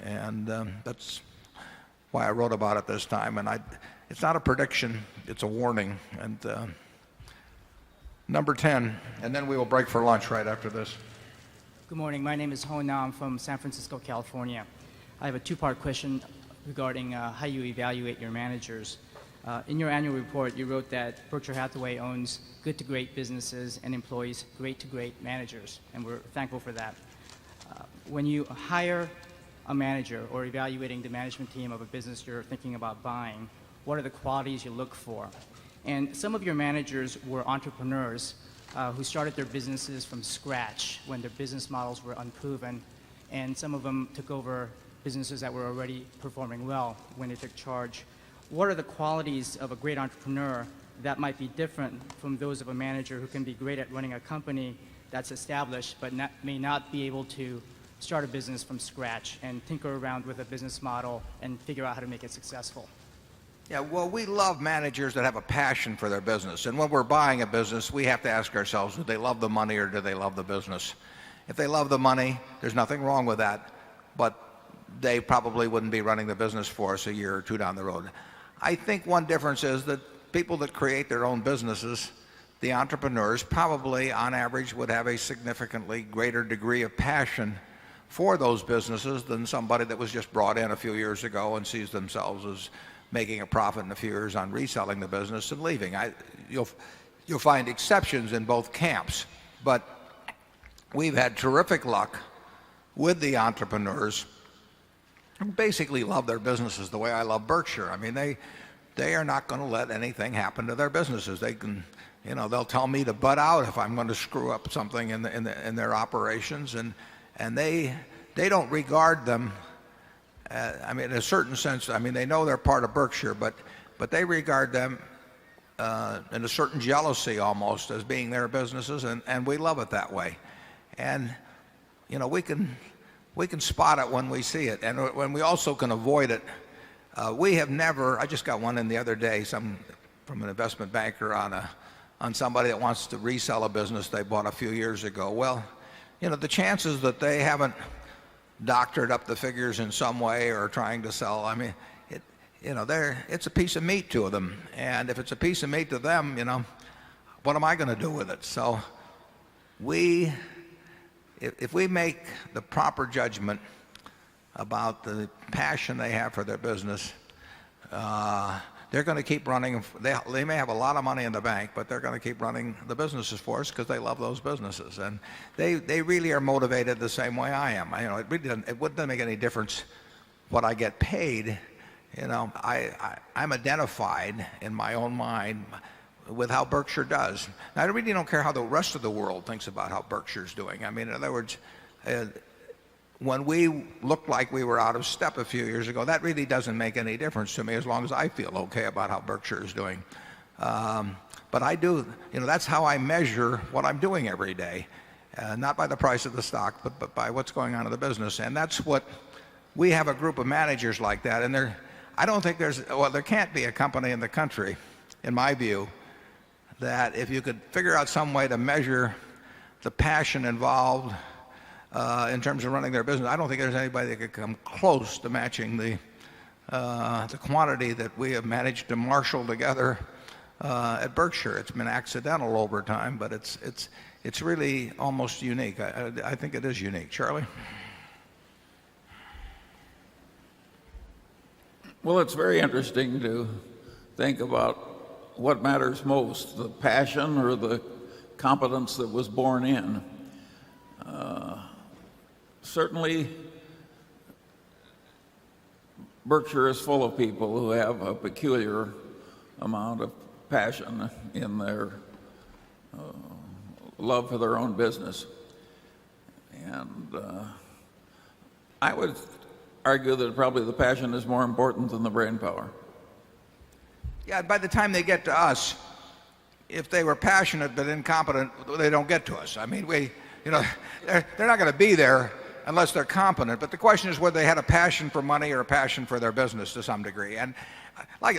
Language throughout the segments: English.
And that's why I wrote about it this time. And it's not a prediction, it's a warning. And number 10, and then we will break for lunch right after this. Good morning. My name is Ho Nam from San Francisco, California. I have a two-part question regarding how you evaluate your managers. In your annual report, you wrote that Berkshire Hathaway owns good to great businesses and employs great to great managers, and we're thankful for that. When you hire a manager or evaluating the management team of a business you're thinking about buying, what are the qualities you look for? And some of your managers were entrepreneurs who started their businesses from scratch when their business models were unproven, and some of them took over businesses that were already performing well when they took charge. What are the qualities of a great entrepreneur that might be different from those of a manager who can be great at running a company that's established but may not be able to start a business from scratch and tinker around with a business model and figure out how to make it successful? Yeah, well, we love managers that have a passion for their business. And when we're buying a business, we have to ask ourselves, do they love the money or do they love the business? If they love the money, there's nothing wrong with that, but they probably wouldn't be running the business for us a year or two down the road. I think one difference is that people that create their own businesses, the entrepreneurs, probably on average would have a significantly greater degree of passion for those businesses than somebody that was just brought in a few years ago and sees themselves as making a profit in a few years on reselling the business and leaving. You'll find exceptions in both camps, but we've had terrific luck with the entrepreneurs who basically love their businesses the way I love Berkshire. I mean, they are not going to let anything happen to their businesses. They can, they'll tell me to butt out if I'm going to screw up something in their operations, and they don't regard them. I mean, in a certain sense, I mean, they know they're part of Berkshire, but they regard them in a certain jealousy almost as being their businesses, and we love it that way. And we can spot it when we see it, and when we also can avoid it. We have never. I just got one in the other day, from an investment banker on somebody that wants to resell a business they bought a few years ago. Well, the chances that they haven't doctored up the figures in some way or trying to sell, I mean, it's a piece of meat to them, and if it's a piece of meat to them, what am I going to do with it? So if we make the proper judgment about the passion they have for their business, they're going to keep running. They may have a lot of money in the bank, but they're going to keep running the businesses for us because they love those businesses, and they really are motivated the same way I am. It wouldn't make any difference what I get paid. I'm identified in my own mind with how Berkshire does. Now, I really don't care how the rest of the world thinks about how Berkshire's doing. I mean, in other words, when we looked like we were out of step a few years ago, that really doesn't make any difference to me as long as I feel okay about how Berkshire is doing. But I do, that's how I measure what I'm doing every day, not by the price of the stock, but by what's going on in the business. And that's what we have, a group of managers like that. And I don't think there can't be a company in the country, in my view, that if you could figure out some way to measure the passion involved in terms of running their business, I don't think there's anybody that could come close to matching the quantity that we have managed to marshal together at Berkshire. It's been accidental over time, but it's really almost unique. I think it is unique. Charlie? Well, it's very interesting to think about what matters most, the passion or the competence that was born in. Certainly, Berkshire is full of people who have a peculiar amount of passion in their love for their own business. And I would argue that probably the passion is more important than the brain power. Yeah, by the time they get to us, if they were passionate but incompetent, they don't get to us. I mean, they're not going to be there unless they're competent. But the question is whether they had a passion for money or a passion for their business to some degree. And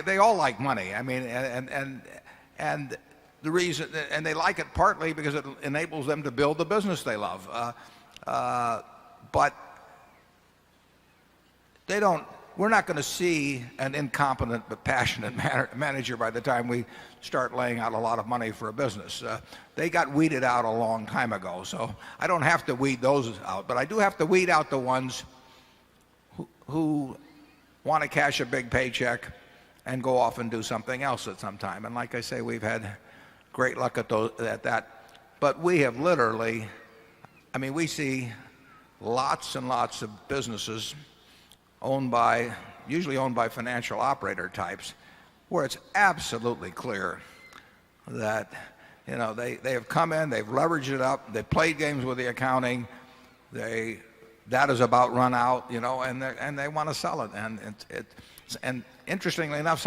they all like money. I mean, and the reason, and they like it partly because it enables them to build the business they love. But they don't, we're not going to see an incompetent but passionate manager by the time we start laying out a lot of money for a business. They got weeded out a long time ago, so I don't have to weed those out, but I do have to weed out the ones who want to cash a big paycheck and go off and do something else at some time. And like I say, we've had great luck at that. But we have literally, I mean, we see lots and lots of businesses usually owned by financial operator types, where it's absolutely clear that, they have come in, they've leveraged it up, they've played games with the accounting, that is about run out, and they want to sell it. And interestingly enough,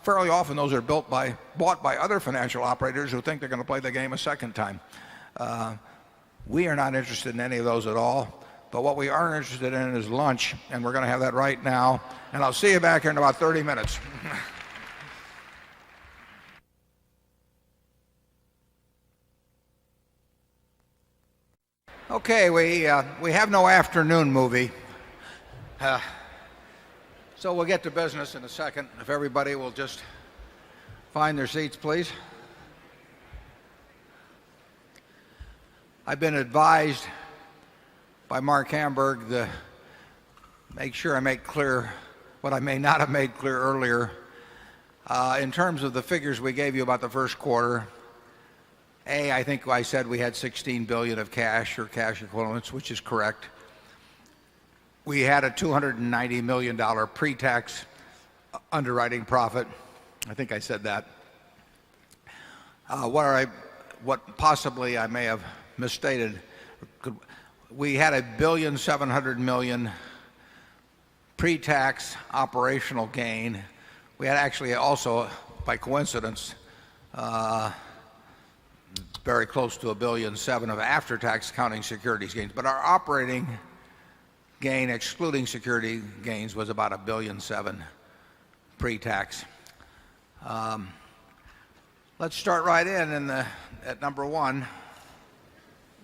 fairly often those are bought by other financial operators who think they're going to play the game a second time. We are not interested in any of those at all. But what we are interested in is lunch, and we're going to have that right now. And I'll see you back here in about 30 minutes. Okay, we have no afternoon movie. So we'll get to business in a second. If everybody will just find their seats, please. I've been advised by Mark Hamburg to make sure I make clear what I may not have made clear earlier. In terms of the figures we gave you about the first quarter, I think I said we had $16 billion of cash or cash equivalents, which is correct. We had a $290 million pre-tax underwriting profit. I think I said that. What possibly I may have misstated. We had $1.7 billion pre-tax operational gain. We had actually also, by coincidence, very close to $1.7 billion of after-tax accounting securities gains. But our operating gain, excluding security gains, was about $1.7 billion pre-tax. Let's start right at number one.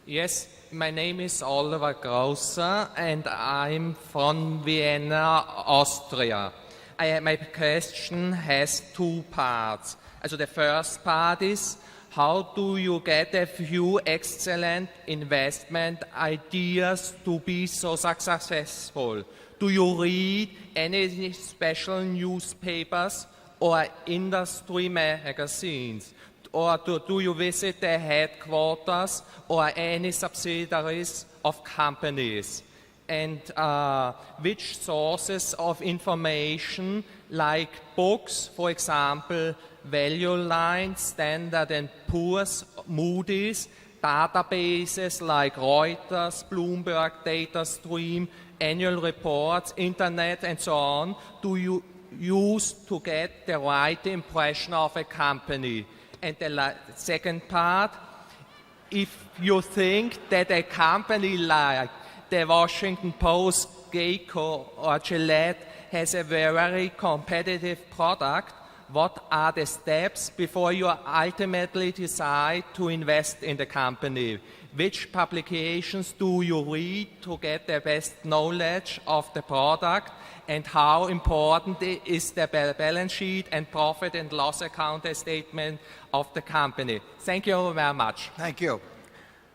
Yes, my name is Oliver Grosser and I'm from Vienna, Austria. My question has two parts. Also the first part is, how do you get a few excellent investment ideas to be so successful? Do you read any special newspapers or industry magazines? Or do you visit the headquarters or any subsidiaries of companies? And which sources of information, like books, for example, Value Line, Standard & Poor's, Moody's, databases like Reuters, Bloomberg, DataStream, annual reports, internet, and so on, do you use to get the right impression of a company? And the second part, if you think that a company like the Washington Post, Geico, or Gillette has a very competitive product, what are the steps before you ultimately decide to invest in the company? Which publications do you read to get the best knowledge of the product? And how important is the balance sheet and profit and loss account statement of the company? Thank you very much. Thank you.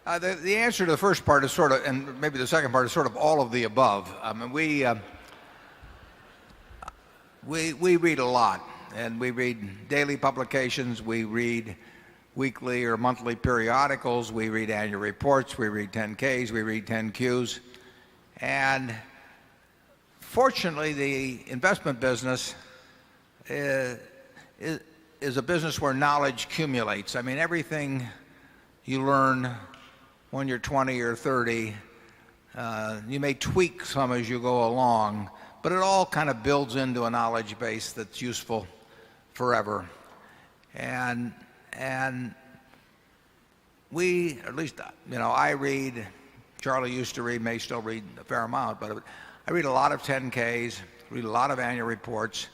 The answer to the first part is sort of, and maybe the second part is sort of all of the above. I mean, we read a lot, and we read daily publications, we read weekly or monthly periodicals, we read annual reports, we read 10Ks, we read 10Qs, and fortunately, the investment business is a business where knowledge accumulates. I mean, everything you learn when you're 20 or 30, you may tweak some as you go along, but it all kind of builds into a knowledge base that's useful forever. And we, at least, I read, Charlie used to read, may still read a fair amount, but I read a lot of 10Ks, read a lot of annual reports.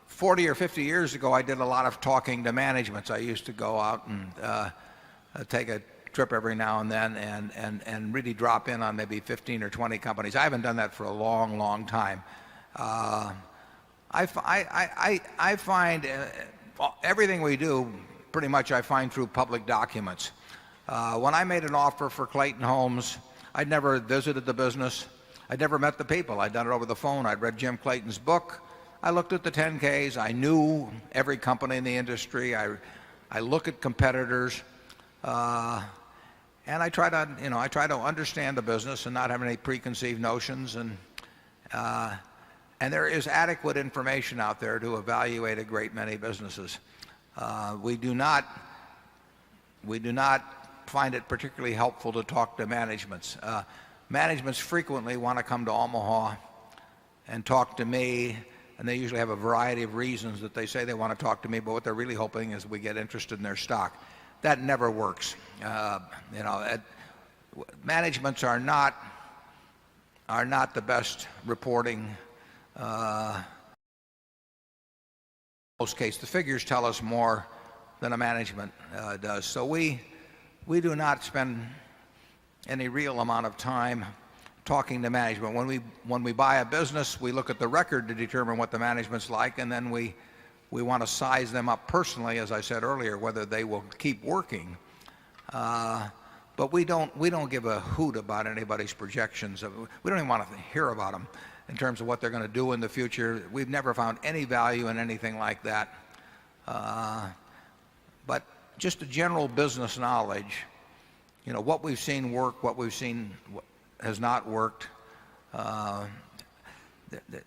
40 or 50 years ago, I did a lot of talking to managements. I used to go out and take a trip every now and then and really drop in on maybe 15 or 20 companies. I haven't done that for a long, long time. I find everything we do pretty much I find through public documents. When I made an offer for Clayton Homes, I'd never visited the business. I'd never met the people. I'd done it over the phone. I'd read Jim Clayton's book. I looked at the 10Ks. I knew every company in the industry. I look at competitors. And I try to understand the business and not have any preconceived notions. And there is adequate information out there to evaluate a great many businesses. We do not find it particularly helpful to talk to managements. Managements frequently want to come to Omaha and talk to me, and they usually have a variety of reasons that they say they want to talk to me, but what they're really hoping is we get interested in their stock. That never works. Managements are not the best reporting. In most cases, the figures tell us more than a management does. So we do not spend any real amount of time talking to management. When we buy a business, we look at the record to determine what the management's like, and then we want to size them up personally, as I said earlier, whether they will keep working. But we don't give a hoot about anybody's projections. We don't even want to hear about them in terms of what they're going to do in the future. We've never found any value in anything like that. But just a general business knowledge, what we've seen work, what we've seen has not worked.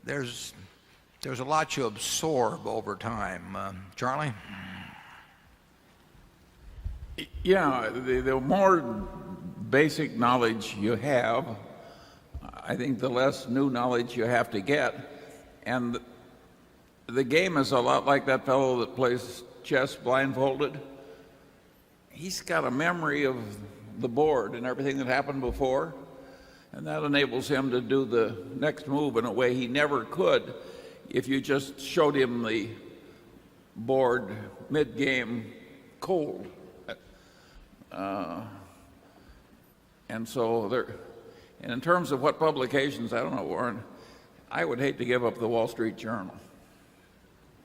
There's a lot you absorb over time. Charlie? Yeah, the more basic knowledge you have, I think the less new knowledge you have to get. And the game is a lot like that fellow that plays chess blindfolded. He's got a memory of the board and everything that happened before, and that enables him to do the next move in a way he never could if you just showed him the board mid-game cold. And so and in terms of what publications, I don't know, Warren, I would hate to give up the Wall Street Journal.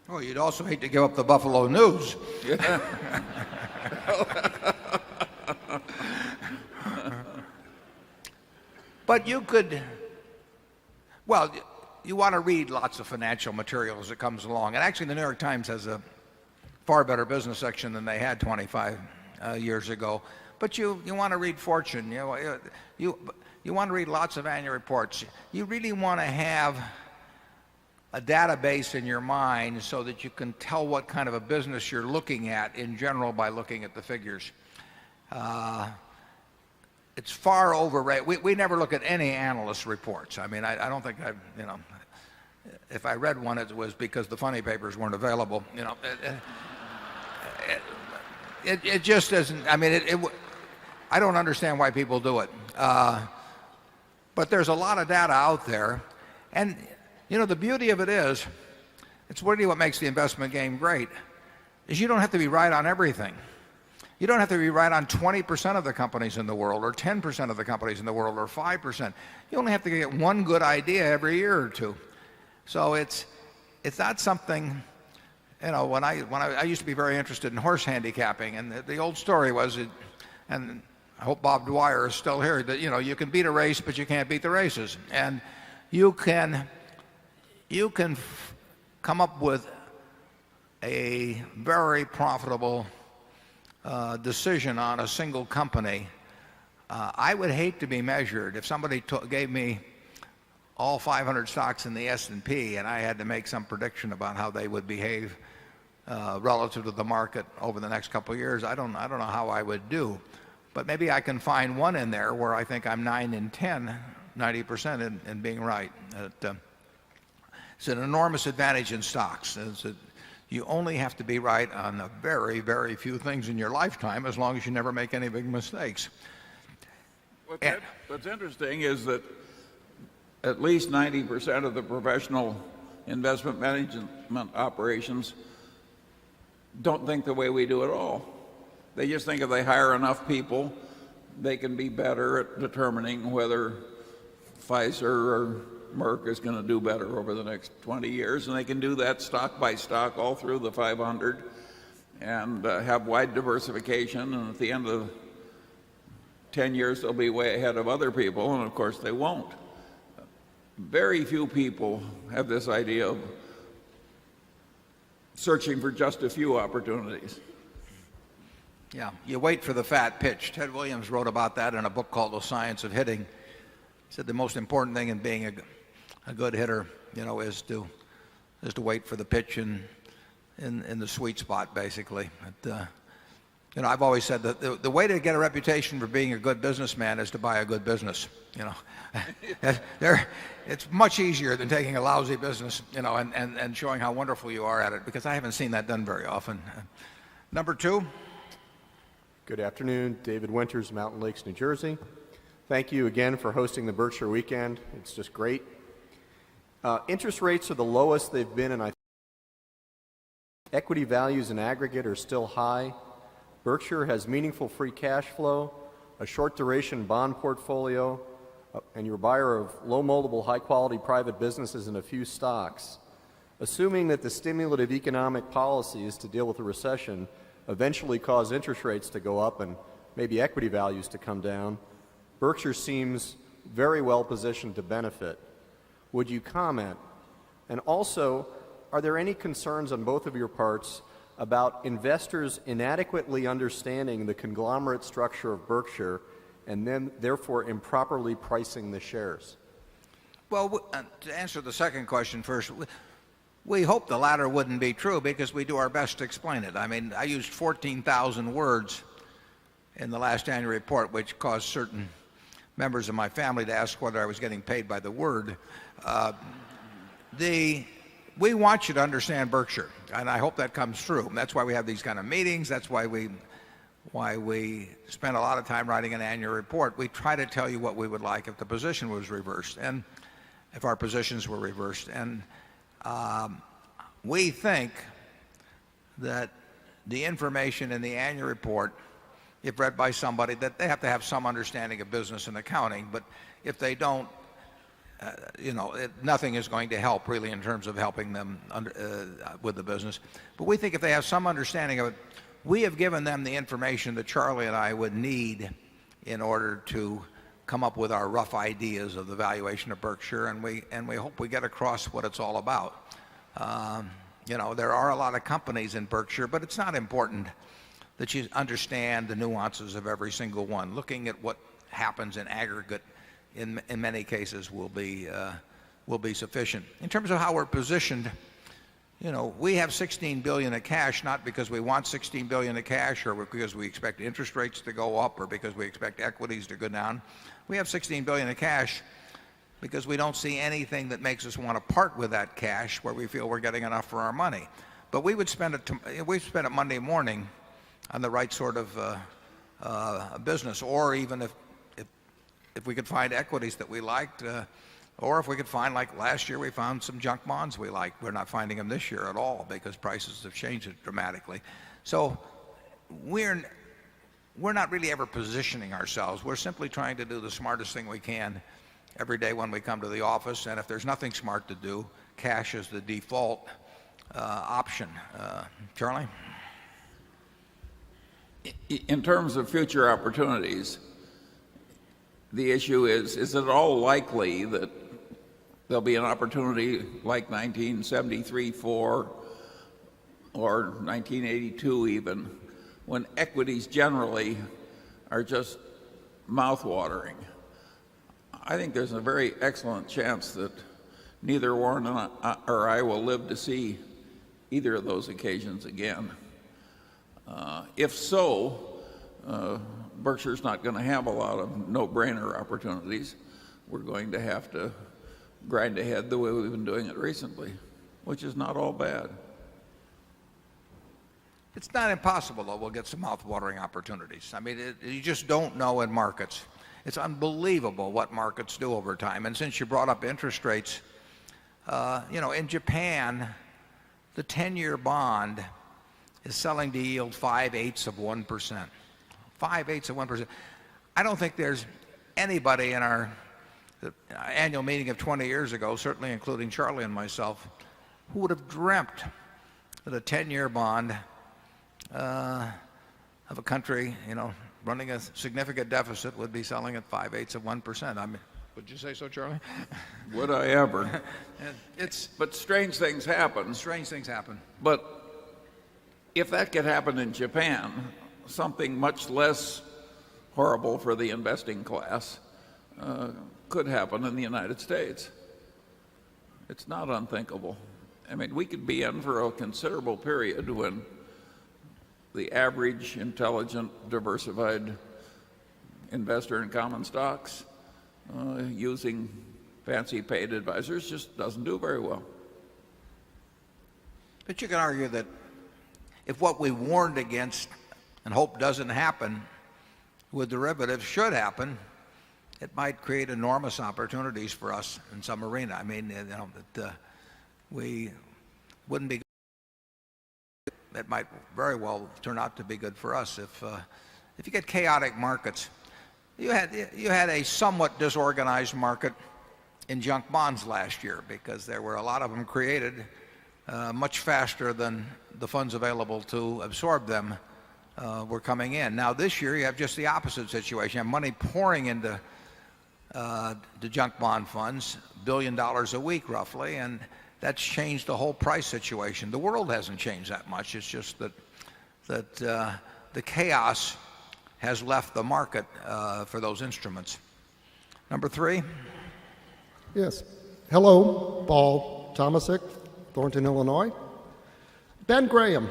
Oh, you'd also hate to give up the Buffalo News. Yeah. But you want to read lots of financial material as it comes along. And actually, the New York Times has a far better business section than they had 25 years ago. But you want to read Fortune. You want to read lots of annual reports. You really want to have a database in your mind so that you can tell what kind of a business you're looking at in general by looking at the figures. It's far overrated. We never look at any analyst reports. I mean, I don't think if I read one, it was because the funny papers weren't available. It just doesn't. I mean, I don't understand why people do it. But there's a lot of data out there, and the beauty of it is, it's really what makes the investment game great, is you don't have to be right on everything. You don't have to be right on 20% of the companies in the world, or 10% of the companies in the world, or 5%. You only have to get one good idea every year or two. So it's not something. When I used to be very interested in horse handicapping, and the old story was, and I hope Bob Dwyer is still here, that you can beat a race, but you can't beat the races, and you can come up with a very profitable decision on a single company. I would hate to be measured if somebody gave me all 500 stocks in the S&P and I had to make some prediction about how they would behave relative to the market over the next couple of years. I don't know how I would do, but maybe I can find one in there where I think I'm 9 in 10, 90% in being right. It's an enormous advantage in stocks. You only have to be right on a very, very few things in your lifetime, as long as you never make any big mistakes. What's interesting is that at least 90% of the professional investment management operations don't think the way we do at all. They just think if they hire enough people they can be better at determining whether Pfizer or Merck is going to do better over the next 20 years, and they can do that stock by stock all through the 500 and have wide diversification, and at the end of 10 years they'll be way ahead of other people, and of course they won't. Very few people have this idea of searching for just a few opportunities. Yeah, you wait for the fat pitch. Ted Williams wrote about that in a book called The Science of Hitting. He said the most important thing in being a good hitter, is to wait for the pitch in the sweet spot, basically. But, I've always said that the way to get a reputation for being a good businessman is to buy a good business. It's much easier than taking a lousy business, and showing how wonderful you are at it, because I haven't seen that done very often. Number two. Good afternoon, David Winters, Mountain Lakes, New Jersey. Thank you again for hosting the Berkshire Weekend. It's just great. Interest rates are the lowest they've been, and equity values in aggregate are still high. Berkshire has meaningful free cash flow, a short duration bond portfolio, and you're a buyer of low multiple, high quality private businesses and a few stocks. Assuming that the stimulative economic policies to deal with the recession eventually cause interest rates to go up and maybe equity values to come down, Berkshire seems very well positioned to benefit. Would you comment? And also, are there any concerns on both of your parts about investors inadequately understanding the conglomerate structure of Berkshire and then therefore improperly pricing the shares? Well, to answer the second question first, we hope the latter wouldn't be true, because we do our best to explain it. I mean, I used 14,000 words in the last annual report, which caused certain members of my family to ask whether I was getting paid by the word. We want you to understand Berkshire, and I hope that comes through. That's why we have these kind of meetings. That's why we spend a lot of time writing an annual report. We try to tell you what we would like if the position was reversed, and if our positions were reversed. And we think that the information in the annual report, if read by somebody, that they have to have some understanding of business and accounting, but if they don't, nothing is going to help really in terms of helping them with the business. But we think if they have some understanding of it, we have given them the information that Charlie and I would need in order to come up with our rough ideas of the valuation of Berkshire, and we hope we get across what it's all about. There are a lot of companies in Berkshire, but it's not important that you understand the nuances of every single one. Looking at what happens in aggregate in many cases will be sufficient. In terms of how we're positioned, we have $16 billion of cash, not because we want $16 billion of cash or because we expect interest rates to go up or because we expect equities to go down. We have $16 billion of cash because we don't see anything that makes us want to part with that cash where we feel we're getting enough for our money. But we would spend it Monday morning on the right sort of business, or even if we could find equities that we liked, or if we could find, like last year we found some junk bonds we liked. We're not finding them this year at all because prices have changed dramatically. So we're not really ever positioning ourselves. We're simply trying to do the smartest thing we can every day when we come to the office, and if there's nothing smart to do, cash is the default option. Charlie? In terms of future opportunities, the issue is it all likely that there'll be an opportunity like 1973-4 or 1982 even, when equities generally are just mouth-watering? I think there's a very excellent chance that neither Warren or I will live to see either of those occasions again. If so, Berkshire's not going to have a lot of no-brainer opportunities. We're going to have to grind ahead the way we've been doing it recently, which is not all bad. It's not impossible, though, we'll get some mouth-watering opportunities. I mean, you just don't know in markets. It's unbelievable what markets do over time. And since you brought up interest rates, in Japan, the 10-year bond is selling to yield 5/8 of 1%. 5/8 of 1%. I don't think there's anybody in our annual meeting of 20 years ago, certainly including Charlie and myself, who would have dreamt that a 10-year bond of a country, running a significant deficit would be selling at 0.5%. I mean, would you say so, Charlie? Would I ever? It's But strange things happen. strange things happen. But if that could happen in Japan, something much less horrible for the investing class could happen in the United States. It's not unthinkable. I mean, we could be in for a considerable period when the average intelligent, diversified investor in common stocks using fancy paid advisors just doesn't do very well. But you can argue that if what we warned against and hope doesn't happen with derivatives should happen, it might create enormous opportunities for us in some arena. I mean, that we wouldn't be. It might very well turn out to be good for us if you get chaotic markets. You had a somewhat disorganized market in junk bonds last year because there were a lot of them created much faster than the funds available to absorb them were coming in. Now this year you have just the opposite situation. You have money pouring into the junk bond funds, $1 billion a week roughly, and that's changed the whole price situation. The world hasn't changed that much. It's just that the chaos has left the market for those instruments. Number 3. Yes. Hello, Paul Tomasic, Thornton, Illinois. Ben Graham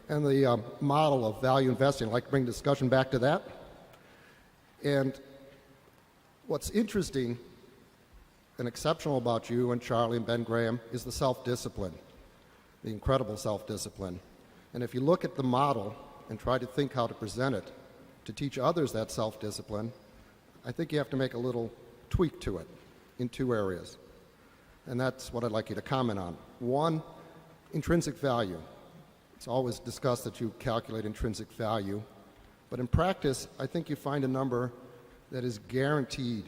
and the model of value investing. I'd like to bring discussion back to that. And what's interesting and exceptional about you and Charlie and Ben Graham is the self-discipline, the incredible self-discipline. And if you look at the model and try to think how to present it, to teach others that self-discipline, I think you have to make a little tweak to it in 2 areas. And that's what I'd like you to comment on. 1, intrinsic value. It's always discussed that you calculate intrinsic value, but in practice, I think you find a number that is guaranteed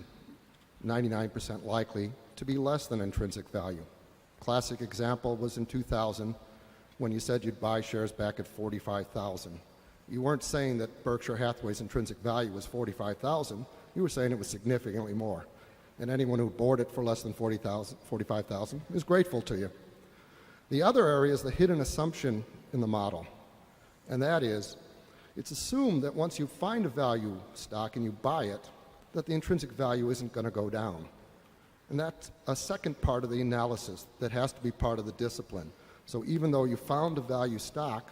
99% likely to be less than intrinsic value. Classic example was in 2000 when you said you'd buy shares back at 45,000. You weren't saying that Berkshire Hathaway's intrinsic value was 45,000. You were saying it was significantly more. And anyone who bought it for less than 45,000 is grateful to you. The other area is the hidden assumption in the model. And that is, it's assumed that once you find a value stock and you buy it, that the intrinsic value isn't going to go down. And that's a second part of the analysis that has to be part of the discipline. So even though you found a value stock,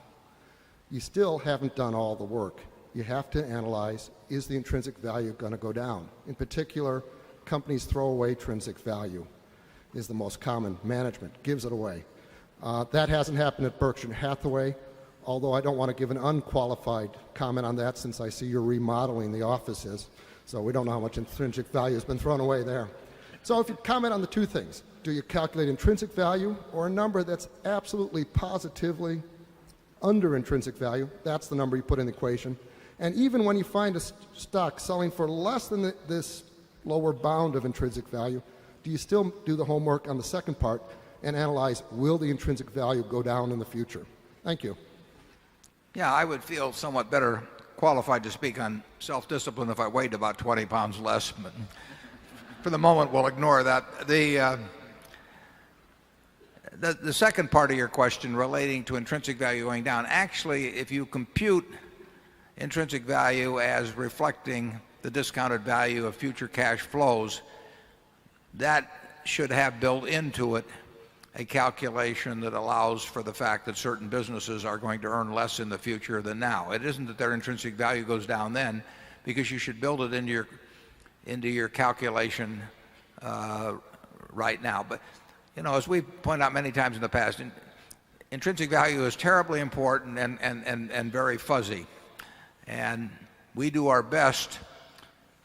you still haven't done all the work. You have to analyze, is the intrinsic value going to go down? In particular, companies throw away intrinsic value is the most common. Management gives it away. That hasn't happened at Berkshire Hathaway, although I don't want to give an unqualified comment on that since I see you're remodeling the offices. So we don't know how much intrinsic value has been thrown away there. So if you comment on the 2 things, do you calculate intrinsic value or a number that's absolutely positively under intrinsic value? That's the number you put in the equation. And even when you find a stock selling for less than this lower bound of intrinsic value, do you still do the homework on the second part and analyze, will the intrinsic value go down in the future? Thank you. Yeah, I would feel somewhat better qualified to speak on self-discipline if I weighed about 20 pounds less, but for the moment we'll ignore that. The second part of your question relating to intrinsic value going down, actually if you compute intrinsic value as reflecting the discounted value of future cash flows, that should have built into it a calculation that allows for the fact that certain businesses are going to earn less in the future than now. It isn't that their intrinsic value goes down then, because you should build it into your calculation right now. But as we've pointed out many times in the past, intrinsic value is terribly important and very fuzzy. And we do our best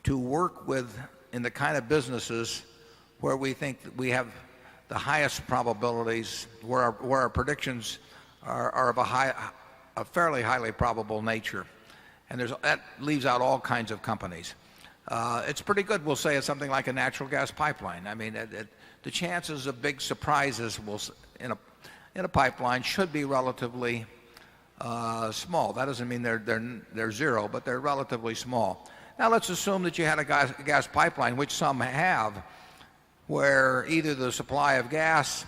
to work with in the kind of businesses where we think that we have the highest probabilities, where our predictions are of a fairly highly probable nature. And that leaves out all kinds of companies. It's pretty good, we'll say, it's something like a natural gas pipeline. I mean, the chances of big surprises in a pipeline should be relatively small. That doesn't mean they're zero, but they're relatively small. Now let's assume that you had a gas pipeline, which some have, where either the supply of gas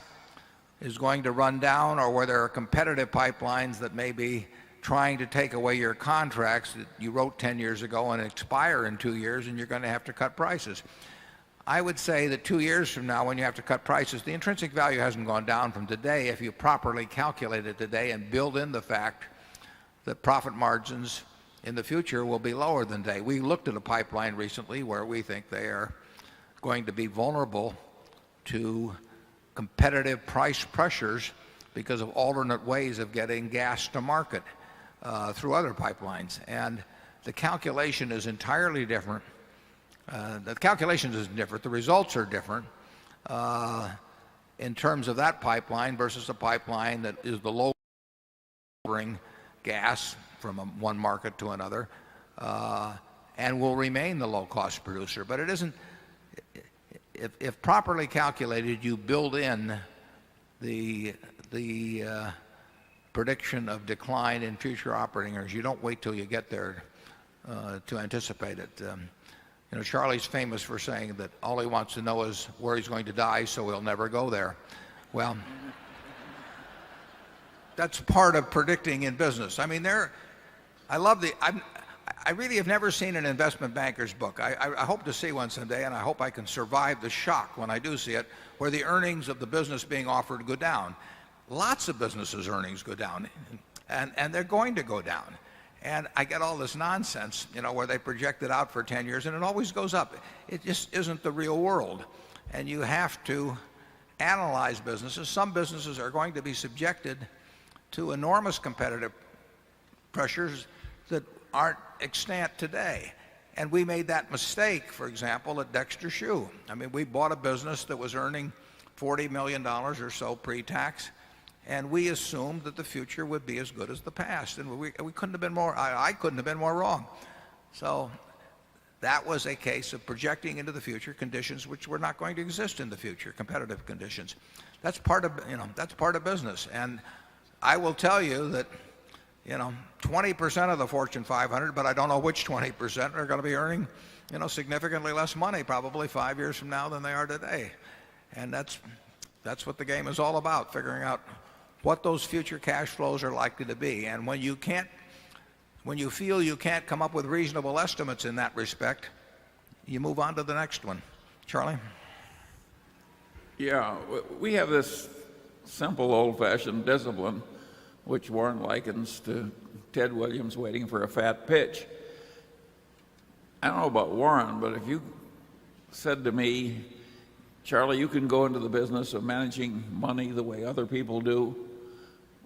is going to run down, or where there are competitive pipelines that may be trying to take away your contracts that you wrote 10 years ago and expire in 2 years, and you're going to have to cut prices. I would say that 2 years from now, when you have to cut prices, the intrinsic value hasn't gone down from today if you properly calculate it today and build in the fact that profit margins in the future will be lower than today. We looked at a pipeline recently where we think they are going to be vulnerable to competitive price pressures because of alternate ways of getting gas to market through other pipelines. And the calculation is entirely different. The calculations is different. The results are different in terms of that pipeline versus a pipeline that is the low bring gas from one market to another and will remain the low-cost producer. But it isn't. If properly calculated, you build in the prediction of decline in future operating earnings. You don't wait till you get there to anticipate it. Charlie's famous for saying that all he wants to know is where he's going to die, so he'll never go there. Well, that's part of predicting in business. I mean, I really have never seen an investment banker's book. I hope to see one someday, and I hope I can survive the shock when I do see it, where the earnings of the business being offered go down. Lots of businesses' earnings go down, and they're going to go down. And I get all this nonsense, where they project it out for 10 years, and it always goes up. It just isn't the real world. And you have to analyze businesses. Some businesses are going to be subjected to enormous competitive pressures that aren't extant today. And we made that mistake, for example, at Dexter Shoe. I mean, we bought a business that was earning $40 million or so pre-tax, and we assumed that the future would be as good as the past. And we couldn't have been more, I couldn't have been more wrong. So that was a case of projecting into the future conditions which were not going to exist in the future, competitive conditions. That's part of business. And I will tell you that 20% of the Fortune 500, but I don't know which 20% are going to be earning, significantly less money probably 5 years from now than they are today. And that's what the game is all about, figuring out what those future cash flows are likely to be. And when you feel you can't come up with reasonable estimates in that respect, you move on to the next one. Charlie? Yeah, we have this simple old-fashioned discipline which Warren likens to Ted Williams waiting for a fat pitch. I don't know about Warren, but if you said to me, Charlie, you can go into the business of managing money the way other people do,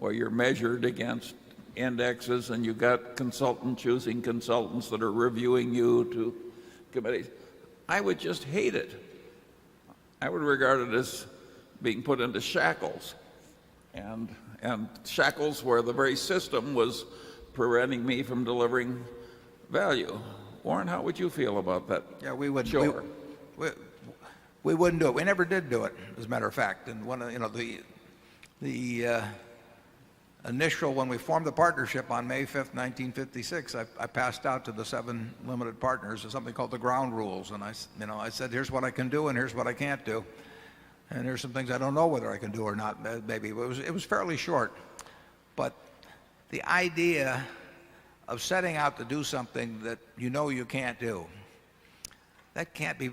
where you're measured against indexes and you've got consultants choosing consultants that are reviewing you to committees, I would just hate it. I would regard it as being put into shackles. And shackles where the very system was preventing me from delivering value. Warren, how would you feel about that? Yeah, we wouldn't. Sure. We wouldn't do it. We never did do it, as a matter of fact. And one of the initial, when we formed the partnership on May 5th, 1956, I passed out to the 7 limited partners something called the ground rules, and I said, here's what I can do and here's what I can't do. And there's some things I don't know whether I can do or not, maybe. It was fairly short. But the idea of setting out to do something that you can't do, that can't be,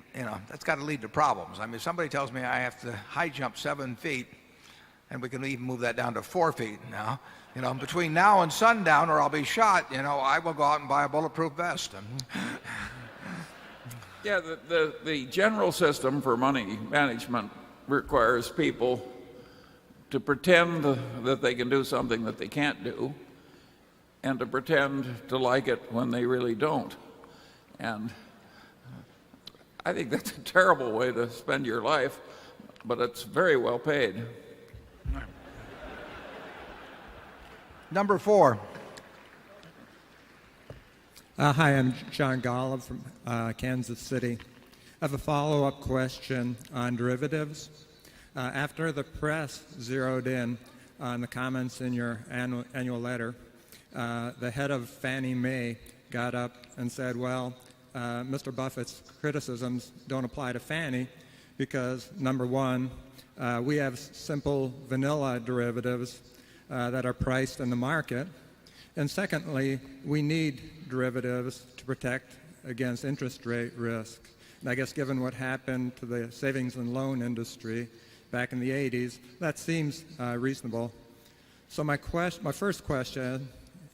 that's got to lead to problems. I mean, if somebody tells me I have to high jump 7 feet, and we can even move that down to 4 feet now, between now and sundown or I'll be shot, I will go out and buy a bulletproof vest. Yeah, the general system for money management requires people to pretend that they can do something that they can't do and to pretend to like it when they really don't. And I think that's a terrible way to spend your life, but it's very well paid. Number 4. Hi, I'm John Golub from Kansas City. I have a follow-up question on derivatives. After the press zeroed in on the comments in your annual letter, the head of Fannie Mae got up and said, well, Mr. Buffett's criticisms don't apply to Fannie because, number one, we have simple vanilla derivatives that are priced in the market. And secondly, we need derivatives to protect against interest rate risk. And I guess given what happened to the savings and loan industry back in the 80s, that seems reasonable. So my first question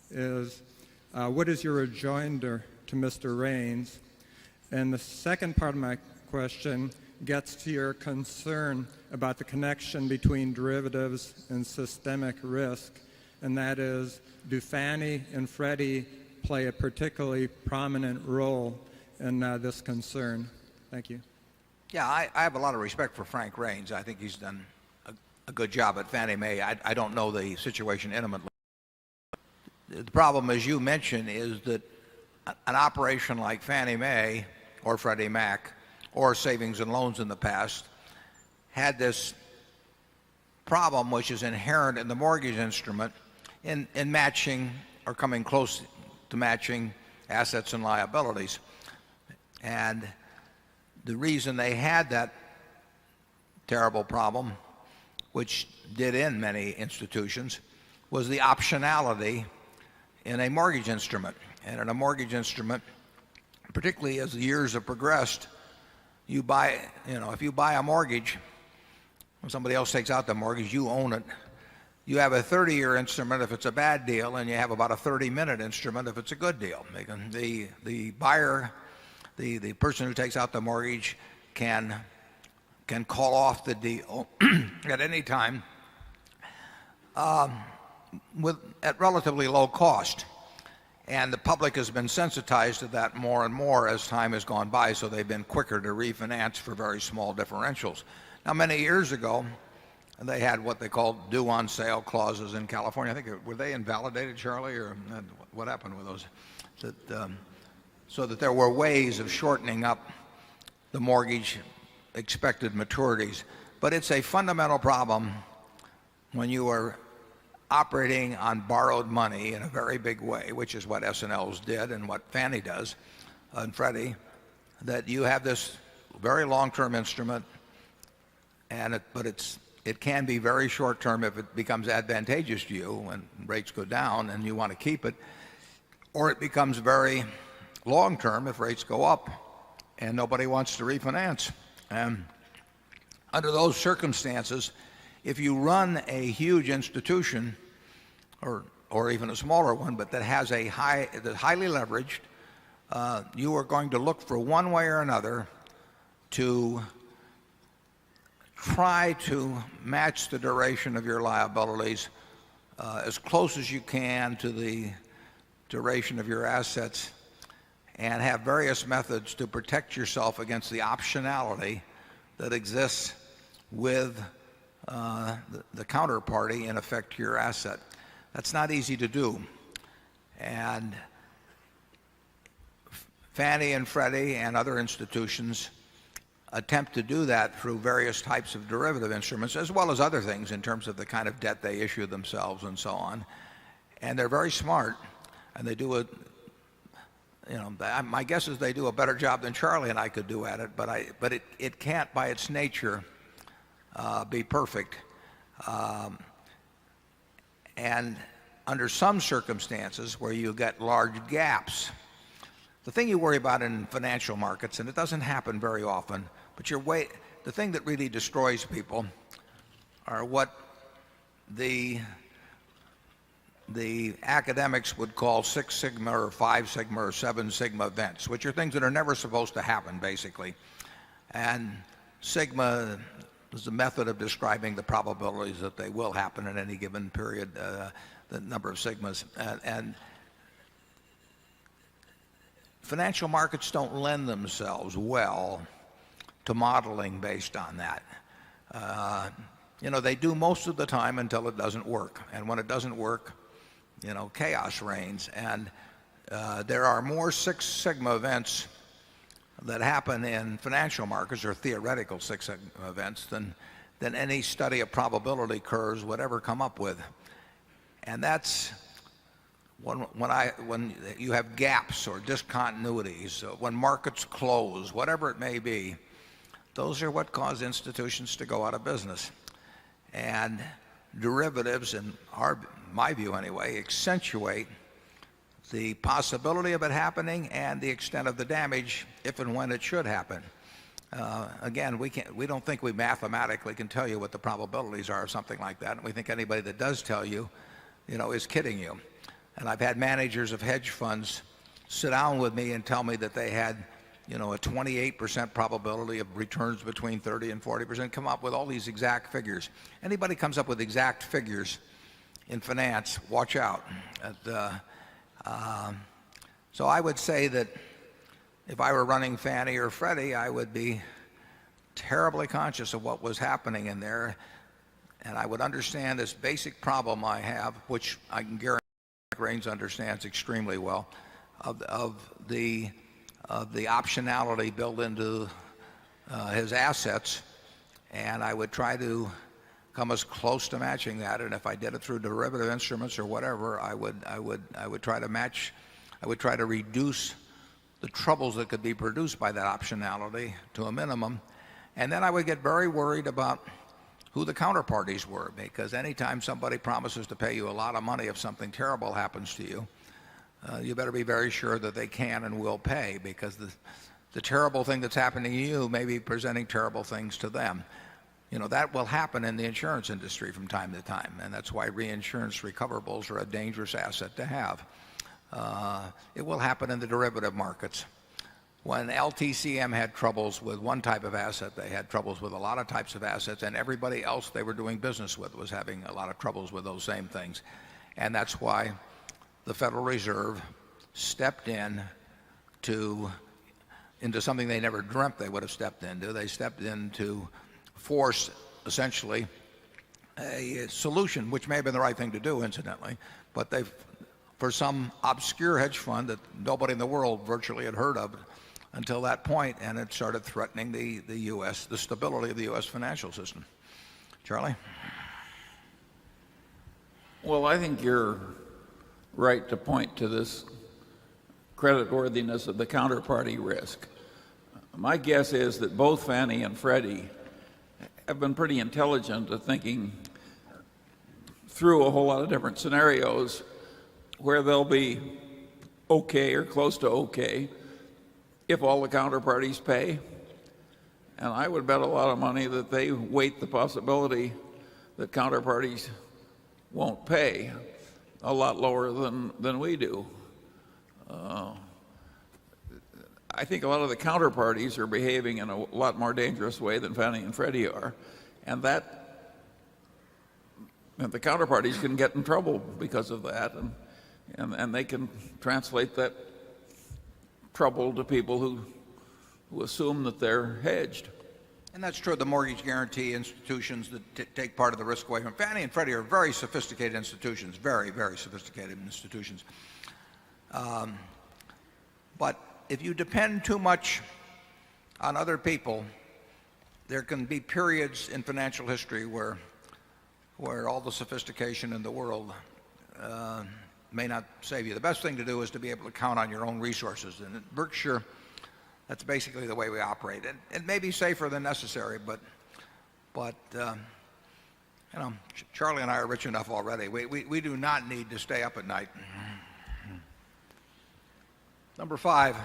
is, what is your rejoinder to Mr. Raines? And the second part of my question gets to your concern about the connection between derivatives and systemic risk, and that is, do Fannie and Freddie play a particularly prominent role in this concern? Thank you. Yeah, I have a lot of respect for Frank Raines. I think he's done a good job at Fannie Mae. I don't know the situation intimately. The problem, as you mentioned, is that an operation like Fannie Mae or Freddie Mac or savings and loans in the past had this problem which is inherent in the mortgage instrument in matching or coming close to matching assets and liabilities. And the reason they had that terrible problem, which did in many institutions, was the optionality in a mortgage instrument. And in a mortgage instrument, particularly as the years have progressed, you buy, if you buy a mortgage, when somebody else takes out the mortgage, you own it. You have a 30-year instrument if it's a bad deal, and you have about a 30-minute instrument if it's a good deal. The buyer, the person who takes out the mortgage can call off the deal at any time at relatively low cost. And the public has been sensitized to that more and more as time has gone by, so they've been quicker to refinance for very small differentials. Now, many years ago, they had what they called due on sale clauses in California. I think, were they invalidated, Charlie, or what happened with those? So that there were ways of shortening up the mortgage expected maturities. But it's a fundamental problem when you are operating on borrowed money in a very big way, which is what S&Ls did and what Fannie does and Freddie, that you have this very long-term instrument, but it can be very short-term if it becomes advantageous to you when rates go down and you want to keep it, or it becomes very long-term if rates go up and nobody wants to refinance. And under those circumstances, if you run a huge institution or even a smaller one, but that has that's highly leveraged, you are going to look for one way or another to try to match the duration of your liabilities as close as you can to the duration of your assets, and have various methods to protect yourself against the optionality that exists with the counterparty in effect to your asset. That's not easy to do. And Fannie and Freddie and other institutions attempt to do that through various types of derivative instruments, as well as other things in terms of the kind of debt they issue themselves and so on. And they're very smart, and they do my guess is they do a better job than Charlie and I could do at it, but it can't by its nature be perfect. And under some circumstances where you get large gaps, the thing you worry about in financial markets, and it doesn't happen very often, but the thing that really destroys people are what the academics would call 6 sigma or 5 sigma or 7 sigma events, which are things that are never supposed to happen, basically. And sigma is the method of describing the probabilities that they will happen in any given period, the number of sigmas. And financial markets don't lend themselves well to modeling based on that. They do most of the time until it doesn't work. And when it doesn't work, chaos reigns. And there are more Six Sigma events that happen in financial markets, or theoretical Six Sigma events, than any study of probability curves would ever come up with. And that's when you have gaps or discontinuities, when markets close, whatever it may be, those are what cause institutions to go out of business. And derivatives, in my view anyway, accentuate the possibility of it happening and the extent of the damage if and when it should happen. Again, we don't think we mathematically can tell you what the probabilities are of something like that, and we think anybody that does tell you, is kidding you. And I've had managers of hedge funds sit down with me and tell me that they had, a 28% probability of returns between 30 and 40%, come up with all these exact figures. Anybody comes up with exact figures in finance, watch out. So I would say that if I were running Fannie or Freddie, I would be terribly conscious of what was happening in there, and I would understand this basic problem I have, which I can guarantee Raines understands extremely well, of the optionality built into his assets, and I would try to come as close to matching that. And if I did it through derivative instruments or whatever, I would try to match. I would try to reduce the troubles that could be produced by that optionality to a minimum. And then I would get very worried about who the counterparties were, because anytime somebody promises to pay you a lot of money if something terrible happens to you, you better be very sure that they can and will pay, because the terrible thing that's happening to you may be presenting terrible things to them. That will happen in the insurance industry from time to time, and that's why reinsurance recoverables are a dangerous asset to have. It will happen in the derivative markets. When LTCM had troubles with one type of asset, they had troubles with a lot of types of assets, and everybody else they were doing business with was having a lot of troubles with those same things. And that's why the Federal Reserve stepped into something they never dreamt they would have stepped into. They stepped in to force, essentially, a solution, which may have been the right thing to do, incidentally, but for some obscure hedge fund that nobody in the world virtually had heard of until that point, and it started threatening the stability of the U.S. financial system. Charlie? Well, I think you're right to point to this creditworthiness of the counterparty risk. My guess is that both Fannie and Freddie have been pretty intelligent at thinking through a whole lot of different scenarios where they'll be okay or close to okay if all the counterparties pay. And I would bet a lot of money that they weight the possibility that counterparties won't pay a lot lower than we do. I think a lot of the counterparties are behaving in a lot more dangerous way than Fannie and Freddie are, and the counterparties can get in trouble because of that, and they can translate that trouble to people who assume that they're hedged. And that's true of the mortgage guarantee institutions that take part of the risk away from Fannie and Freddie are very sophisticated institutions, very, very sophisticated institutions. But if you depend too much on other people, there can be periods in financial history where all the sophistication in the world may not save you. The best thing to do is to be able to count on your own resources. And at Berkshire, that's basically the way we operate. And it may be safer than necessary, but Charlie and I are rich enough already. We do not need to stay up at night. Number 5.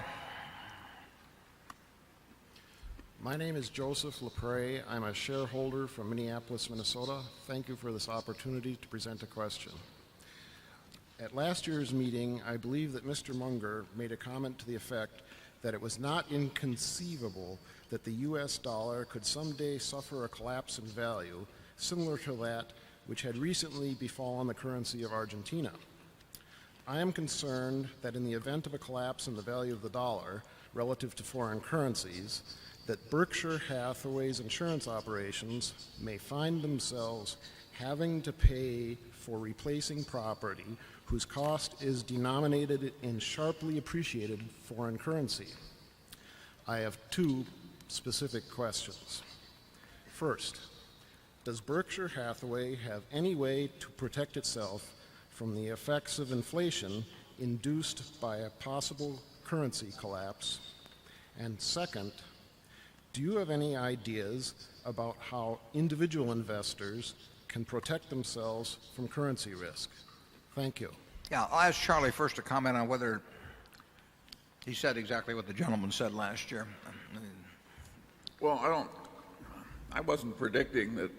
My name is Joseph LaPre. I'm a shareholder from Minneapolis, Minnesota. Thank you for this opportunity to present a question. At last year's meeting, I believe that Mr. Munger made a comment to the effect that it was not inconceivable that the U.S. dollar could someday suffer a collapse in value similar to that which had recently befallen the currency of Argentina. I am concerned that in the event of a collapse in the value of the dollar relative to foreign currencies, that Berkshire Hathaway's insurance operations may find themselves having to pay for replacing property whose cost is denominated in sharply appreciated foreign currency. I have two specific questions. First, does Berkshire Hathaway have any way to protect itself from the effects of inflation induced by a possible currency collapse? And second, do you have any ideas about how individual investors can protect themselves from currency risk? Thank you. Yeah, I'll ask Charlie first to comment on whether he said exactly what the gentleman said last year. Well, I wasn't predicting that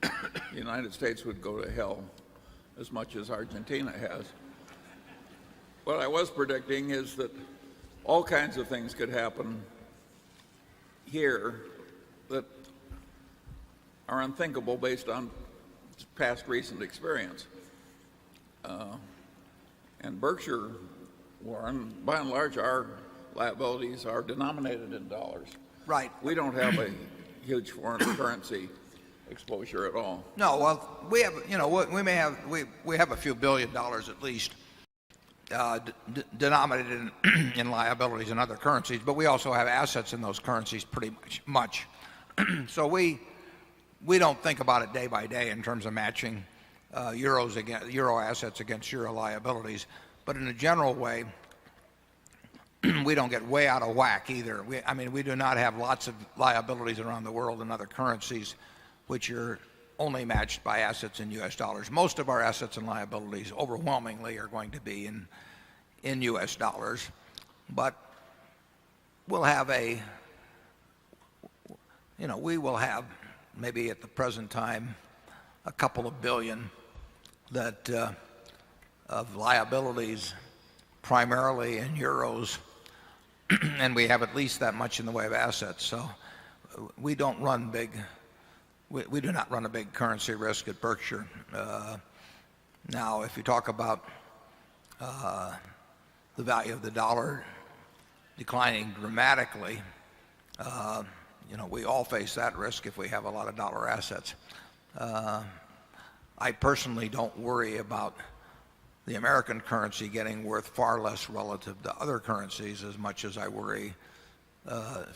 the United States would go to hell as much as Argentina has. What I was predicting is that all kinds of things could happen here that are unthinkable based on past recent experience. And Berkshire, Warren, by and large, our liabilities are denominated in dollars. Right. We don't have a huge foreign currency exposure at all. No, well, we have, we have a few $billion at least denominated in liabilities and other currencies, but we also have assets in those currencies pretty much. So we don't think about it day by day in terms of matching euro assets against euro liabilities, but in a general way, we don't get way out of whack either. We do not have lots of liabilities around the world in other currencies, which are only matched by assets in U.S. dollars. Most of our assets and liabilities overwhelmingly are going to be in U.S. dollars, but we'll have we will have maybe at the present time a couple of billion that of liabilities primarily in euros, and we have at least that much in the way of assets. So we don't run big. We do not run a big currency risk at Berkshire. Now, if you talk about the value of the dollar declining dramatically, we all face that risk if we have a lot of dollar assets. I personally don't worry about the American currency getting worth far less relative to other currencies as much as I worry. I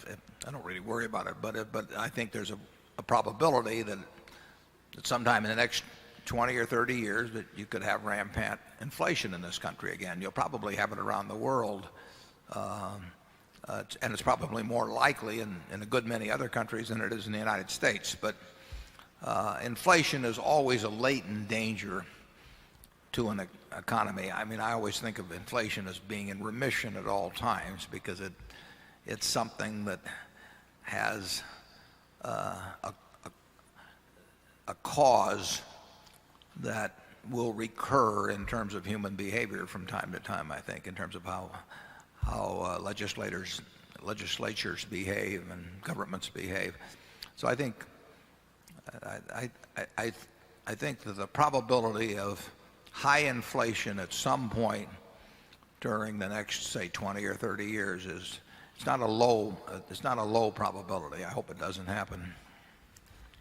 don't really worry about it, but I think there's a probability that sometime in the next 20 or 30 years that you could have rampant inflation in this country again. You'll probably have it around the world, and it's probably more likely in a good many other countries than it is in the United States. But inflation is always a latent danger to an economy. I always think of inflation as being in remission at all times because it's something that has a cause that will recur in terms of human behavior from time to time, I think, in terms of how legislatures behave and governments behave. So I think that the probability of high inflation at some point during the next, say, 20 or 30 years it's not a low probability. I hope it doesn't happen.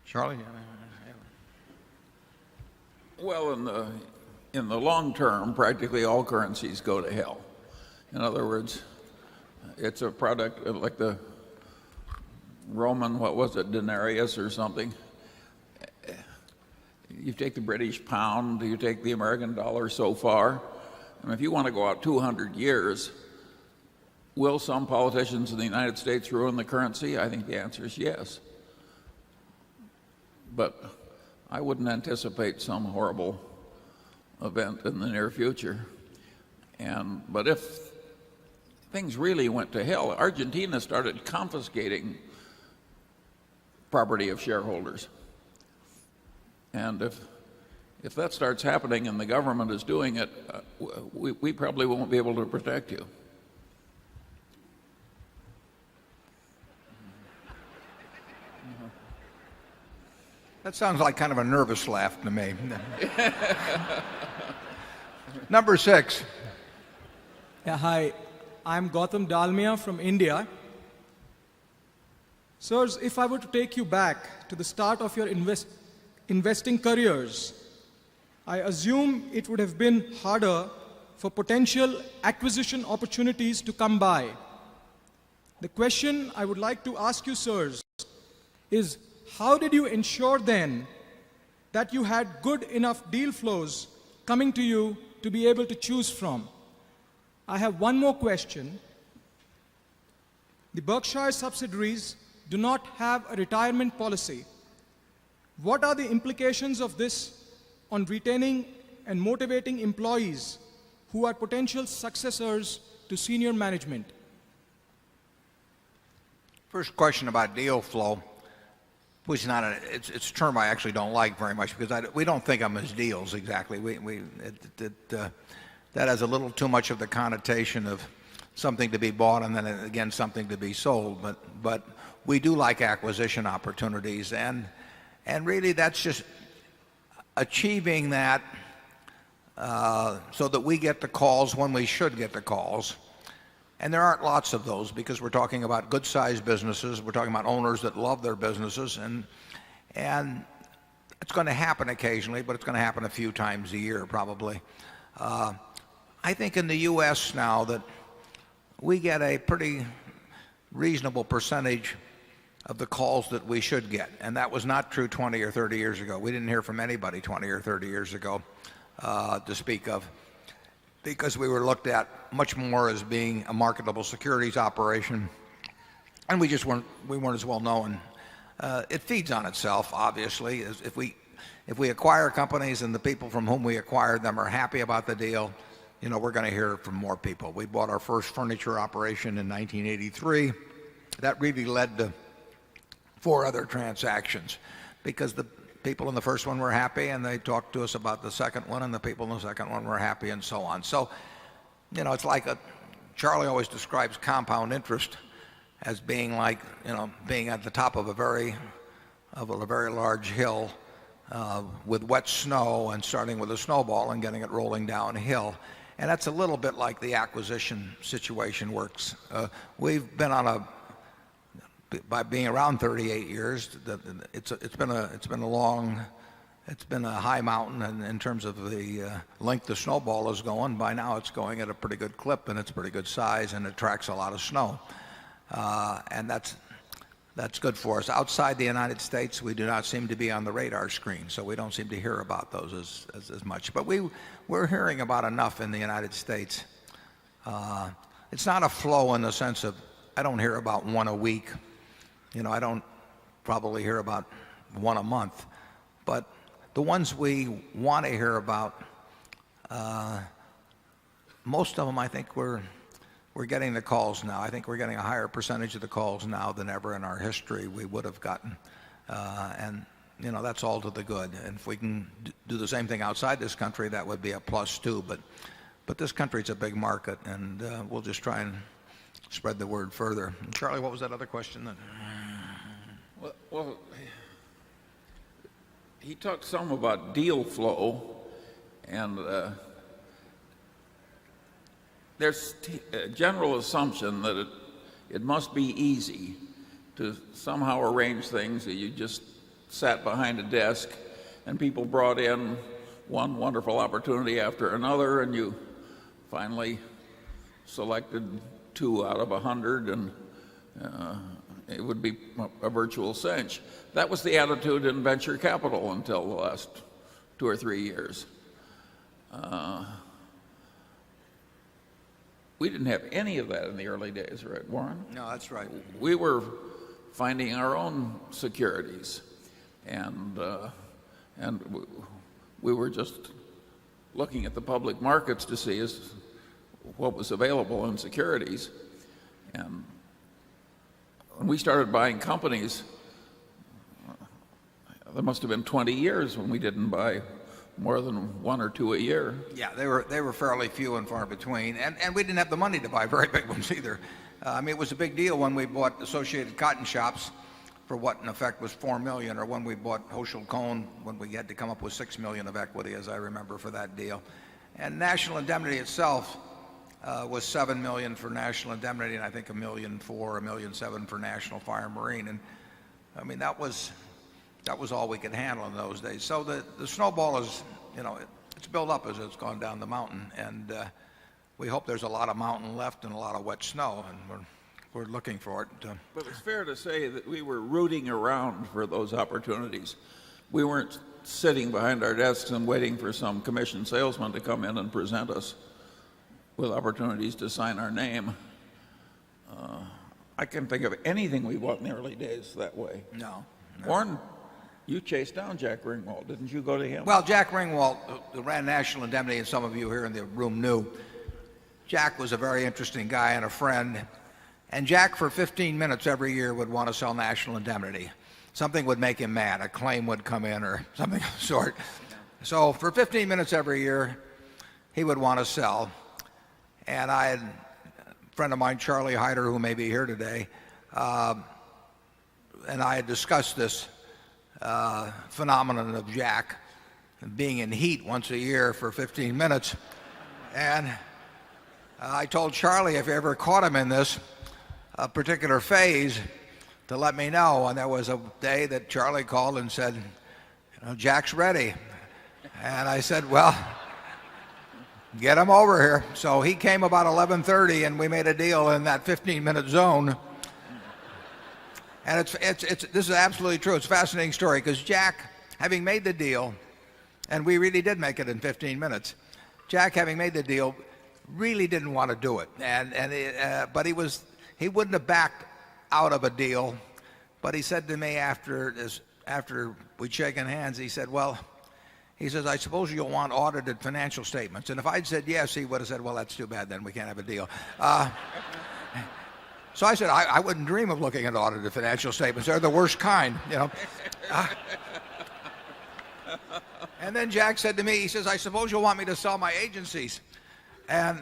Charlie? Well, in the long term, practically all currencies go to hell. In other words, it's a product of like the Roman, what was it, denarius or something. You take the British pound, you take the American dollar so far. And if you want to go out 200 years, will some politicians in the United States ruin the currency? I think the answer is yes. But I wouldn't anticipate some horrible event in the near future. But if things really went to hell, Argentina started confiscating property of shareholders. And if that starts happening and the government is doing it, we probably won't be able to protect you. That sounds like kind of a nervous laugh to me. Number 6. Yeah, hi. I'm Gautam Dalmia from India. Sirs, if I were to take you back to the start of your investing careers, I assume it would have been harder for potential acquisition opportunities to come by. The question I would like to ask you, sirs, is how did you ensure then that you had good enough deal flows coming to you to be able to choose from? I have one more question. The Berkshire subsidiaries do not have a retirement policy. What are the implications of this on retaining and motivating employees who are potential successors to senior management? First question about deal flow, which is not it's a term I actually don't like very much because we don't think of them as deals exactly. That has a little too much of the connotation of something to be bought and then again something to be sold. But we do like acquisition opportunities, and really that's just achieving that so that we get the calls when we should get the calls. And there aren't lots of those because we're talking about good-sized businesses. We're talking about owners that love their businesses, and it's going to happen occasionally, but it's going to happen a few times a year probably. I think in the U.S. now that we get a pretty reasonable percentage of the calls that we should get, and that was not true 20 or 30 years ago. We didn't hear from anybody 20 or 30 years ago to speak of, because we were looked at much more as being a marketable securities operation, and we weren't as well known. It feeds on itself, obviously. If we acquire companies and the people from whom we acquired them are happy about the deal, we're going to hear from more people. We bought our first furniture operation in 1983. That really led to 4 other transactions because the people in the first one were happy and they talked to us about the second one, and the people in the second one were happy, and so on. So, it's like Charlie always describes compound interest as being like, being at the top of a very large hill with wet snow and starting with a snowball and getting it rolling downhill. And that's a little bit like the acquisition situation works. We've been by being around 38 years, it's been a high mountain in terms of the length the snowball is going. By now it's going at a pretty good clip, and it's pretty good size, and it tracks a lot of snow. And that's good for us. Outside the United States, we do not seem to be on the radar screen, so we don't seem to hear about those as much. But we're hearing about enough in the United States. It's not a flow in the sense of I don't hear about one a week. I don't probably hear about one a month. But the ones we want to hear about, most of them I think we're getting the calls now. I think we're getting a higher percentage of the calls now than ever in our history we would have gotten. And that's all to the good. And if we can do the same thing outside this country, that would be a plus too. But this country's a big market, and we'll just try and spread the word further. Charlie, what was that other question? Well, he talked some about deal flow, and there's a general assumption that it must be easy to somehow arrange things that you just sat behind a desk and people brought in one wonderful opportunity after another, and you finally selected 2 out of 100, and it would be a virtual cinch. That was the attitude in venture capital until the last 2 or 3 years. We didn't have any of that in the early days, right, Warren? No, that's right. We were finding our own securities, and we were just looking at the public markets to see what was available in securities. And when we started buying companies, there must have been 20 years when we didn't buy more than 1 or 2 a year. Yeah, they were fairly few and far between, and we didn't have the money to buy very big ones either. It was a big deal when we bought Associated Cotton Shops for what in effect was $4 million, or when we bought Hochschild Kohn when we had to come up with $6 million of equity, as I remember, for that deal. And National Indemnity itself was $7 million for National Indemnity, and I think $1.4 million, $1.7 million for National Fire and Marine. And that was all we could handle in those days. So the snowball is, it's built up as it's gone down the mountain, and we hope there's a lot of mountain left and a lot of wet snow, and we're looking for it. But it's fair to say that we were rooting around for those opportunities. We weren't sitting behind our desks and waiting for some commission salesman to come in and present us with opportunities to sign our name. I can't think of anything we bought in the early days that way. No. Warren, you chased down Jack Ringwald. Didn't you go to him? Well, Jack Ringwald, who ran National Indemnity, and some of you here in the room knew, Jack was a very interesting guy and a friend. And Jack, for 15 minutes every year, would want to sell National Indemnity. Something would make him mad. A claim would come in or something of the sort. So for 15 minutes every year, he would want to sell. And I had a friend of mine, Charlie Hyder, who may be here today, and I had discussed this phenomenon of Jack being in heat once a year for 15 minutes. And I told Charlie if you ever caught him in this particular phase to let me know. And there was a day that Charlie called and said, Jack's ready. And I said, well, get him over here. So he came about 11:30 and we made a deal in that 15-minute zone. And this is absolutely true. It's a fascinating story because Jack, having made the deal, and we really did make it in 15 minutes, Jack, having made the deal, really didn't want to do it. But he wouldn't have backed out of a deal. But he said to me after we'd shaken hands, he said, well, he says, I suppose you'll want audited financial statements. And if I'd said yes, he would have said, well, that's too bad, then we can't have a deal. So I said, I wouldn't dream of looking at audited financial statements. They're the worst kind, And then Jack said to me, he says, I suppose you'll want me to sell my agencies and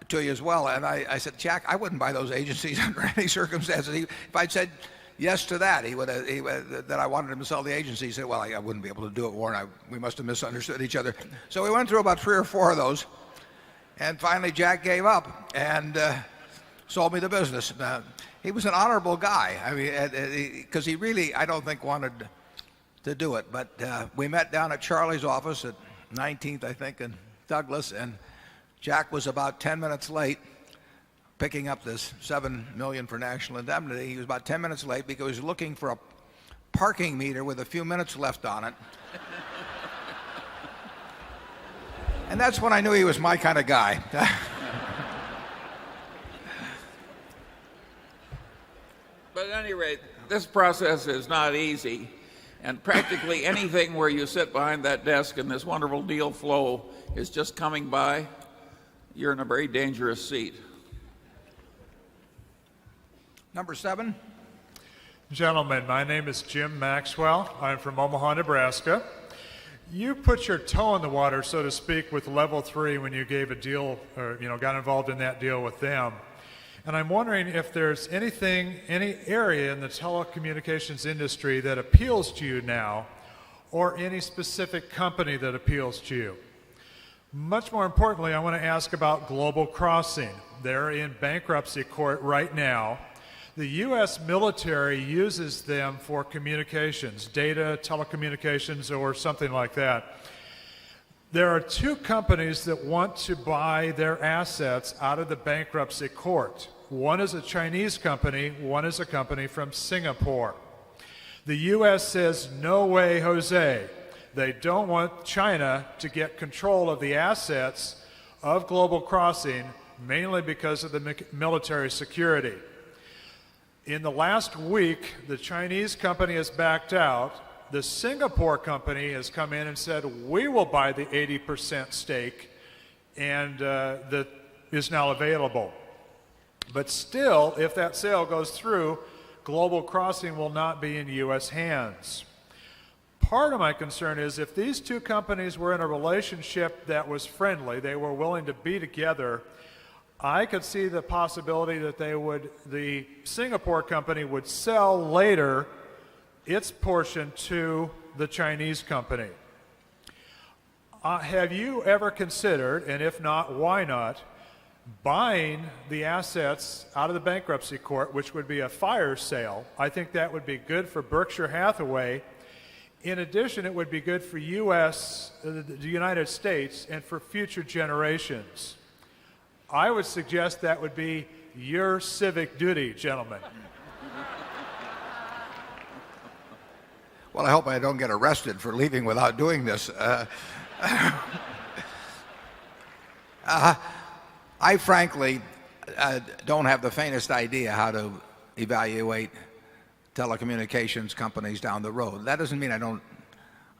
to you as well. And I said, Jack, I wouldn't buy those agencies under any circumstances. If I'd said yes to that, that I wanted him to sell the agency. He said, well, I wouldn't be able to do it, Warren. We must have misunderstood each other. So we went through about 3 or 4 of those. And finally, Jack gave up and sold me the business. He was an honorable guy. I mean, because he really, I don't think, wanted to do it. But we met down at Charlie's office at 19th, I think, in Douglas. And Jack was about 10 minutes late picking up this $7 million for National Indemnity. He was about 10 minutes late because he was looking for a parking meter with a few minutes left on it. And that's when I knew he was my kind of guy. But at any rate, this process is not easy. And practically anything where you sit behind that desk and this wonderful deal flow is just coming by, you're in a very dangerous seat. Number 7. Gentlemen, my name is Jim Maxwell. I'm from Omaha, Nebraska. You put your toe in the water, so to speak, with Level 3 when you gave a deal, or got involved in that deal with them. And I'm wondering if there's any area in the telecommunications industry that appeals to you now, or any specific company that appeals to you. Much more importantly, I want to ask about Global Crossing. They're in bankruptcy court right now. The U.S. military uses them for communications, data, telecommunications, or something like that. There are 2 companies that want to buy their assets out of the bankruptcy court. One is a Chinese company, one is a company from Singapore. The U.S. says, no way, Jose. They don't want China to get control of the assets of Global Crossing, mainly because of the military security. In the last week, the Chinese company has backed out. The Singapore company has come in and said, we will buy the 80% stake, and that is now available. But still, if that sale goes through, Global Crossing will not be in U.S. hands. Part of my concern is if these 2 companies were in a relationship that was friendly, they were willing to be together, I could see the possibility that the Singapore company would sell later its portion to the Chinese company. Have you ever considered, and if not, why not, buying the assets out of the bankruptcy court, which would be a fire sale? I think that would be good for Berkshire Hathaway, In addition, it would be good for the United States, and for future generations. I would suggest that would be your civic duty, gentlemen. Well, I hope I don't get arrested for leaving without doing this. I frankly don't have the faintest idea how to evaluate telecommunications companies down the road. That doesn't mean I don't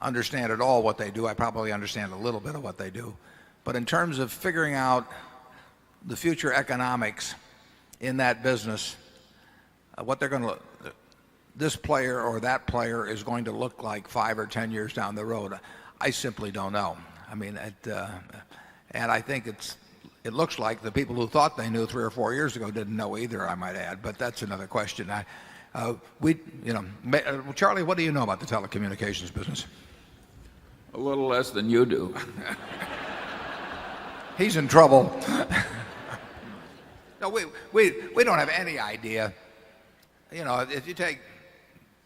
understand at all what they do. I probably understand a little bit of what they do. But in terms of figuring out the future economics in that business, what they're going to this player or that player is going to look like 5 or 10 years down the road, I simply don't know. I mean, and I think it looks like the people who thought they knew 3 or 4 years ago didn't know either, I might add. But that's another question. Charlie, what do you know about the telecommunications business? A little less than you do. He's in trouble. No, we don't have any idea. If you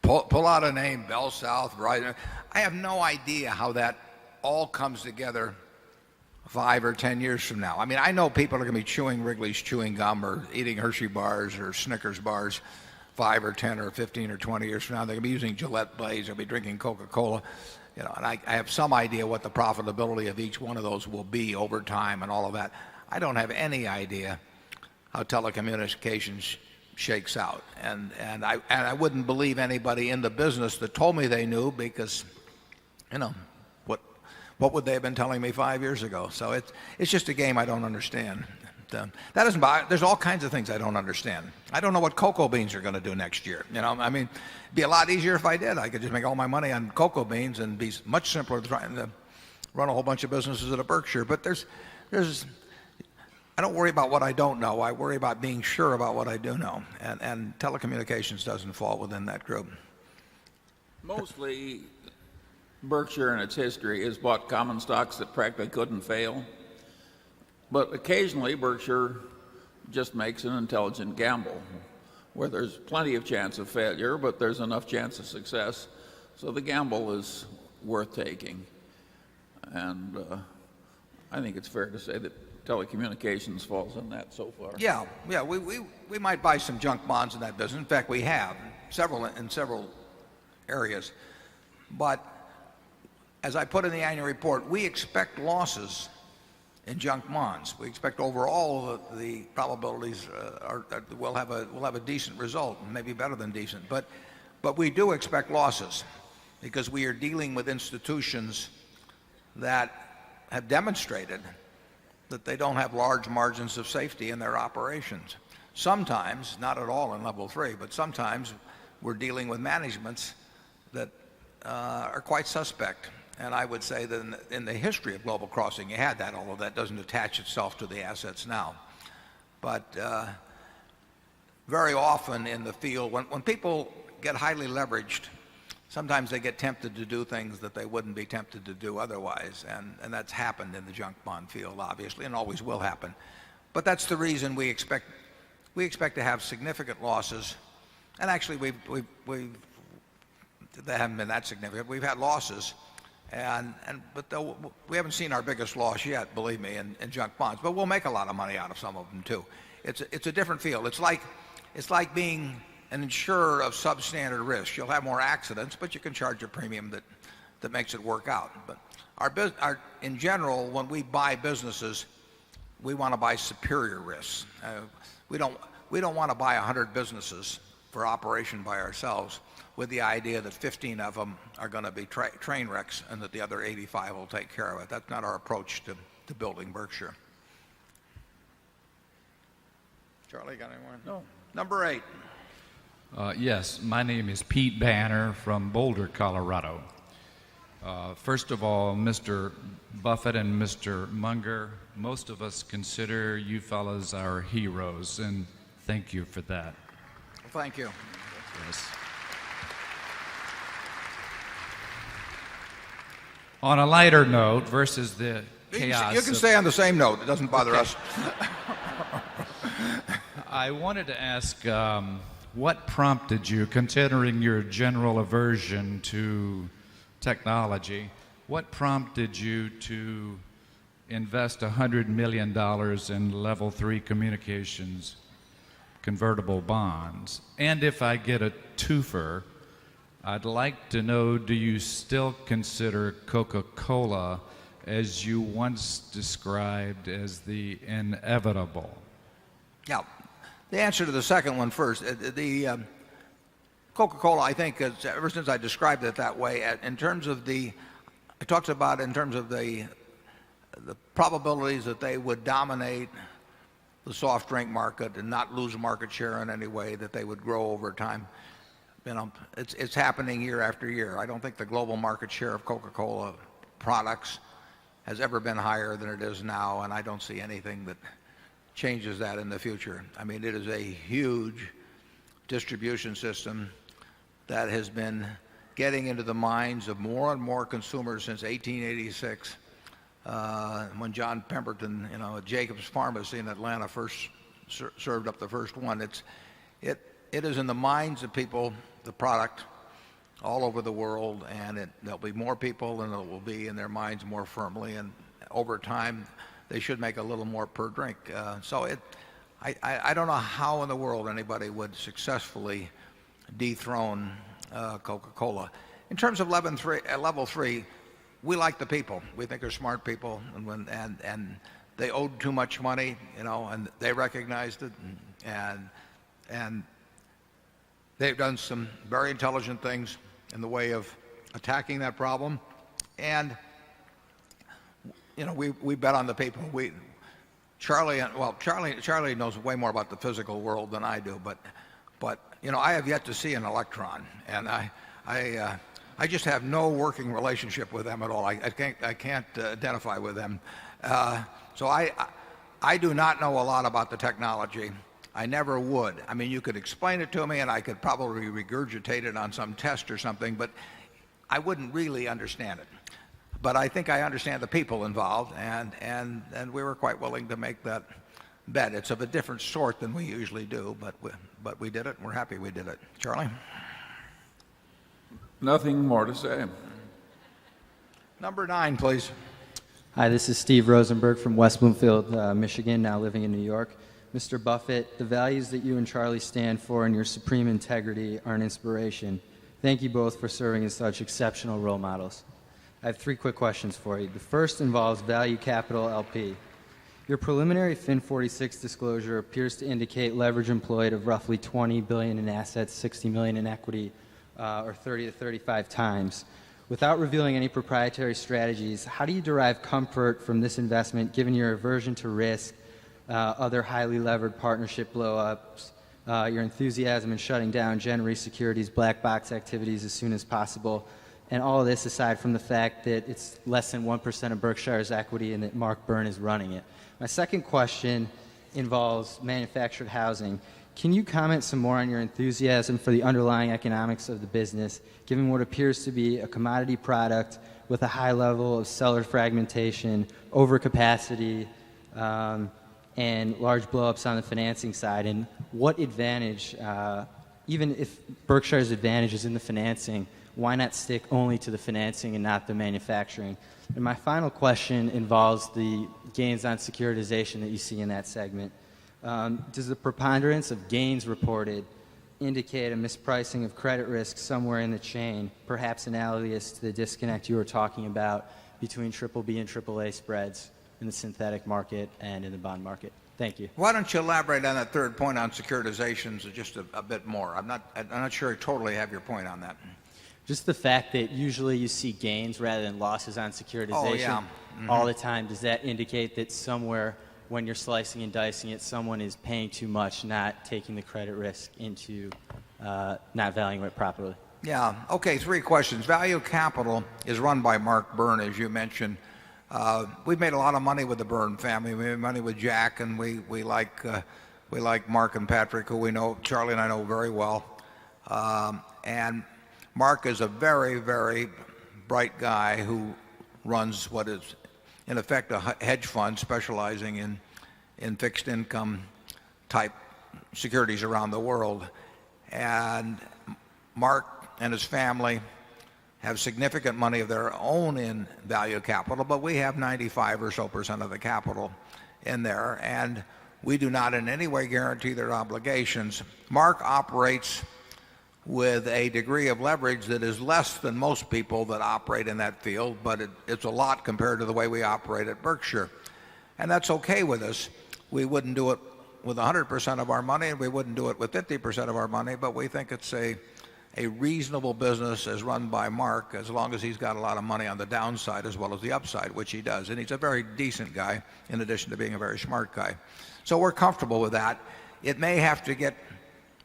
pull out a name, Bell South, Verizon, I have no idea how that all comes together 5 or 10 years from now. I mean, I know people are going to be chewing Wrigley's chewing gum or eating Hershey bars or Snickers bars 5 or 10 or 15 or 20 years from now. They're going to be using Gillette blades. They'll be drinking Coca-Cola. And I have some idea what the profitability of each one of those will be over time and all of that. I don't have any idea how telecommunications shakes out. And I wouldn't believe anybody in the business that told me they knew, because, what would they have been telling me 5 years ago? So it's just a game I don't understand. That doesn't bother. There's all kinds of things I don't understand. I don't know what cocoa beans are going to do next year. I mean, it'd be a lot easier if I did. I could just make all my money on cocoa beans and be much simpler trying to run a whole bunch of businesses at a Berkshire. But I don't worry about what I don't know. I worry about being sure about what I do know. And telecommunications doesn't fall within that group. Mostly, Berkshire in its history has bought common stocks that practically couldn't fail. But occasionally, Berkshire just makes an intelligent gamble where there's plenty of chance of failure, but there's enough chance of success. So the gamble is worth taking. And I think it's fair to say that telecommunications falls in that so far. Yeah, we might buy some junk bonds in that business. In fact, we have in several areas. But as I put in the annual report, we expect losses in junk bonds. We expect overall the probabilities we'll have a decent result, maybe better than decent. But we do expect losses because we are dealing with institutions that have demonstrated that they don't have large margins of safety in their operations. Sometimes, not at all in level 3, but sometimes we're dealing with managements that are quite suspect. And I would say that in the history of Global Crossing, you had that, although that doesn't attach itself to the assets now. But very often in the field, when people get highly leveraged, sometimes they get tempted to do things that they wouldn't be tempted to do otherwise. And that's happened in the junk bond field, obviously, and always will happen. But that's the reason we expect to have significant losses. And actually, they haven't been that significant. We've had losses. But we haven't seen our biggest loss yet, believe me, in junk bonds. But we'll make a lot of money out of some of them too. It's a different field. It's like being an insurer of substandard risk. You'll have more accidents, but you can charge a premium that makes it work out. But in general, when we buy businesses, we want to buy superior risks. We don't want to buy 100 businesses for operation by ourselves with the idea that 15 of them are going to be train wrecks and that the other 85 will take care of it. That's not our approach to building Berkshire. Charlie, got any more? No. Number 8. Yes, my name is Pete Banner from Boulder, Colorado. First of all, Mr. Buffett and Mr. Munger, most of us consider you fellas our heroes, and thank you for that. Well, thank you. Yes. On a lighter note versus the chaos. You can stay on the same note. It doesn't bother us. I wanted to ask, what prompted you, considering your general aversion to technology. What prompted you to invest $100 million in level 3 communications convertible bonds? And if I get a twofer, I'd like to know, do you still consider Coca-Cola, as you once described, as the inevitable? Yeah. The answer to the second one first. The Coca-Cola, I think, ever since I described it that way, in terms of I talked about in terms of the probabilities that they would dominate the soft drink market and not lose market share in any way, that they would grow over time. It's happening year after year. I don't think the global market share of Coca-Cola products has ever been higher than it is now, and I don't see anything that changes that in the future. I mean, it is a huge distribution system that has been getting into the minds of more and more consumers since 1886, when John Pemberton, at Jacobs Pharmacy in Atlanta first served up the first one. It is in the minds of people, the product, all over the world, and there'll be more people, and it will be in their minds more firmly. And over time, they should make a little more per drink. I don't know how in the world anybody would successfly dethrone Coca-Cola. In terms of level 3, we like the people. We think they're smart people, and they owed too much money, and they recognized it, and they've done some very intelligent things in the way of attacking that problem. And we bet on the people. Charlie knows way more about the physical world than I do, but I have yet to see an electron, and I just have no working relationship with them at all. I can't identify with them. So I do not know a lot about the technology. I never would. I mean, you could explain it to me, and I could probably regurgitate it on some test or something, but I wouldn't really understand it. But I think I understand the people involved, and we were quite willing to make that bet. It's of a different sort than we usually do, but we did it, and we're happy we did it. Charlie? Nothing more to say. Number 9, please. Hi, this is Steve Rosenberg from West Bloomfield, Michigan, now living in New York. Mr. Buffett, the values that you and Charlie stand for and your supreme integrity are an inspiration. Thank you both for serving as such exceptional role models. I have 3 quick questions for you. The first involves Value Capital LP. Your preliminary FIN 46 disclosure appears to indicate leverage employed of roughly $20 billion in assets, $60 million in equity, or 30 to 35 times. Without revealing any proprietary strategies, how do you derive comfort from this investment given your aversion to risk, other highly levered partnership blow-ups, your enthusiasm in shutting down Gen Re Securities' black box activities as soon as possible, and all of this aside from the fact that it's less than 1% of Berkshire's equity and that Mark Byrne is running it? My second question involves manufactured housing. Can you comment some more on your enthusiasm for the underlying economics of the business, given what appears to be a commodity product with a high level of seller fragmentation, overcapacity, and large blow-ups on the financing side? And what advantage, even if Berkshire's advantage is in the financing, why not stick only to the financing and not the manufacturing? And my final question involves the gains on securitization that you see in that segment. Does the preponderance of gains reported indicate a mispricing of credit risk somewhere in the chain, perhaps analogous to the disconnect you were talking about between BBB and AAA spreads in the synthetic market and in the bond market? Thank you. Why don't you elaborate on that third point on securitizations just a bit more? I'm not sure I totally have your point on that. Just the fact that usually you see gains rather than losses on securitization all the time. Does that indicate that somewhere when you're slicing and dicing it, someone is paying too much, not taking the credit risk into not valuing it properly? Yeah. Okay, 3 questions. Value Capital is run by Mark Byrne, as you mentioned. We've made a lot of money with the Byrne family. We made money with Jack, and we like Mark and Patrick, who we know, Charlie and I know very well. And Mark is a very, very bright guy who runs what is, in effect, a hedge fund specializing in fixed income type securities around the world. And Mark and his family have significant money of their own in value capital, but we have 95 or so % of the capital in there, and we do not in any way guarantee their obligations. Mark operates with a degree of leverage that is less than most people that operate in that field, but it's a lot compared to the way we operate at Berkshire. And that's okay with us. We wouldn't do it with 100% of our money, and we wouldn't do it with 50% of our money, but we think it's a reasonable business as run by Mark, as long as he's got a lot of money on the downside as well as the upside, which he does. And he's a very decent guy in addition to being a very smart guy. So we're comfortable with that. It may have to get,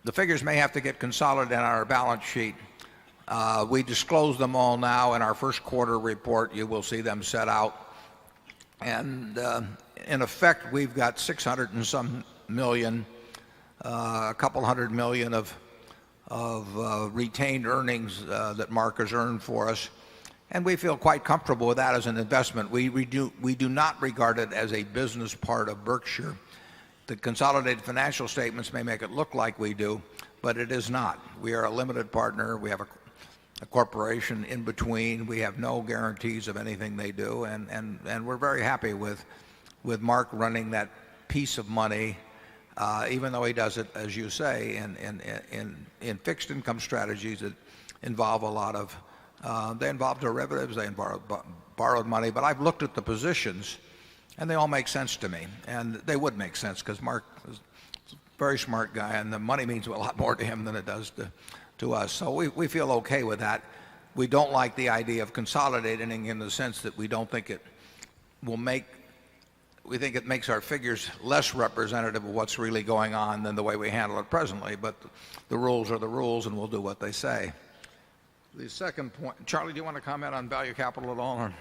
the figures may have to get consolidated on our balance sheet. We disclose them all now in our first quarter report. You will see them set out. And in effect, we've got 600 and some million, a couple $100 million of retained earnings that Mark has earned for us. And we feel quite comfortable with that as an investment. We do not regard it as a business part of Berkshire. The consolidated financial statements may make it look like we do, but it is not. We are a limited partner. We have a corporation in between. We have no guarantees of anything they do, and we're very happy with Mark running that piece of money, even though he does it, as you say, in fixed income strategies that involve a lot of, they involve derivatives, they involve borrowed money, but I've looked at the positions, and they all make sense to me. And they would make sense because Mark is a very smart guy, and the money means a lot more to him than it does to us. So we feel okay with that. We don't like the idea of consolidating in the sense that we don't think it will make, we think it makes our figures less representative of what's really going on than the way we handle it presently. But the rules are the rules, and we'll do what they say. The second point, Charlie, do you want to comment on value capital at all? Or?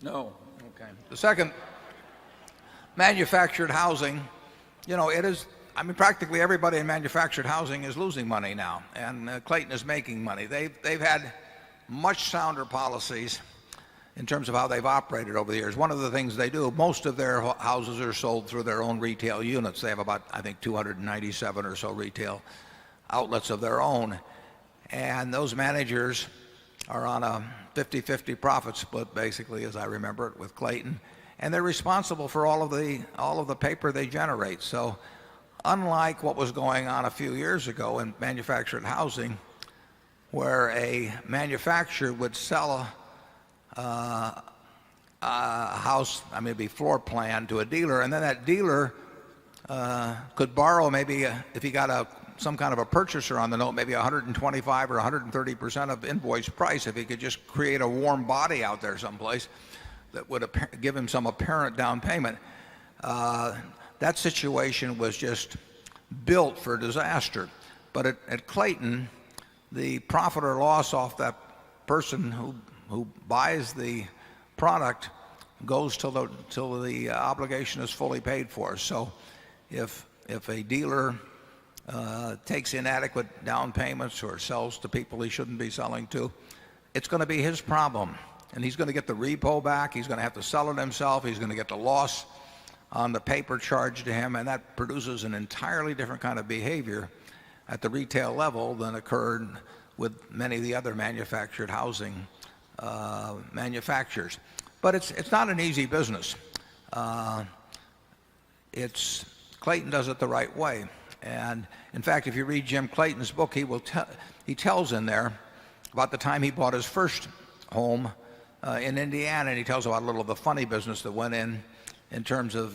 No. Okay. The second, manufactured housing, it is, I mean, practically everybody in manufactured housing is losing money now, and Clayton is making money. They've had much sounder policies in terms of how they've operated over the years. One of the things they do, most of their houses are sold through their own retail units. They have about, I think, 297 or so retail outlets of their own. And those managers are on a 50-50 profit split, basically, as I remember it, with Clayton. And they're responsible for all of the paper they generate. So unlike what was going on a few years ago in manufactured housing, where a manufacturer would sell a house, I mean, it'd be floor plan to a dealer, and then that dealer could borrow maybe, if he got some kind of a purchaser on the note, maybe 125 or 130% of invoice price, if he could just create a warm body out there someplace that would give him some apparent down payment. That situation was just built for disaster. But at Clayton, the profit or loss off that person who buys the product goes till the obligation is fully paid for. So if a dealer takes inadequate down payments or sells to people he shouldn't be selling to, it's going to be his problem. And he's going to get the repo back. He's going to have to sell it himself. He's going to get the loss on the paper charged to him. And that produces an entirely different kind of behavior at the retail level than occurred with many of the other manufactured housing manufacturers. But it's not an easy business. Clayton does it the right way. And in fact, if you read Jim Clayton's book, he tells in there about the time he bought his first home in Indiana, and he tells about a little of the funny business that went in terms of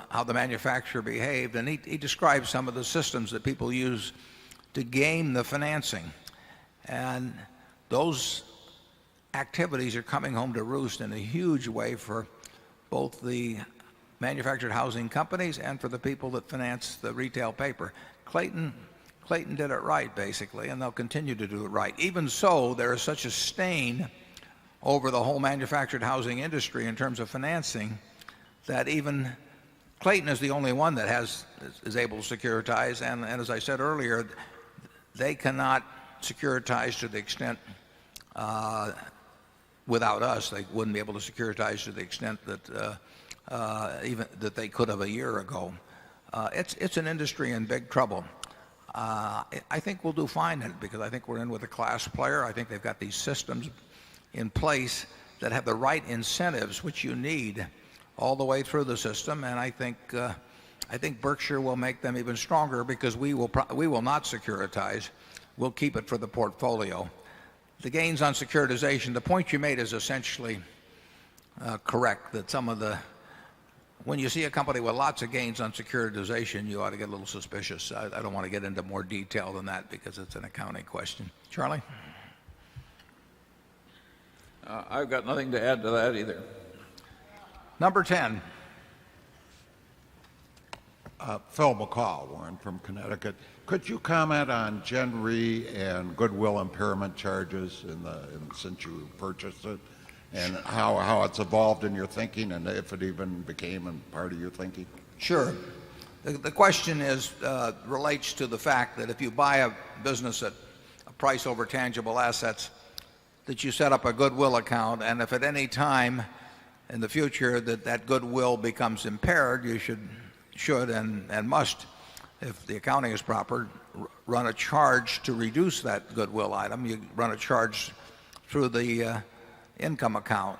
how the manufacturer behaved. And he describes some of the systems that people use to game the financing. And those activities are coming home to roost in a huge way for both the manufactured housing companies and for the people that finance the retail paper. Clayton did it right, basically, and they'll continue to do it right. Even so, there is such a stain over the whole manufactured housing industry in terms of financing that even Clayton is the only one that is able to securitize. And as I said earlier, they cannot securitize to the extent without us. They wouldn't be able to securitize to the extent that even that they could have a year ago. It's an industry in big trouble. I think we'll do fine in it because I think we're in with a class player. I think they've got these systems in place that have the right incentives, which you need all the way through the system. And I think Berkshire will make them even stronger because we will not securitize. We'll keep it for the portfolio. The gains on securitization, the point you made is essentially correct, that when you see a company with lots of gains on securitization, you ought to get a little suspicious. I don't want to get into more detail than that because it's an accounting question. Charlie? I've got nothing to add to that either. Number 10. Phil McCall, Warren from Connecticut. Could you comment on Gen Re and goodwill impairment charges since you purchased it, and how it's evolved in your thinking, and if it even became a part of your thinking? Sure. The question relates to the fact that if you buy a business at a price over tangible assets, that you set up a goodwill account, and if at any time in the future that goodwill becomes impaired, you should and must, if the accounting is proper, run a charge to reduce that goodwill item. You run a charge through the income account.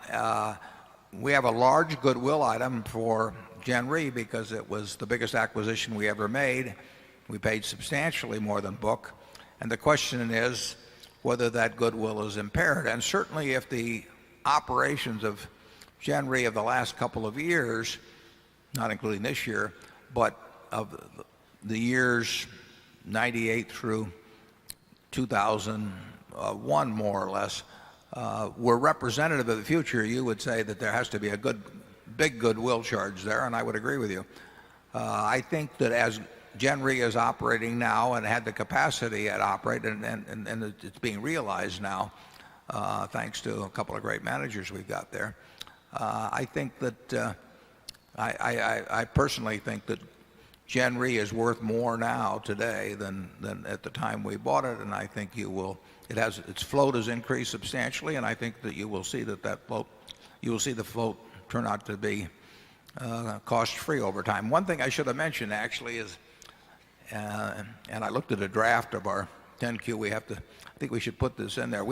We have a large goodwill item for Gen Re because it was the biggest acquisition we ever made. We paid substantially more than book. And the question is whether that goodwill is impaired. And certainly if the operations of Gen Re of the last couple of years, not including this year, but of the years 98 through 2001 more or less, were representative of the future, you would say that there has to be a big goodwill charge there, and I would agree with you. I think that as Gen Re is operating now and had the capacity to operate, and it's being realized now, thanks to a couple of great managers we've got there, I think that I personally think that Gen Re is worth more now today than at the time we bought it, and I think its float has increased substantially, and I think that you will see the float turn out to be cost-free over time. One thing I should have mentioned actually is, and I looked at a draft of our 10Q. I think we should put this in there.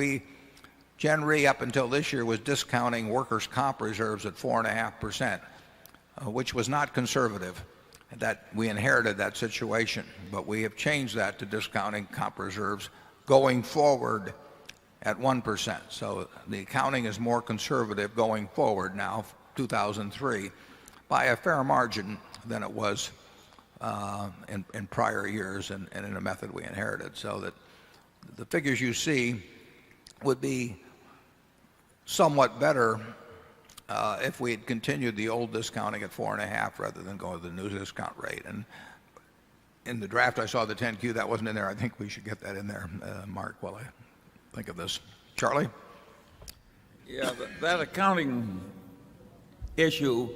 Gen Re up until this year was discounting workers' comp reserves at 4.5%. Which was not conservative. That we inherited that situation, but we have changed that to discounting comp reserves going forward at 1%. So the accounting is more conservative going forward now, 2003, by a fair margin than it was in prior years and in a method we inherited. So that the figures you see would be somewhat better if we had continued the old discounting at 4.5 rather than go with the new discount rate. And in the draft I saw the 10Q, that wasn't in there. I think we should get that in there, Mark, while I think of this. Charlie? Yeah, that accounting issue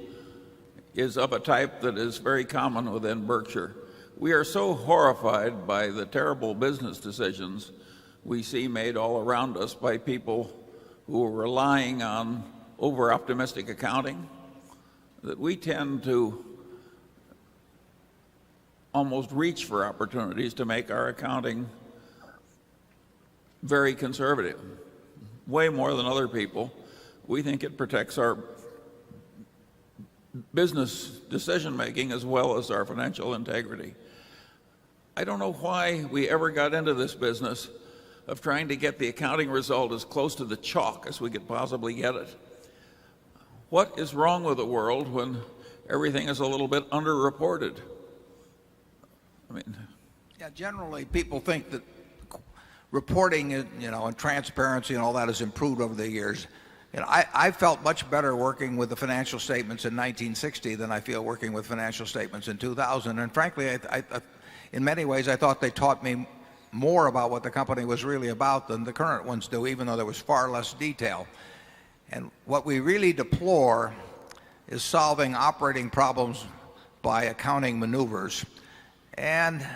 is of a type that is very common within Berkshire. We are so horrified by the terrible business decisions we see made all around us by people who are relying on over-optimistic accounting that we tend to almost reach for opportunities to make our accounting very conservative, way more than other people. We think it protects our business decision-making as well as our financial integrity. I don't know why we ever got into this business of trying to get the accounting result as close to the chalk as we could possibly get it. What is wrong with the world when everything is a little bit underreported? Yeah, generally people think that reporting, and transparency and all that has improved over the years. I felt much better working with the financial statements in 1960 than I feel working with financial statements in 2000. And frankly, in many ways, I thought they taught me more about what the company was really about than the current ones do, even though there was far less detail. And what we really deplore is solving operating problems by accounting maneuvers. And,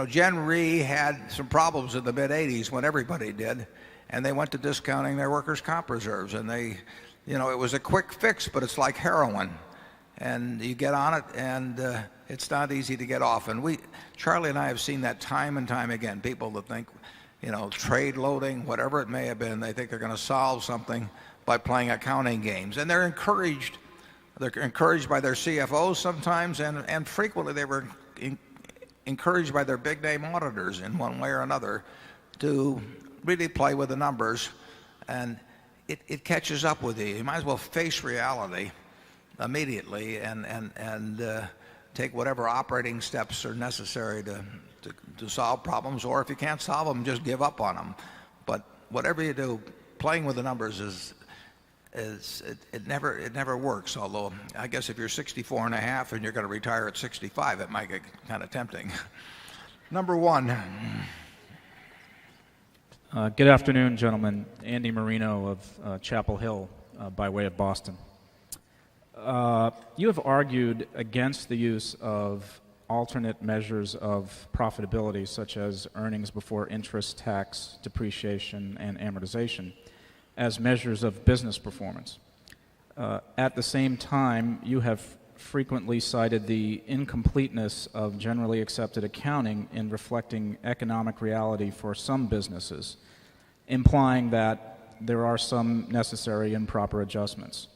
Gen Re had some problems in the mid-'80s when everybody did, and they went to discounting their workers' comp reserves. And it was a quick fix, but it's like heroin. and you get on it, and it's not easy to get off. And Charlie and I have seen that time and time again. People that think, trade loading, whatever it may have been, they think they're going to solve something by playing accounting games. And they're encouraged. They're encouraged by their CFOs sometimes, and frequently they were encouraged by their big name auditors in one way or another to really play with the numbers. And it catches up with you. You might as well face reality immediately and take whatever operating steps are necessary to solve problems, or if you can't solve them, just give up on them. But whatever you do, playing with the numbers it never works. Although I guess if you're 64 and a half and you're going to retire at 65, it might get kind of tempting. Number one. Good afternoon, gentlemen. Andy Marino of Chapel Hill, by way of Boston. You have argued against the use of alternate measures of profitability, such as earnings before interest, tax, depreciation, and amortization, as measures of business performance. At the same time, you have frequently cited the incompleteness of generally accepted accounting in reflecting economic reality for some businesses, implying that there are some necessary and proper adjustments.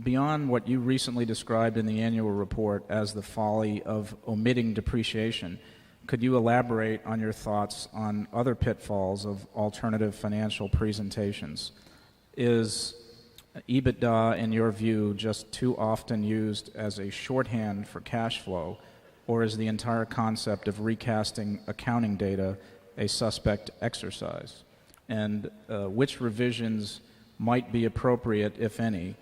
Beyond what you recently described in the annual report as the folly of omitting depreciation, could you elaborate on your thoughts on other pitfalls of alternative financial presentations? Is EBITDA, in your view, just too often used as a shorthand for cash flow, or is the entire concept of recasting accounting data a suspect exercise? And which revisions might be appropriate, if any,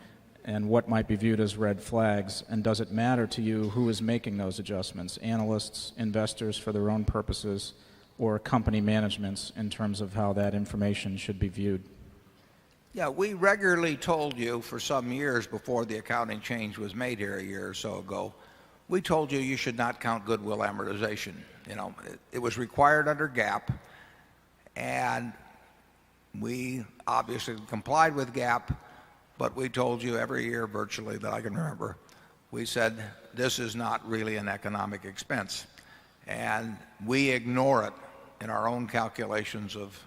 and what might be viewed as red flags? And does it matter to you who is making those adjustments, analysts, investors for their own purposes, or company managements in terms of how that information should be viewed? Yeah, we regularly told you for some years before the accounting change was made here a year or so ago, we told you you should not count goodwill amortization. It was required under GAAP, and we obviously complied with GAAP, but we told you every year virtually that I can remember, we said this is not really an economic expense. And we ignore it in our own calculations of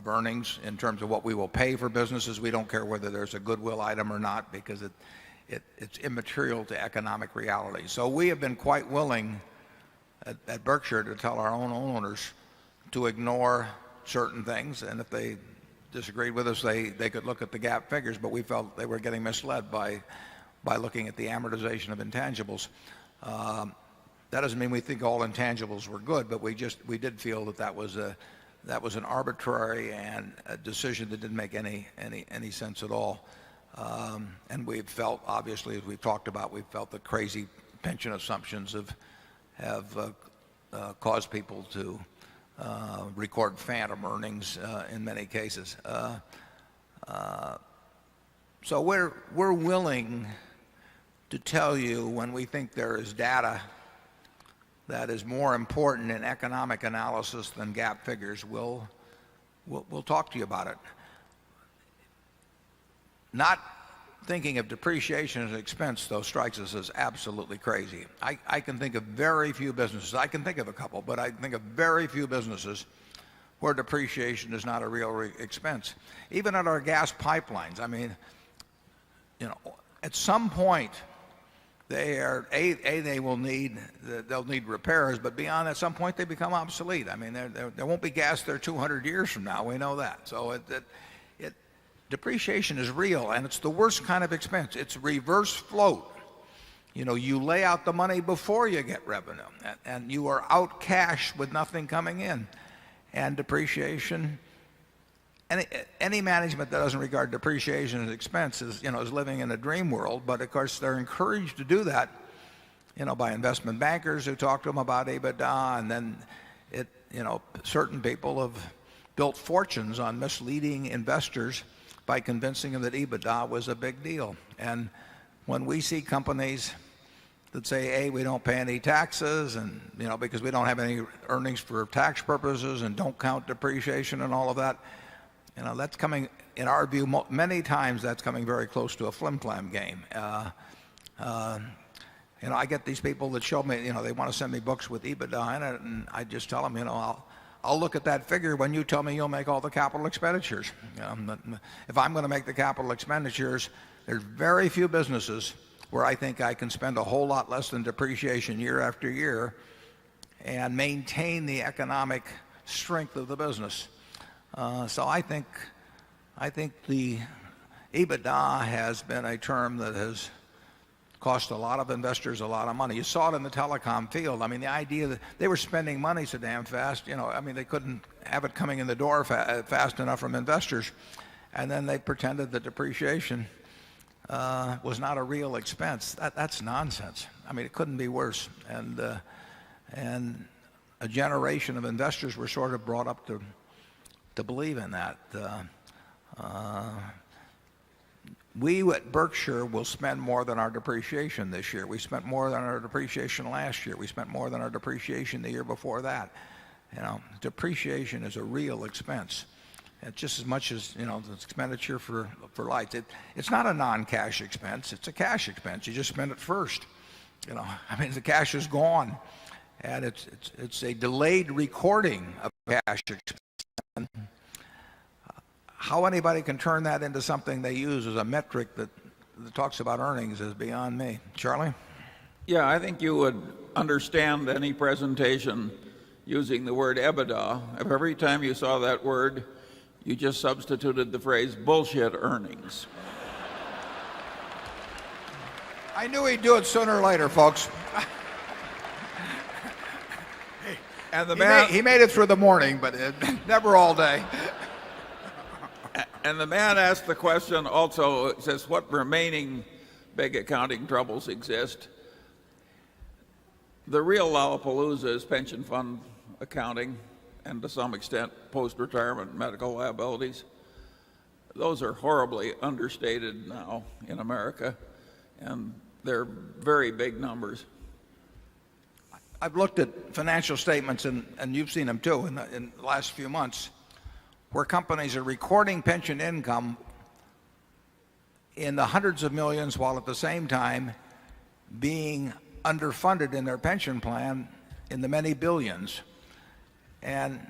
earnings in terms of what we will pay for businesses. We don't care whether there's a goodwill item or not, because it's immaterial to economic reality. So we have been quite willing at Berkshire to tell our own owners to ignore certain things, and if they disagreed with us, they could look at the GAAP figures, but we felt they were getting misled by looking at the amortization of intangibles. That doesn't mean we think all intangibles were good, but we did feel that was an arbitrary and a decision that didn't make any sense at all. And we felt, obviously, as we've talked about, we felt the crazy pension assumptions have caused people to record phantom earnings in many cases. So we're willing to tell you when we think there is data that is more important in economic analysis than GAAP figures. We'll talk to you about it. Not thinking of depreciation as an expense, though, strikes us as absolutely crazy. I can think of very few businesses. I can think of a couple, but I think of very few businesses where depreciation is not a real expense. Even at our gas pipelines, I mean, at some point they'll need repairs, but beyond at some point they become obsolete. I mean, there won't be gas there 200 years from now. We know that. So depreciation is real, and it's the worst kind of expense. It's reverse float. You lay out the money before you get revenue, and you are out cash with nothing coming in. And depreciation, any management that doesn't regard depreciation as expense is living in a dream world. But of course, they're encouraged to do that, by investment bankers who talk to them about EBITDA, and then certain people have built fortunes on misleading investors by convincing them that EBITDA was a big deal. And when we see companies that say, we don't pay any taxes, and because we don't have any earnings for tax purposes, and don't count depreciation and all of that, that's coming, in our view, many times that's coming very close to a flim-flam game. I get these people that show me, they want to send me books with EBITDA in it, and I just tell them, I'll look at that figure when you tell me you'll make all the capital expenditures. If I'm going to make the capital expenditures, there's very few businesses where I think I can spend a whole lot less than depreciation year after year and maintain the economic strength of the business. So I think the EBITDA has been a term that has cost a lot of investors a lot of money. You saw it in the telecom field. I mean, the idea that they were spending money so damn fast, they couldn't have it coming in the door fast enough from investors. And then they pretended that depreciation was not a real expense. That's nonsense. I mean, it couldn't be worse. And a generation of investors were sort of brought up to believe in that. We at Berkshire will spend more than our depreciation this year. We spent more than our depreciation last year. We spent more than our depreciation the year before that. Depreciation is a real expense. It's just as much as the expenditure for lights. It's not a non-cash expense. It's a cash expense. You just spend it first. The cash is gone, and it's a delayed recording of cash expense. How anybody can turn that into something they use as a metric that talks about earnings is beyond me. Charlie? Yeah, I think you would understand any presentation using the word EBITDA if every time you saw that word, you just substituted the phrase bullshit earnings. I knew he'd do it sooner or later, folks. And the man, he made it through the morning, but never all day. And the man asked the question also, it says, what remaining big accounting troubles exist? The real Lollapalooza is pension fund accounting and to some extent post-retirement medical liabilities. Those are horribly understated now in America, and they're very big numbers. I've looked at financial statements, and you've seen them too in the last few months, where companies are recording pension income in the hundreds of millions while at the same time being underfunded in their pension plan in the many billions. And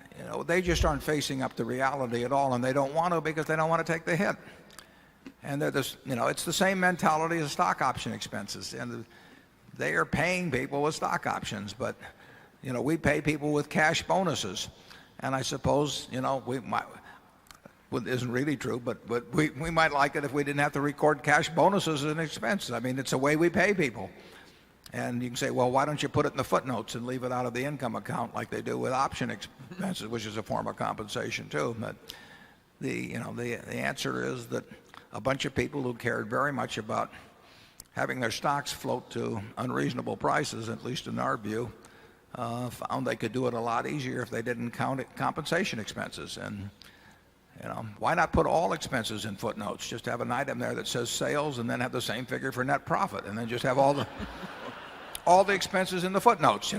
they just aren't facing up to reality at all, and they don't want to because they don't want to take the hit. And they're this, it's the same mentality as stock option expenses, and they are paying people with stock options, but we pay people with cash bonuses. And I suppose, we might, well, it isn't really true, but we might like it if we didn't have to record cash bonuses as an expense. I mean, it's a way we pay people. And you can say, well, why don't you put it in the footnotes and leave it out of the income account like they do with option expenses, which is a form of compensation too. But the answer is that a bunch of people who cared very much about having their stocks float to unreasonable prices, at least in our view, found they could do it a lot easier if they didn't count compensation expenses. And why not put all expenses in footnotes? Just have an item there that says sales, and then have the same figure for net profit, and then just have all the expenses in the footnotes.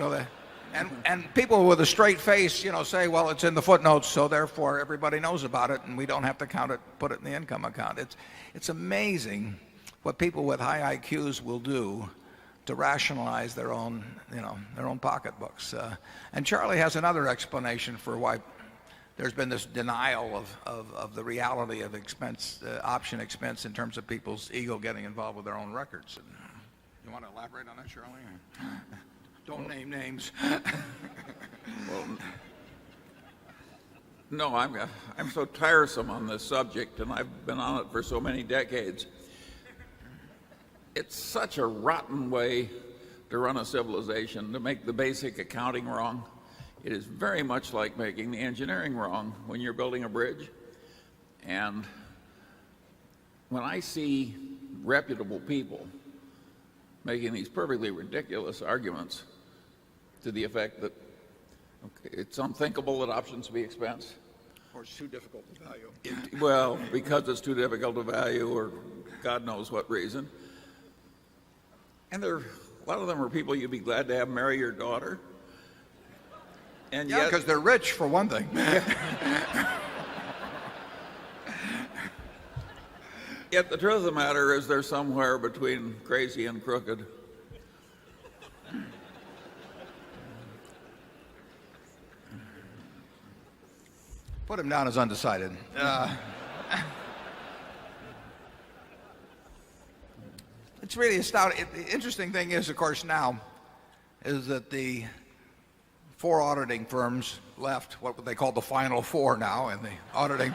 And people with a straight face, say, well, it's in the footnotes, so therefore everybody knows about it, and we don't have to count it, put it in the income account. It's amazing what people with high IQs will do to rationalize their own pocketbooks. And Charlie has another explanation for why there's been this denial of the reality of option expense in terms of people's ego getting involved with their own records. And you want to elaborate on that, Charlie? Don't name names. Well, no, I'm so tiresome on this subject, and I've been on it for so many decades. It's such a rotten way to run a civilization, to make the basic accounting wrong. It is very much like making the engineering wrong when you're building a bridge. And when I see reputable people making these perfectly ridiculous arguments to the effect that it's unthinkable that options be expense. Or it's too difficult to value. Well, because it's too difficult to value, or God knows what reason. And a lot of them are people you'd be glad to have marry your daughter. And yeah, because they're rich, for one thing. Yet the truth of the matter is they're somewhere between crazy and crooked. Put him down as undecided. It's really astounding. The interesting thing is, of course, now is that the 4 auditing firms left, what they call the final 4 now in the auditing.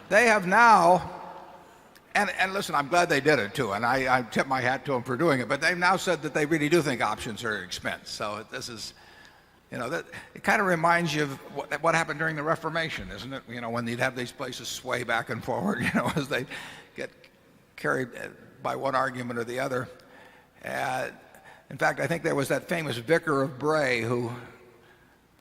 They have now, and listen, I'm glad they did it too, and I tip my hat to them for doing it, but they've now said that they really do think options are an expense. So this is, that it kind of reminds you of what happened during the Reformation, isn't it? When you'd have these places sway back and forward, as they get carried by one argument or the other. In fact, I think there was that famous vicar of Bray who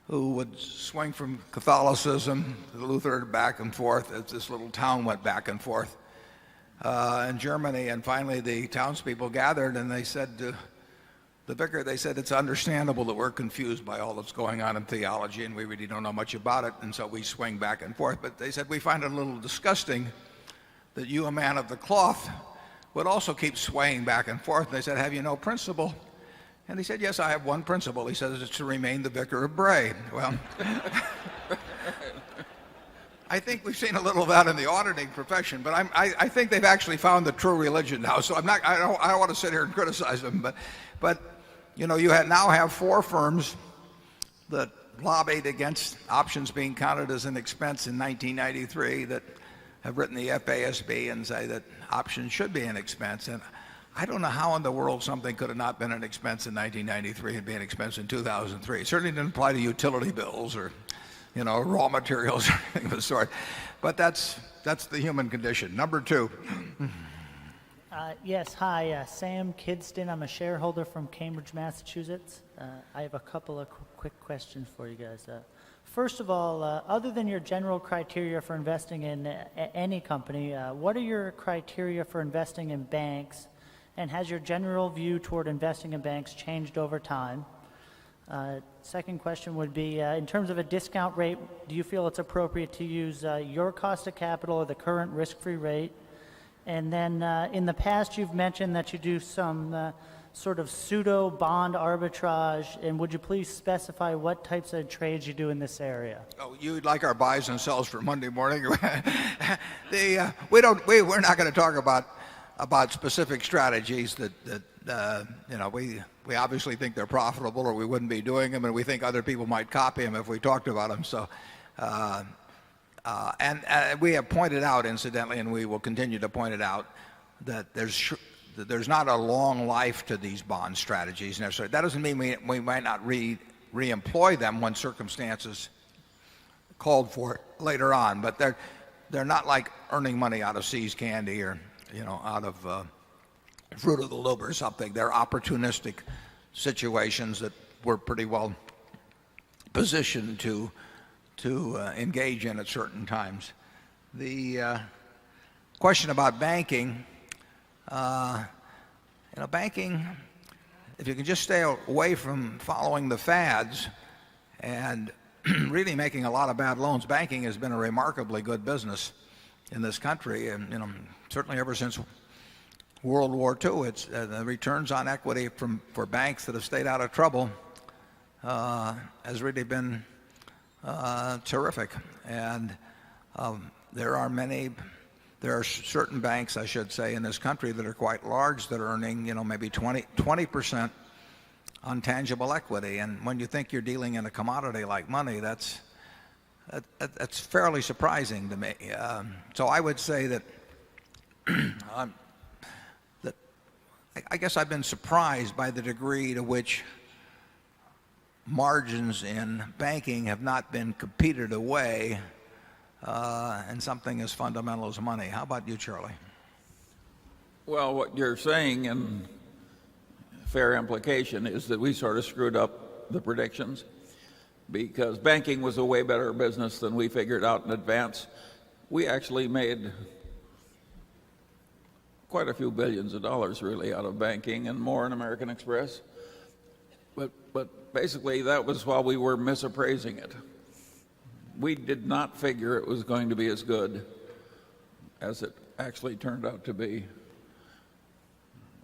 would swing from Catholicism to Luther back and forth as this little town went back and forth in Germany. And finally, the townspeople gathered and they said to the vicar, they said, it's understandable that we're confused by all that's going on in theology and we really don't know much about it, and so we swing back and forth. But they said, we find it a little disgusting that you, a man of the cloth, would also keep swaying back and forth. And they said, have you no principle? And he said, yes, I have one principle. He says, it's to remain the vicar of Bray. Well, I think we've seen a little of that in the auditing profession, but I think they've actually found the true religion now. So I don't want to sit here and criticize them, but you now have 4 firms that lobbied against options being counted as an expense in 1993 that have written the FASB and say that options should be an expense. And I don't know how in the world something could have not been an expense in 1993 and be an expense in 2003. It certainly didn't apply to utility bills or, raw materials or anything of the sort. But that's the human condition. Number 2. Yes, hi, Sam Kidston. I'm a shareholder from Cambridge, Massachusetts. I have a couple of quick questions for you guys. First of all, other than your general criteria for investing in any company, what are your criteria for investing in banks? And has your general view toward investing in banks changed over time? Second question would be, in terms of a discount rate, do you feel it's appropriate to use your cost of capital or the current risk-free rate? And then in the past, you've mentioned that you do some sort of pseudo bond arbitrage, and would you please specify what types of trades you do in this area? Oh, you'd like our buys and sells for Monday morning? We're not going to talk about specific strategies that we obviously think they're profitable, or we wouldn't be doing them, and we think other people might copy them if we talked about them. So. And we have pointed out, incidentally, and we will continue to point it out, that there's not a long life to these bond strategies necessarily. That doesn't mean we might not re-employ them when circumstances called for it later on. But they're not like earning money out of See's candy or out of Fruit of the Loom or something. They're opportunistic situations that we're pretty well positioned to engage in at certain times. The question about banking, banking, if you can just stay away from following the fads and really making a lot of bad loans, banking has been a remarkably good business in this country, and certainly ever since World War II. It's the returns on equity for banks that have stayed out of trouble has really been terrific. And there are certain banks, I should say, in this country that are quite large that are earning, maybe 20% on tangible equity. And when you think you're dealing in a commodity like money, that's fairly surprising to me. So I would say that I guess I've been surprised by the degree to which margins in banking have not been competed away in something as fundamental as money. How about you, Charlie? Well, what you're saying in fair implication is that we sort of screwed up the predictions, because banking was a way better business than we figured out in advance. We actually made quite a few billions of dollars really out of banking, and more in American Express. But basically that was while we were misappraising it. we did not figure it was going to be as good as it actually turned out to be.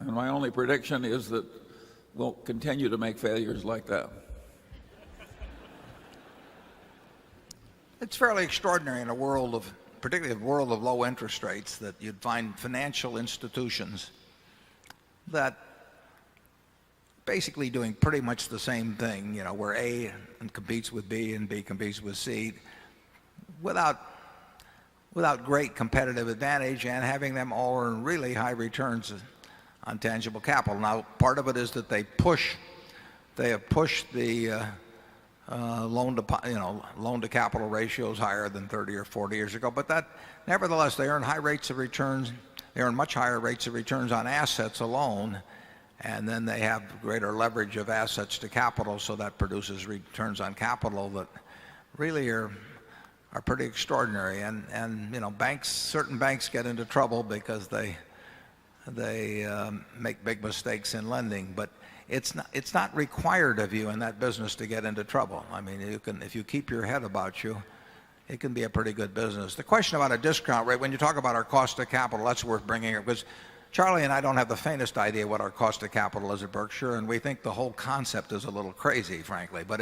And my only prediction is that we'll continue to make failures like that. It's fairly extraordinary in a world of, particularly a world of low interest rates, that you'd find financial institutions that basically doing pretty much the same thing, you know, where A competes with B and B competes with C without great competitive advantage, and having them all earn really high returns on tangible capital. Now, part of it is that they have pushed the loan to capital ratios higher than 30 or 40 years ago, but that nevertheless they earn high rates of returns. They earn much higher rates of returns on assets alone, and then they have greater leverage of assets to capital, so that produces returns on capital that really are pretty extraordinary. And you know, certain banks get into trouble because they make big mistakes in lending, but it's not required of you in that business to get into trouble. I mean, if you keep your head about you, it can be a pretty good business. The question about a discount rate, when you talk about our cost of capital, that's worth bringing up, because Charlie and I don't have the faintest idea what our cost of capital is at Berkshire, and we think the whole concept is a little crazy, frankly. But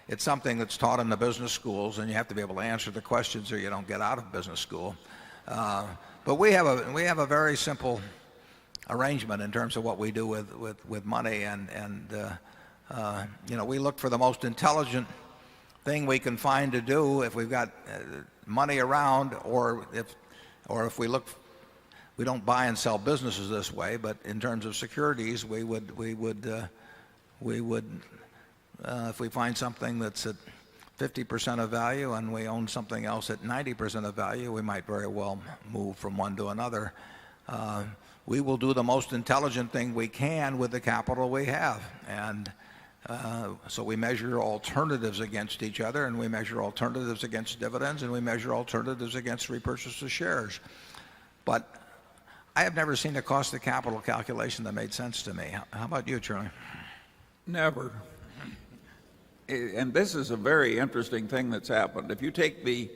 it's something that's taught in the business schools, and you have to be able to answer the questions or you don't get out of business school. But we have a very simple arrangement in terms of what we do with money, and you know, we look for the most intelligent thing we can find to do if we've got money around, or if we don't buy and sell businesses this way, but in terms of securities, we would if we find something that's at 50% of value and we own something else at 90% of value, we might very well move from one to another. We will do the most intelligent thing we can with the capital we have, and so we measure alternatives against each other, and we measure alternatives against dividends, and we measure alternatives against repurchase of shares. But I have never seen a cost of capital calculation that made sense to me. How about you, Charlie? Never. And this is a very interesting thing that's happened. If you take the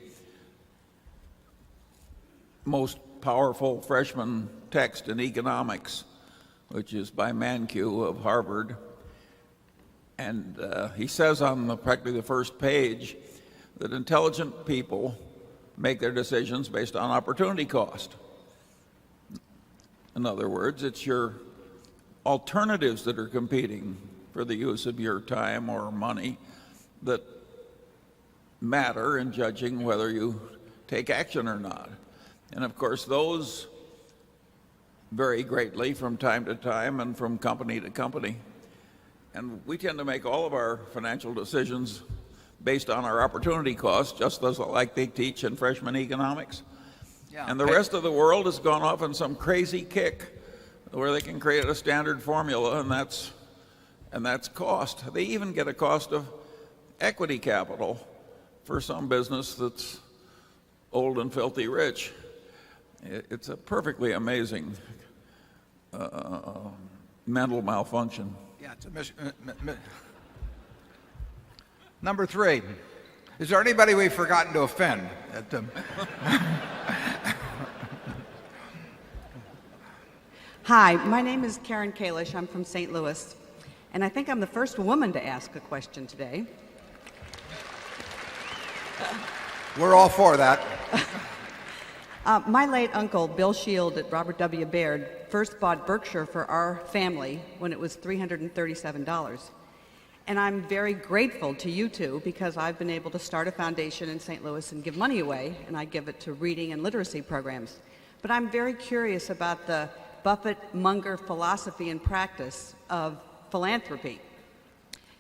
most powerful freshman text in economics, which is by Mankiw of Harvard, and he says on practically the first page that intelligent people make their decisions based on opportunity cost. In other words, it's your alternatives that are competing for the use of your time or money that matter in judging whether you take action or not. And of course, those vary greatly from time to time and from company to company. And we tend to make all of our financial decisions based on our opportunity cost, just as like they teach in freshman economics. Yeah, and the rest of the world has gone off on some crazy kick where they can create a standard formula, and that's cost. They even get a cost of equity capital for some business that's old and filthy rich. It's a perfectly amazing mental malfunction. Yeah, it's Number 3. Is there anybody we've forgotten to offend? Hi, my name is Karen Kalish. I'm from St. Louis, and I think I'm the first woman to ask a question today. We're all for that. My late uncle, Bill Shield at Robert W. Baird, first bought Berkshire for our family when it was $337. And I'm very grateful to you two because I've been able to start a foundation in St. Louis and give money away, and I give it to reading and literacy programs. But I'm very curious about the Buffett-Munger philosophy and practice of philanthropy.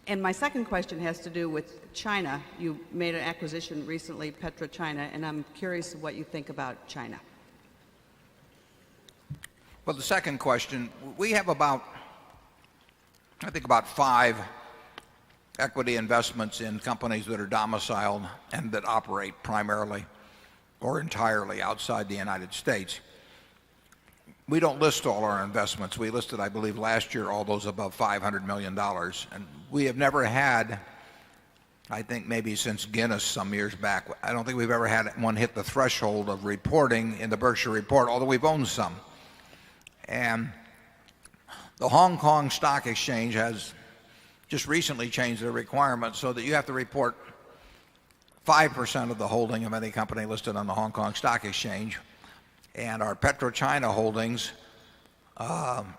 And my second question has to do with China. You made an acquisition recently, PetroChina, and I'm curious what you think about China. Well, the second question, we have about 5 equity investments in companies that are domiciled and that operate primarily or entirely outside the United States. We don't list all our investments. We listed, I believe, last year all those above $500 million. And we have never had I think maybe since Guinness some years back. I don't think we've ever had one hit the threshold of reporting in the Berkshire report, although we've owned some. And the Hong Kong Stock Exchange has just recently changed their requirements so that you have to report 5% of the holding of any company listed on the Hong Kong Stock Exchange. And our PetroChina holdings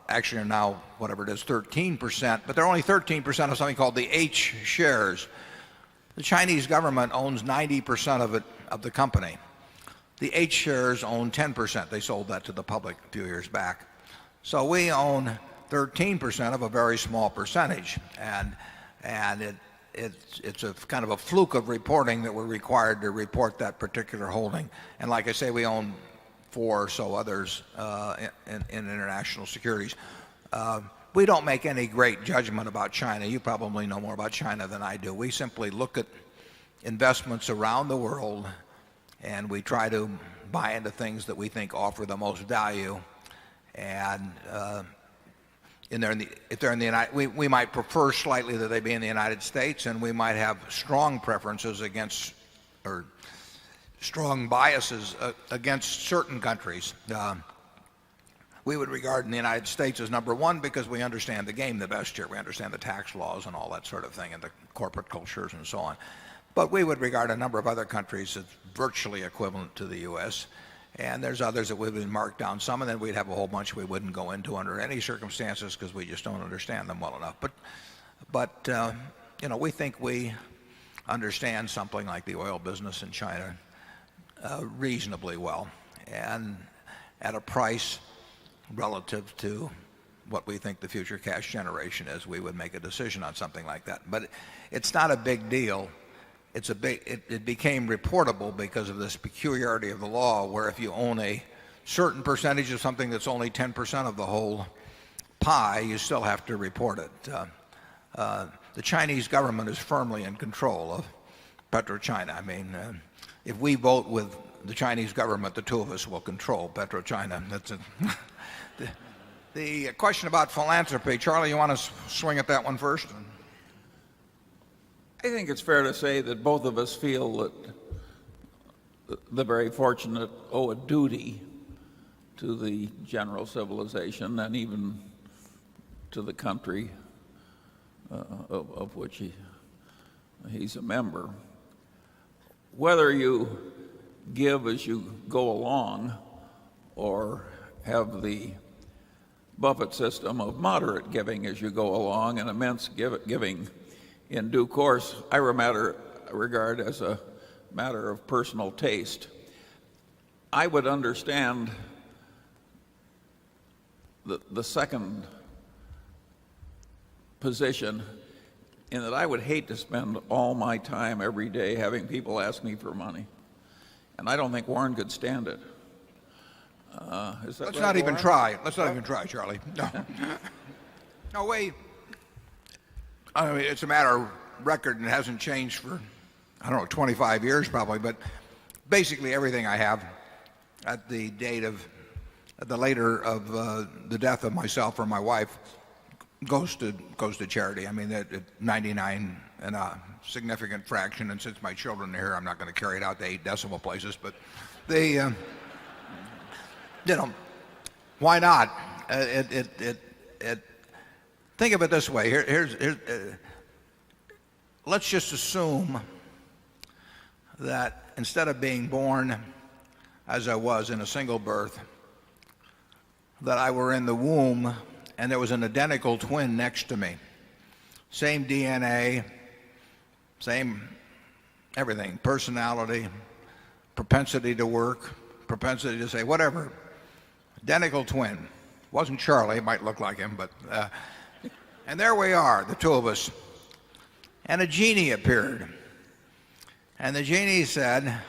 actually are now, whatever it is, 13%, but they're only 13% of something called the H shares. The Chinese government owns 90% of it, of the company. The H shares own 10%. They sold that to the public a few years back. So we own 13% of a very small percentage. And it's a kind of a fluke of reporting that we're required to report that particular holding. And like I say, we own 4 or so others in international securities. We don't make any great judgment about China. You probably know more about China than I do. We simply look at investments around the world and we try to buy into things that we think offer the most value. And if they're in the United, we might prefer slightly that they be in the United States, and we might have strong preferences against, or strong biases against certain countries. We would regard in the United States as number one because we understand the game the best here. We understand the tax laws and all that sort of thing and the corporate cultures and so on. But we would regard a number of other countries as virtually equivalent to the U.S. And there's others that we would mark down some, and then we'd have a whole bunch we wouldn't go into under any circumstances because we just don't understand them well enough. But you know, we think we understand something like the oil business in China reasonably well, and at a price relative to what we think the future cash generation is, we would make a decision on something like that. But it's not a big deal. It became reportable because of this peculiarity of the law, where if you own a certain percentage of something that's only 10% of the whole pie, you still have to report it. The Chinese government is firmly in control of PetroChina. I mean, if we vote with the Chinese government, the two of us will control PetroChina. That's it. The question about philanthropy, Charlie, you want to swing at that one first? I think it's fair to say that both of us feel that the very fortunate owe a duty to the general civilization and even to the country of which he's a member. Whether you give as you go along or have the Buffett system of moderate giving as you go along and immense giving in due course, I regard as a matter of personal taste. I would understand the second position in that I would hate to spend all my time every day having people ask me for money. And I don't think Warren could stand it. Let's not even try. Let's not even try, Charlie. No. No, wait. I mean, it's a matter of record and it hasn't changed for, I don't know, 25 years probably, but basically everything I have at the date of, at the later of the death of myself or my wife goes to charity. I mean, at 99 and a significant fraction, and since my children are here, I'm not going to carry it out to 8 decimal places, but they, you know, why not? Think of it this way. Let's just assume that instead of being born as I was in a single birth, that I were in the womb and there was an identical twin next to me. Same DNA, same everything, personality, propensity to work, propensity to say whatever. Identical twin. Wasn't Charlie, it might look like him, but and there we are, the two of us. And a genie appeared. And the genie said,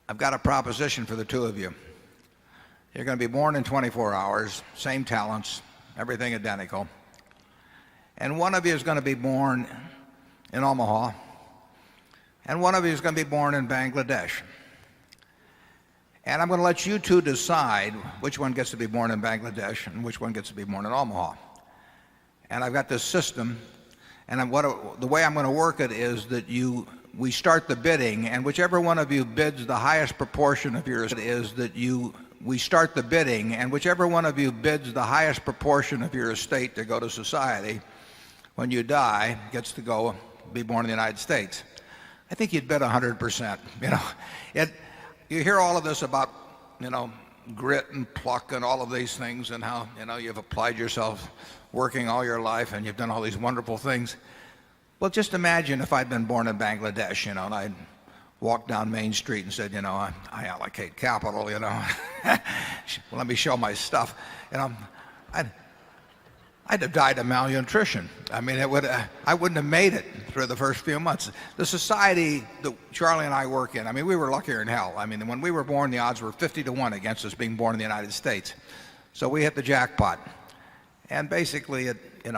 I've got a proposition for the two of you. You're going to be born in 24 hours, same talents, everything identical. And one of you is going to be born in Omaha, and one of you is going to be born in Bangladesh. And I'm going to let you two decide which one gets to be born in Bangladesh and which one gets to be born in Omaha. And I've got this system, And the way I'm going to work it is that we start the bidding, and whichever one of you bids the highest proportion of your we start the bidding, and whichever one of you bids the highest proportion of your estate to go to society, when you die, gets to go be born in the United States. I think you'd bet 100%. You hear all of this about, grit and pluck and all of these things, and how, you've applied yourself working all your life and you've done all these wonderful things. Well, just imagine if I'd been born in Bangladesh, and I'd walked down Main Street and said, I allocate capital, let me show my stuff. I'd have died of malnutrition. I mean, I wouldn't have made it through the first few months. The society that Charlie and I work in, we were luckier than hell. When we were born, the odds were 50-1 against us being born in the United States. So we hit the jackpot. And basically,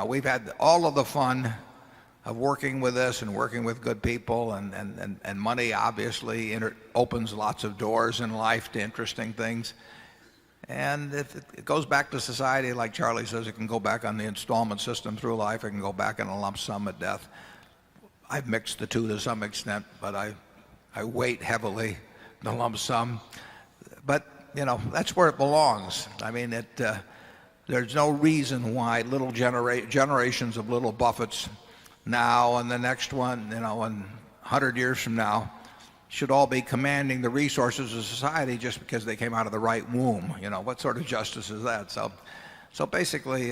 we've had all of the fun of working with this and working with good people, and money obviously opens lots of doors in life to interesting things. And if it goes back to society, like Charlie says, it can go back on the installment system through life. It can go back in a lump sum at death. I've mixed the two to some extent, but I weight heavily the lump sum. But, that's where it belongs. There's no reason why little generations of little Buffetts now and the next one, in 100 years from now, should all be commanding the resources of society just because they came out of the right womb. What sort of justice is that? So basically,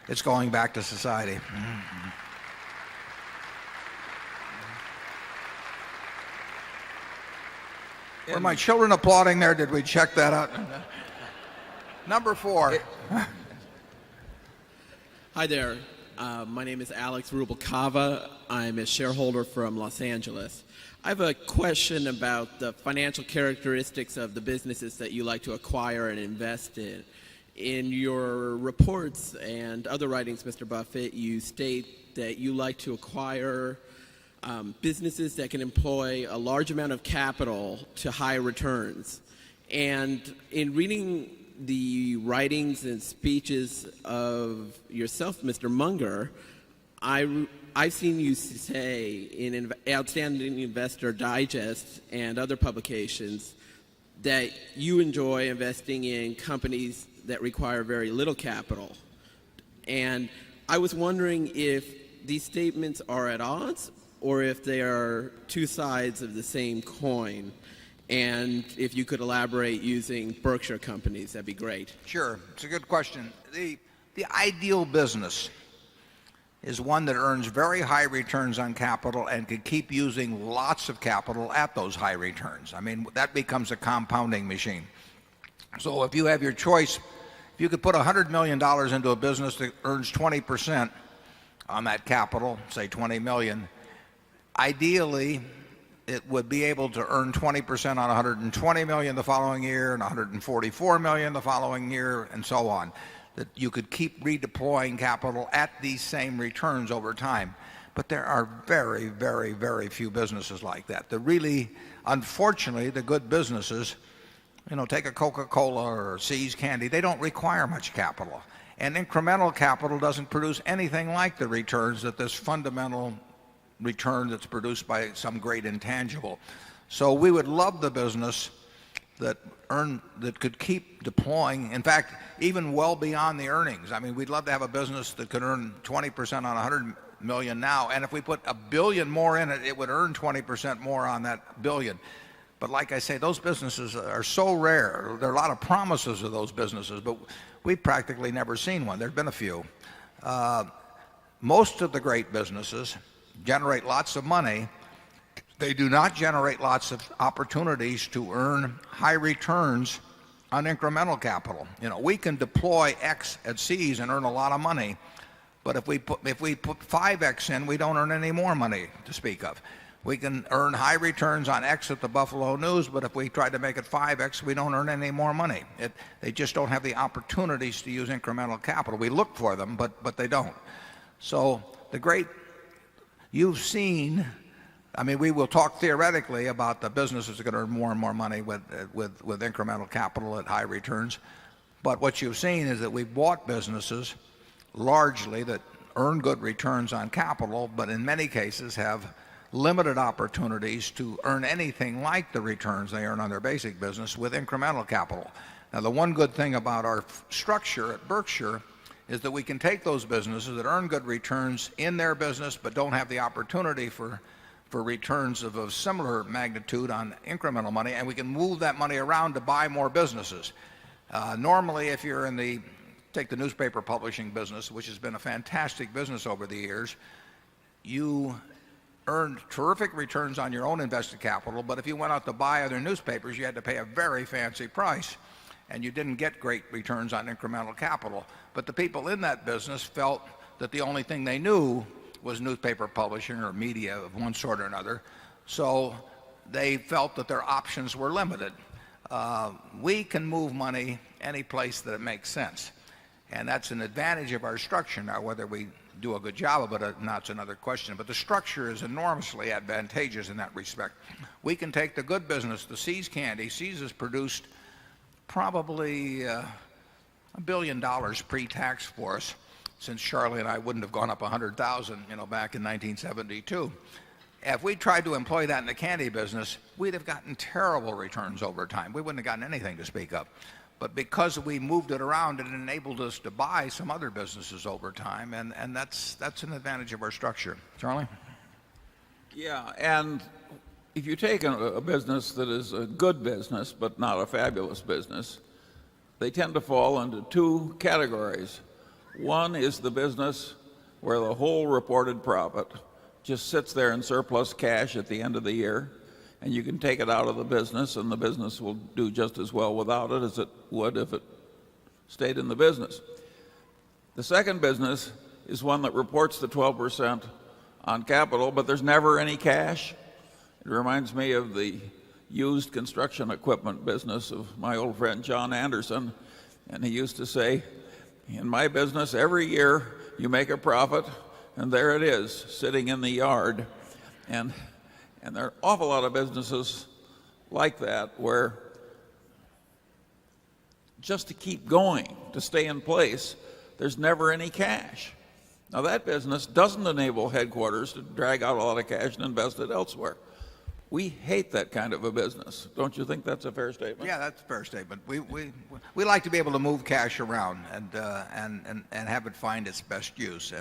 it's going back to society. Were my children applauding there? Did we check that out? Number 4. Hi there. My name is Alex Rubalcava. I'm a shareholder from Los Angeles. I have a question about the financial characteristics of the businesses that you like to acquire and invest in. In your reports and other writings, Mr. Buffett, you state that you like to acquire businesses that can employ a large amount of capital to high returns. And in reading the writings and speeches of yourself, Mr. Munger, I've seen you say in Outstanding Investor Digest and other publications that you enjoy investing in companies that require very little capital. And I was wondering if these statements are at odds or if they are two sides of the same coin. And if you could elaborate using Berkshire companies, that'd be great. Sure. It's a good question. The ideal business is one that earns very high returns on capital and can keep using lots of capital at those high returns. That becomes a compounding machine. So if you have your choice, if you could put $100 million into a business that earns 20% on that capital, say 20 million, ideally it would be able to earn 20% on 120 million the following year and 144 million the following year, and so on. That you could keep redeploying capital at these same returns over time. But there are very, very, very few businesses like that. Unfortunately, the good businesses, take a Coca-Cola or See's Candy, they don't require much capital. And incremental capital doesn't produce anything like the returns that this fundamental return that's produced by some great intangible. So we would love the business that could keep deploying, in fact, even well beyond the earnings. We'd love to have a business that could earn 20% on 100 million now, and if we put $1 billion more in it, it would earn 20% more on that $1 billion. But like I say, those businesses are so rare. There are a lot of promises of those businesses, but we've practically never seen one. There have been a few. Most of the great businesses generate lots of money. They do not generate lots of opportunities to earn high returns on incremental capital. We can deploy X at See's and earn a lot of money, but if we put 5X in, we don't earn any more money to speak of. We can earn high returns on X at the Buffalo News, but if we try to make it 5X, we don't earn any more money. They just don't have the opportunities to use incremental capital. We look for them, but they don't. So you've seen, we will talk theoretically about the businesses that are going to earn more and more money with incremental capital at high returns. But what you've seen is that we've bought businesses largely that earn good returns on capital, but in many cases have limited opportunities to earn anything like the returns they earn on their basic business with incremental capital. Now, the one good thing about our structure at Berkshire is that we can take those businesses that earn good returns in their business but don't have the opportunity for returns of a similar magnitude on incremental money, and we can move that money around to buy more businesses. Normally, if you're take the newspaper publishing business, which has been a fantastic business over the years, you earned terrific returns on your own invested capital, but if you went out to buy other newspapers, you had to pay a very fancy price, and you didn't get great returns on incremental capital. But the people in that business felt that the only thing they knew was newspaper publishing or media of one sort or another, so they felt that their options were limited. We can move money any place that it makes sense, and that's an advantage of our structure. Now, whether we do a good job of it or not is another question, but the structure is enormously advantageous in that respect. We can take the good business, the See's candy. See's has produced probably $1 billion pre-tax for us since Charlie and I wouldn't have gone up 100,000, back in 1972. If we tried to employ that in the candy business, we'd have gotten terrible returns over time. We wouldn't have gotten anything to speak of. But because we moved it around, it enabled us to buy some other businesses over time, and that's an advantage of our structure. Charlie? Yeah, and if you take a business that is a good business but not a fabulous business, they tend to fall into two categories. One is the business where the whole reported profit just sits there in surplus cash at the end of the year, and you can take it out of the business, and the business will do just as well without it as it would if it stayed in the business. The second business is one that reports the 12% on capital, but there's never any cash. It reminds me of the used construction equipment business of my old friend John Anderson, and he used to say, in my business, every year you make a profit, and there it is, sitting in the yard. And there are an awful lot of businesses like that where just to keep going, to stay in place, there's never any cash. Now, that business doesn't enable headquarters to drag out a lot of cash and invest it elsewhere. We hate that kind of a business. Don't you think that's a fair statement? Yeah, that's a fair statement. We like to be able to move cash around and have it find its best use.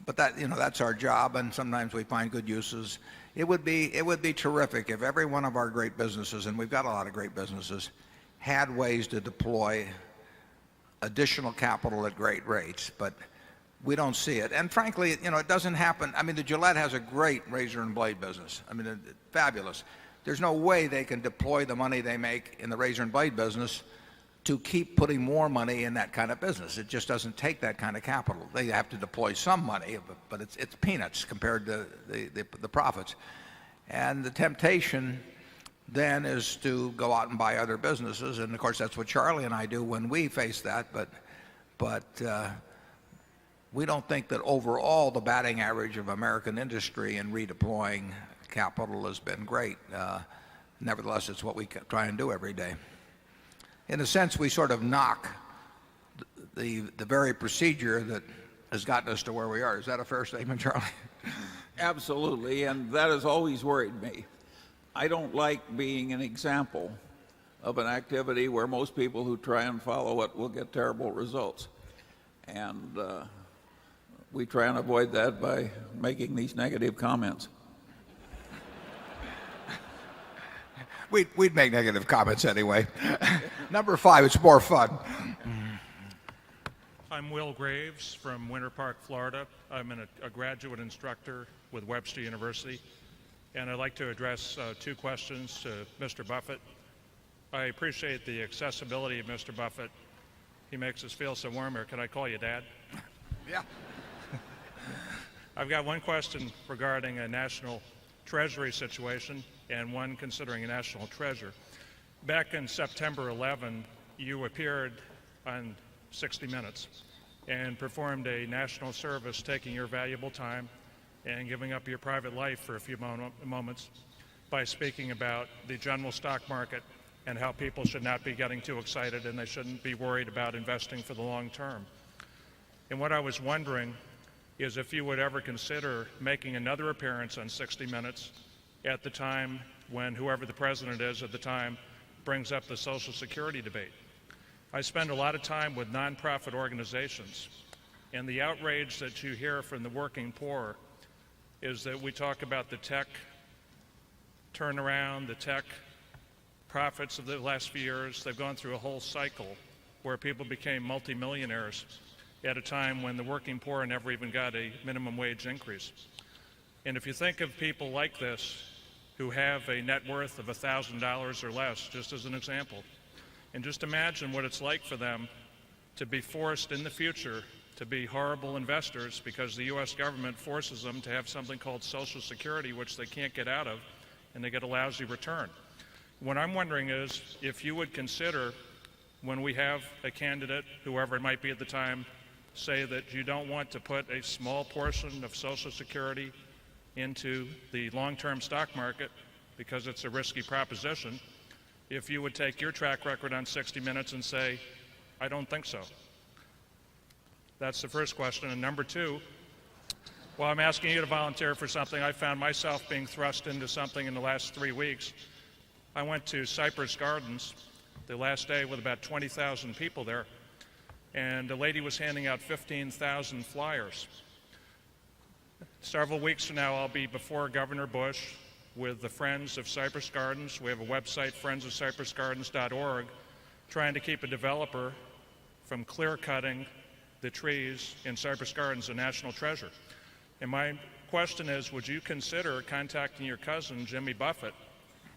But that's our job, and sometimes we find good uses. It would be terrific if every one of our great businesses, and we've got a lot of great businesses, had ways to deploy additional capital at great rates, but we don't see it. And frankly, it doesn't happen. I mean, the Gillette has a great razor and blade business. I mean, fabulous. There's no way they can deploy the money they make in the razor and blade business to keep putting more money in that kind of business. It just doesn't take that kind of capital. They have to deploy some money, but it's peanuts compared to the profits. And the temptation then is to go out and buy other businesses, and of course that's what Charlie and I do when we face that. But we don't think that overall the batting average of American industry in redeploying capital has been great. Nevertheless, it's what we try and do every day. In a sense, we sort of knock the very procedure that has gotten us to where we are. Is that a fair statement, Charlie? Absolutely, and that has always worried me. I don't like being an example of an activity where most people who try and follow it will get terrible results. And we try and avoid that by making these negative comments. We'd make negative comments anyway. Number 5, it's more fun. I'm Will Graves from Winter Park, Florida. I'm a graduate instructor with Webster University, and I'd like to address 2 questions to Mr. Buffett. I appreciate the accessibility of Mr. Buffett. He makes us feel so warm here. Can I call you Dad? Yeah. I've got one question regarding a national treasury situation and one considering a national treasure. Back in September 11, you appeared on 60 Minutes and performed a national service, taking your valuable time and giving up your private life for a few moments by speaking about the general stock market and how people should not be getting too excited and they shouldn't be worried about investing for the long term. And what I was wondering is if you would ever consider making another appearance on 60 Minutes at the time when whoever the president is at the time brings up the Social Security debate. I spend a lot of time with nonprofit organizations, and the outrage that you hear from the working poor is that we talk about the tech turnaround, the tech profits of the last few years. They've gone through a whole cycle where people became multimillionaires at a time when the working poor never even got a minimum wage increase. And if you think of people like this who have a net worth of $1,000 or less, just as an example, and just imagine what it's like for them to be forced in the future to be horrible investors because the U.S. government forces them to have something called Social Security, which they can't get out of, and they get a lousy return. What I'm wondering is if you would consider, when we have a candidate, whoever it might be at the time, say that you don't want to put a small portion of Social Security into the long-term stock market because it's a risky proposition, if you would take your track record on 60 Minutes and say, I don't think so. That's the first question. And number two, while I'm asking you to volunteer for something, I found myself being thrust into something in the last 3 weeks. I went to Cypress Gardens the last day with about 20,000 people there, and a lady was handing out 15,000 flyers. Several weeks from now, I'll be before Governor Bush with the Friends of Cypress Gardens. We have a website, friendsofcypressgardens.org, trying to keep a developer from clear-cutting the trees in Cypress Gardens, a national treasure. And my question is, would you consider contacting your cousin, Jimmy Buffett,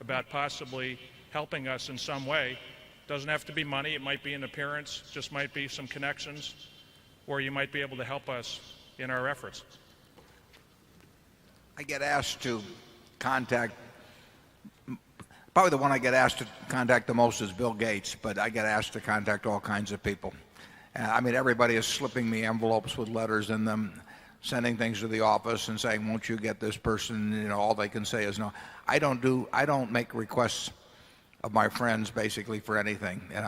about possibly helping us in some way? Doesn't have to be money, it might be an appearance, just might be some connections, or you might be able to help us in our efforts. I get asked to contact, probably the one I get asked to contact the most is Bill Gates, but I get asked to contact all kinds of people. I mean, everybody is slipping me envelopes with letters in them, sending things to the office and saying, won't you get this person? You know, all they can say is no. I don't make requests of my friends basically for anything. And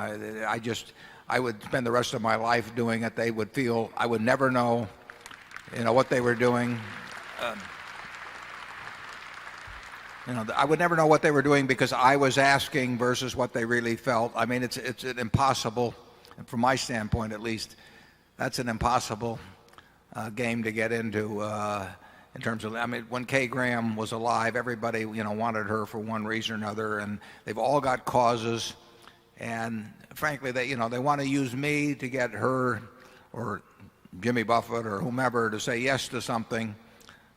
I would spend the rest of my life doing it. They would feel I would never know, what they were doing. I would never know what they were doing because I was asking versus what they really felt. I mean, it's an impossible, from my standpoint at least, that's an impossible game to get into in terms of, I mean, when Kay Graham was alive, everybody, wanted her for one reason or another, and they've all got causes, and frankly, they want to use me to get her or Jimmy Buffett or whomever to say yes to something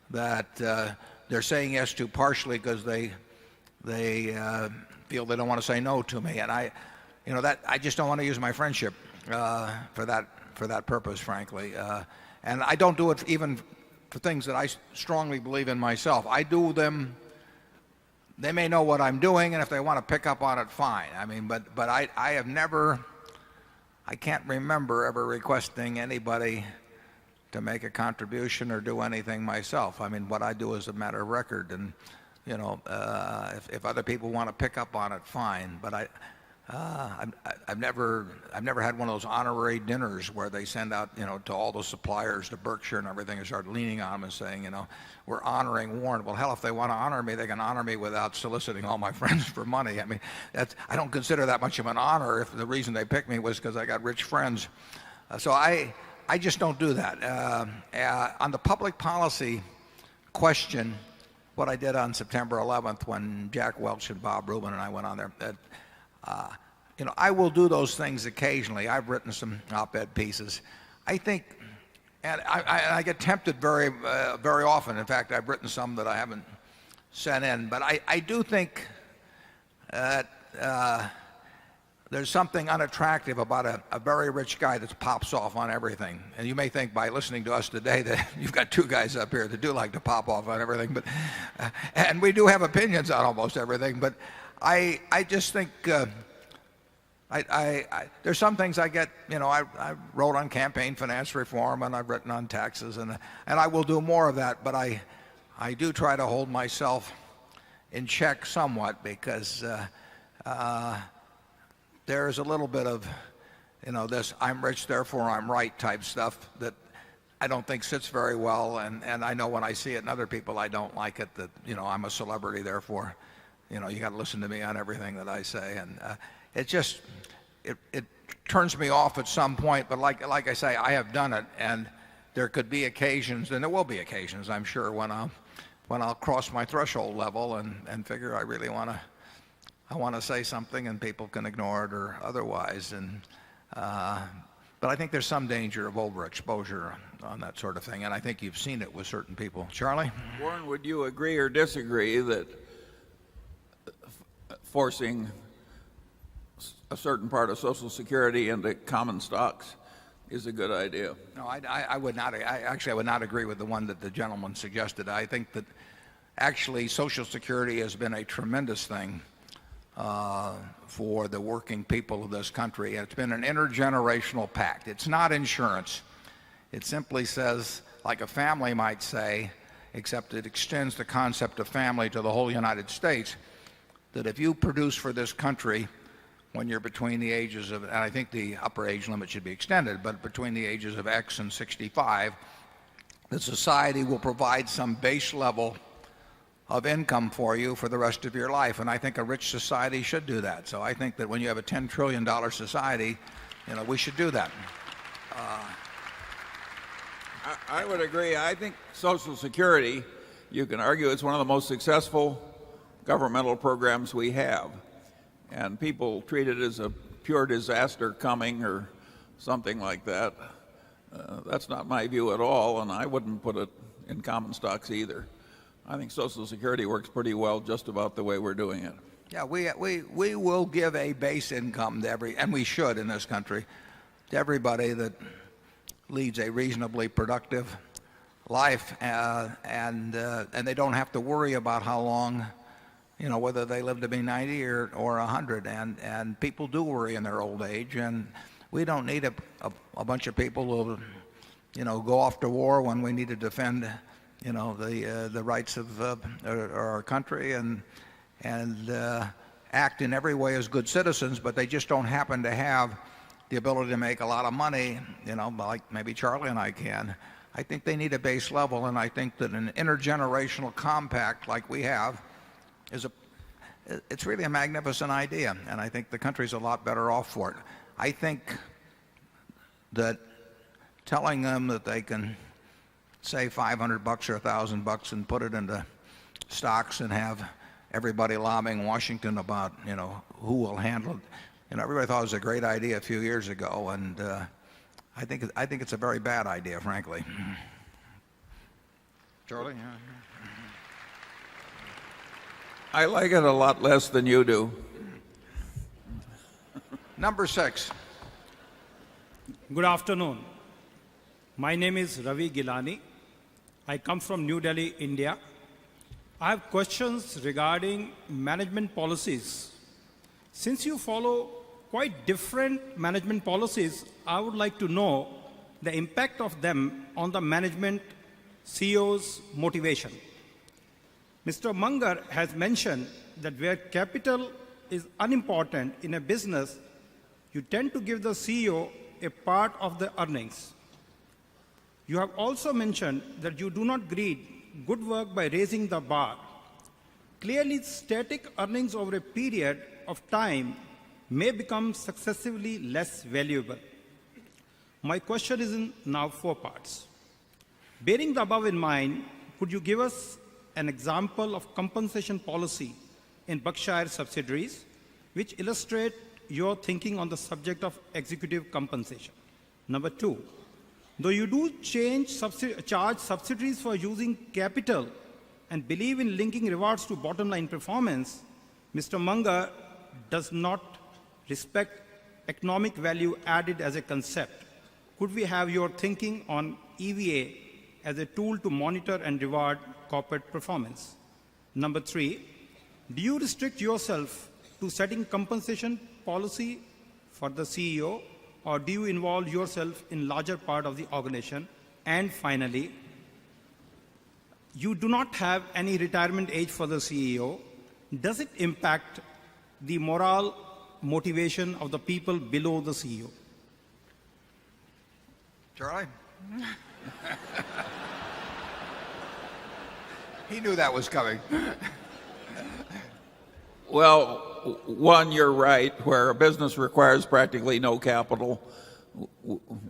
that they're saying yes to partially because they feel they don't want to say no to me, and I just don't want to use my friendship for that purpose, frankly. And I don't do it even for things that I strongly believe in myself. I do them. They may know what I'm doing, and if they want to pick up on it, fine. I mean, but I have never. I can't remember ever requesting anybody to make a contribution or do anything myself. I mean, what I do is a matter of record, and if other people want to pick up on it, fine. But I've never had one of those honorary dinners where they send out to all the suppliers to Berkshire and everything and start leaning on them and saying we're honoring Warren. Well, hell, if they want to honor me, they can honor me without soliciting all my friends for money. I mean, I don't consider that much of an honor if the reason they picked me was because I got rich friends. So I just don't do that. On the public policy question, what I did on September 11th when Jack Welch and Bob Rubin and I went on there, I will do those things occasionally. I've written some op-ed pieces. I think, and I get tempted very often. In fact, I've written some that I haven't sent in. But I do think that there's something unattractive about a very rich guy that pops off on everything. And you may think by listening to us today that you've got two guys up here that do like to pop off on everything. But and we do have opinions on almost everything. But I just think there's some things I get, I wrote on campaign finance reform and I've written on taxes and I will do more of that, but I do try to hold myself in check somewhat because there's a little bit of, this I'm rich therefore I'm right type stuff that I don't think sits very well, and I know when I see it in other people, I don't like it. That I'm a celebrity, therefore, you got to listen to me on everything that I say, and it just it turns me off at some point. But like I say, I have done it, and there could be occasions, and there will be occasions, I'm sure, when I'll cross my threshold level and figure I really want to say something, and people can ignore it or otherwise, but I think there's some danger of overexposure on that sort of thing, and I think you've seen it with certain people. Charlie? Warren, would you agree or disagree that forcing a certain part of Social Security into common stocks is a good idea? No, I would not. I would not agree with the one that the gentleman suggested. I think that actually Social Security has been a tremendous thing for the working people of this country. It's been an intergenerational pact. It's not insurance. It simply says, like a family might say, except it extends the concept of family to the whole United States, that if you produce for this country when you're between the ages of, and I think the upper age limit should be extended, but between the ages of X and 65, the society will provide some base level of income for you for the rest of your life. And I think a rich society should do that. So I think that when you have a $10 trillion society, we should do that. I would agree. I think Social Security, you can argue, it's one of the most successful governmental programs we have. And people treat it as a pure disaster coming or something like that. That's not my view at all, and I wouldn't put it in common stocks either. I think Social Security works pretty well just about the way we're doing it. Yeah, we will give a base income to and we should in this country, to everybody that leads a reasonably productive life, and they don't have to worry about how long, whether they live to be 90 or 100. And people do worry in their old age, and we don't need a bunch of people who, go off to war when we need to defend, the rights of our country and act in every way as good citizens, but they just don't happen to have the ability to make a lot of money, like maybe Charlie and I can. I think they need a base level, and I think that an intergenerational compact like we have it's really a magnificent idea, and I think the country's a lot better off for it. I think that telling them that they can say $500 or $1,000 and put it into stocks and have everybody lobbying Washington about who will handle it. Everybody thought it was a great idea a few years ago, and I think it's a very bad idea, frankly. Charlie? I like it a lot less than you do. Number 6. Good afternoon. My name is Ravi Gilani. I come from New Delhi, India. I have questions regarding management policies. Since you follow quite different management policies, I would like to know the impact of them on the management CEO's motivation. Mr. Munger has mentioned that where capital is unimportant in a business, you tend to give the CEO a part of the earnings. You have also mentioned that you do not greet good work by raising the bar. Clearly, static earnings over a period of time may become successively less valuable. My question is in now 4 parts. Bearing the above in mind, could you give us an example of compensation policy in Berkshire subsidiaries which illustrate your thinking on the subject of executive compensation? Number 2, though you do charge subsidiaries for using capital and believe in linking rewards to bottom line performance, Mr. Munger does not respect economic value added as a concept. Could we have your thinking on EVA as a tool to monitor and reward corporate performance? Number 3, do you restrict yourself to setting compensation policy for the CEO, or do you involve yourself in larger part of the organization? And finally, you do not have any retirement age for the CEO. Does it impact the moral motivation of the people below the CEO? Charlie? He knew that was coming. Well, one, you're right. Where a business requires practically no capital,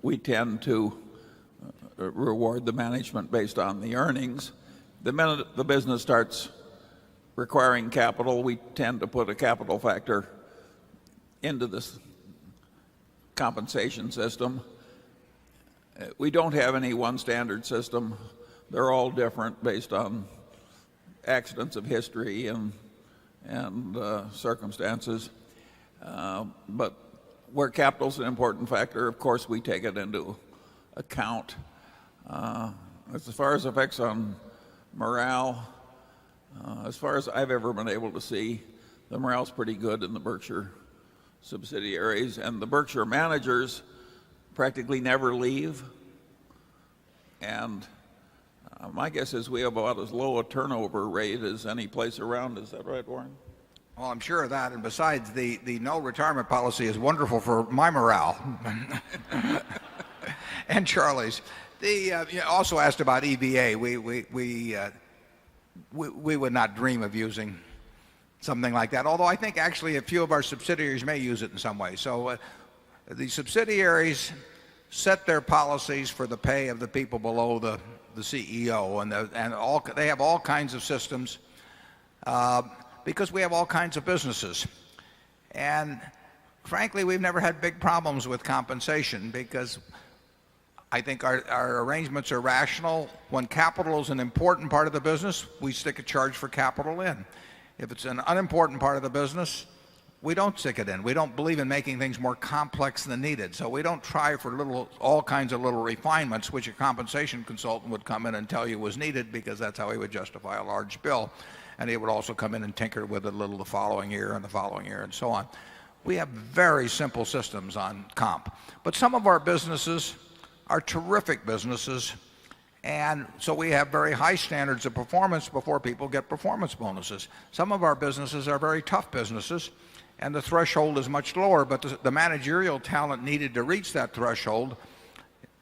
we tend to reward the management based on the earnings. The minute the business starts requiring capital, we tend to put a capital factor into this compensation system. We don't have any one standard system. They're all different based on accidents of history and circumstances. But where capital is an important factor, of course, we take it into account. As far as effects on morale, as far as I've ever been able to see, the morale's pretty good in the Berkshire subsidiaries, and the Berkshire managers practically never leave. And my guess is we have about as low a turnover rate as any place around. Is that right, Warren? Well, I'm sure of that. And besides, the no retirement policy is wonderful for my morale. And Charlie's. You also asked about EVA. We would not dream of using something like that, although I think actually a few of our subsidiaries may use it in some way. So the subsidiaries set their policies for the pay of the people below the CEO, and they have all kinds of systems because we have all kinds of businesses. And frankly, we've never had big problems with compensation because I think our arrangements are rational. When capital is an important part of the business, we stick a charge for capital in. If it's an unimportant part of the business, we don't stick it in. We don't believe in making things more complex than needed. So we don't try for all kinds of little refinements, which a compensation consultant would come in and tell you was needed, because that's how he would justify a large bill. And he would also come in and tinker with it a little the following year and the following year and so on. We have very simple systems on comp. But some of our businesses are terrific businesses, and so we have very high standards of performance before people get performance bonuses. Some of our businesses are very tough businesses, and the threshold is much lower, but the managerial talent needed to reach that threshold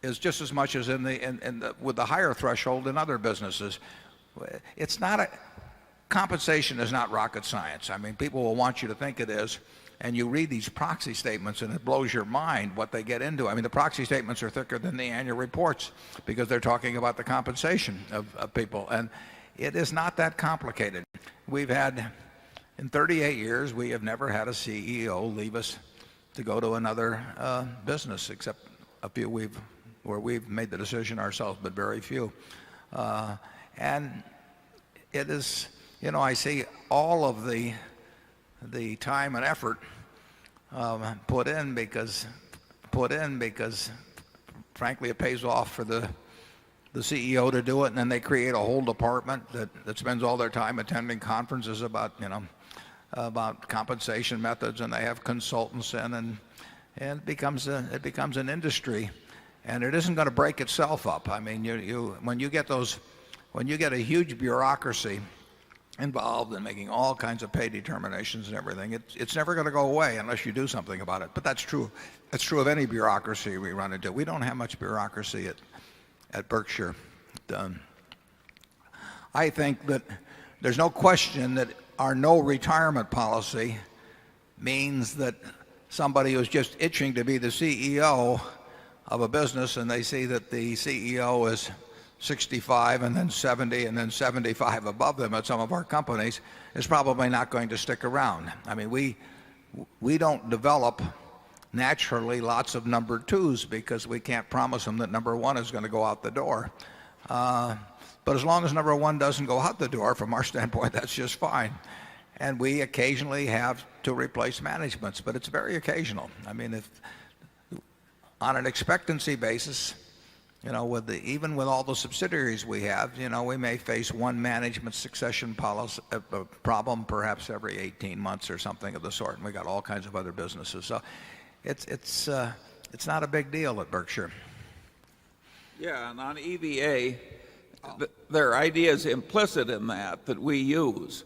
is just as much as with the higher threshold in other businesses. Compensation is not rocket science. I mean, people will want you to think it is, and you read these proxy statements and it blows your mind what they get into. I mean, the proxy statements are thicker than the annual reports because they're talking about the compensation of people, and it is not that complicated. We've had, in 38 years, we have never had a CEO leave us to go to another business, except a few where we've made the decision ourselves, but very few. And it is, I see all of the time and effort put in because frankly it pays off for the CEO to do it, and then they create a whole department that spends all their time attending conferences about compensation methods, and they have consultants in, and it becomes an industry, and it isn't going to break itself up. I mean, when you get a huge bureaucracy involved in making all kinds of pay determinations and everything, it's never going to go away unless you do something about it. But that's true of any bureaucracy we run into. We don't have much bureaucracy at Berkshire. I think that there's no question that our no retirement policy means that somebody who's just itching to be the CEO of a business, and they see that the CEO is 65 and then 70 and then 75 above them at some of our companies, is probably not going to stick around. I mean, we don't develop naturally lots of number twos because we can't promise them that number one is going to go out the door. But as long as number one doesn't go out the door, from our standpoint, that's just fine. And we occasionally have to replace managements, but it's very occasional. I mean, if on an expectancy basis, even with all the subsidiaries we have, we may face one management succession policy problem perhaps every 18 months or something of the sort, and we got all kinds of other businesses. So it's not a big deal at Berkshire. Yeah, and on EVA, there are ideas implicit in that we use.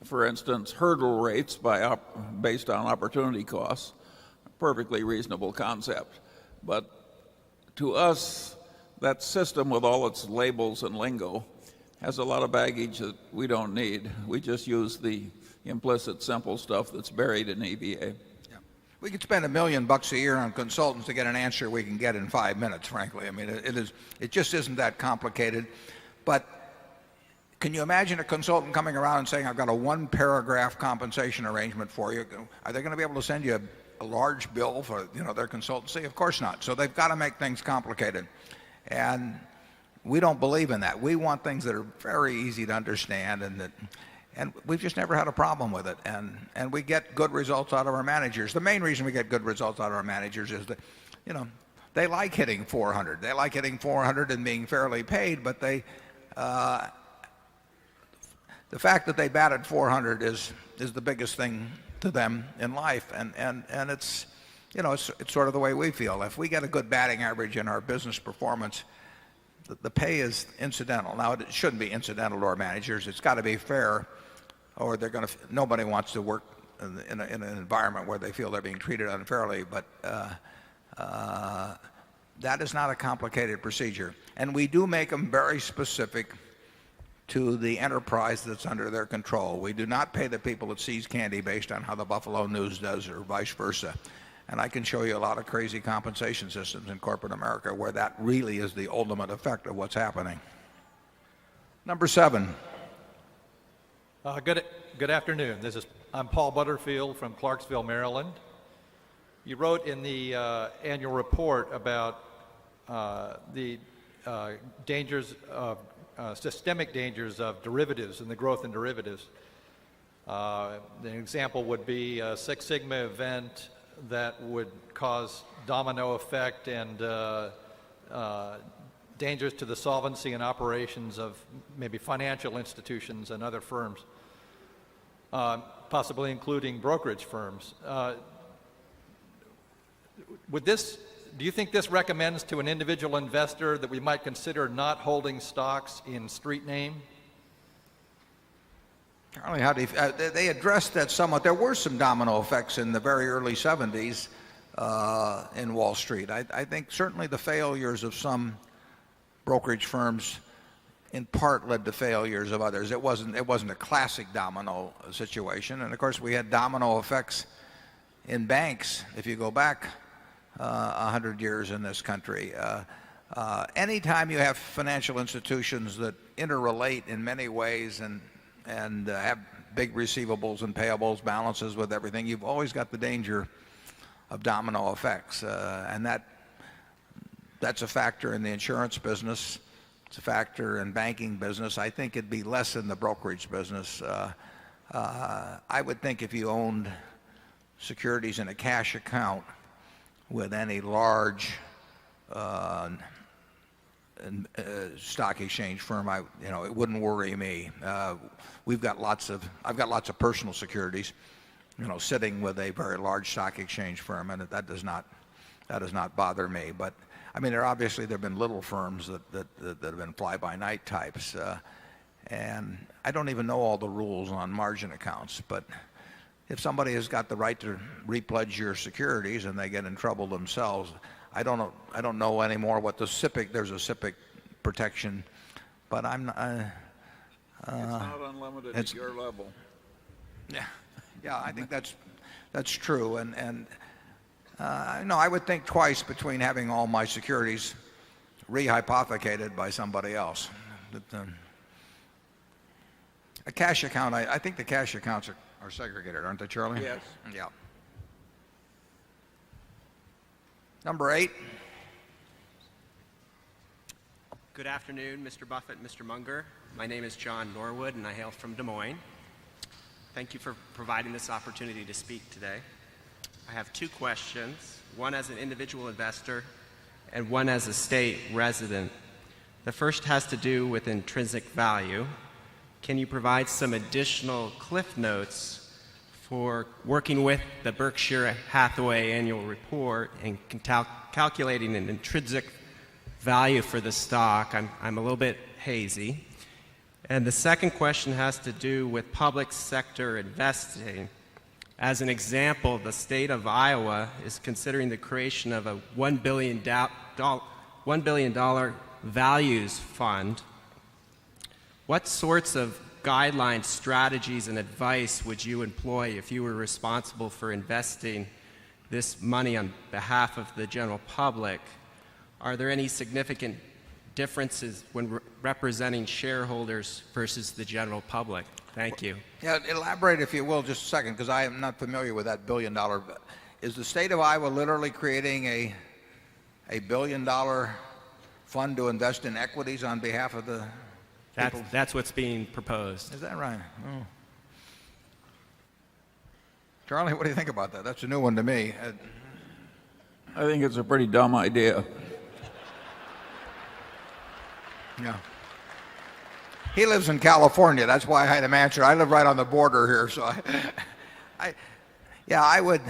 For instance, hurdle rates based on opportunity costs, a perfectly reasonable concept. But to us, that system with all its labels and lingo has a lot of baggage that we don't need. We just use the implicit simple stuff that's buried in EVA. We could spend $1 million a year on consultants to get an answer we can get in 5 minutes, frankly. I mean, it just isn't that complicated. But can you imagine a consultant coming around and saying, I've got a 1-paragraph compensation arrangement for you? Are they going to be able to send you a large bill for their consultancy? Of course not. So they've got to make things complicated. And we don't believe in that. We want things that are very easy to understand, and we've just never had a problem with it. And we get good results out of our managers. The main reason we get good results out of our managers is that, they like hitting 400. They like hitting 400 and being fairly paid, but the fact that they batted 400 is the biggest thing to them in life. And it's, it's sort of the way we feel. If we get a good batting average in our business performance, the pay is incidental. Now, it shouldn't be incidental to our managers. It's got to be fair, or nobody wants to work in an environment where they feel they're being treated unfairly. But that is not a complicated procedure. And we do make them very specific to the enterprise that's under their control. We do not pay the people at See's Candy based on how the Buffalo News does or vice versa. And I can show you a lot of crazy compensation systems in corporate America where that really is the ultimate effect of what's happening. Number 7. Good afternoon. I'm Paul Butterfield from Clarksville, Maryland. You wrote in the annual report about the dangers of systemic dangers of derivatives and the growth in derivatives. The example would be a Six Sigma event that would cause domino effect and dangers to the solvency and operations of maybe financial institutions and other firms, possibly including brokerage firms. Do you think this recommends to an individual investor that we might consider not holding stocks in street name? Charlie, they addressed that somewhat. There were some domino effects in the very early 70s in Wall Street. I think certainly the failures of some brokerage firms in part led to failures of others. It wasn't a classic domino situation. And of course we had domino effects in banks if you go back 100 years in this country. Anytime you have financial institutions that interrelate in many ways and have big receivables and payables balances with everything, you've always got the danger of domino effects. And that's a factor in the insurance business. It's a factor in banking business. I think it'd be less in the brokerage business. I would think if you owned securities in a cash account with any large stock exchange firm, it wouldn't worry me. I've got lots of personal securities, sitting with a very large stock exchange firm, and that does not bother me. But I mean, there have been little firms that have been fly-by-night types, and I don't even know all the rules on margin accounts. But if somebody has got the right to repledge your securities and they get in trouble themselves, I don't know anymore what there's a SIPC protection, but it's not unlimited at your level. Yeah, I think that's true. And I would think twice between having all my securities rehypothecated by somebody else. A cash account, I think the cash accounts are segregated, aren't they, Charlie? Yes. Yeah. Number 8. Good afternoon, Mr. Buffett, Mr. Munger. My name is John Norwood, and I hail from Des Moines. Thank you for providing this opportunity to speak today. I have 2 questions, one as an individual investor and one as a state resident. The first has to do with intrinsic value. Can you provide some additional cliff notes for working with the Berkshire Hathaway annual report and calculating an intrinsic value for the stock? I'm a little bit hazy. And the second question has to do with public sector investing. As an example, the state of Iowa is considering the creation of a $1 billion values fund, what sorts of guidelines, strategies, and advice would you employ if you were responsible for investing this money on behalf of the general public? Are there any significant differences when representing shareholders versus the general public? Thank you. Yeah, elaborate, if you will, just a second, because I am not familiar with that $1 billion. Is the state of Iowa literally creating a $1 billion fund to invest in equities on behalf of the people? That's what's being proposed. Is that right? Oh. Charlie, what do you think about that? That's a new one to me. I think it's a pretty dumb idea. Yeah. He lives in California. That's why I had him answer. I live right on the border here, so I would.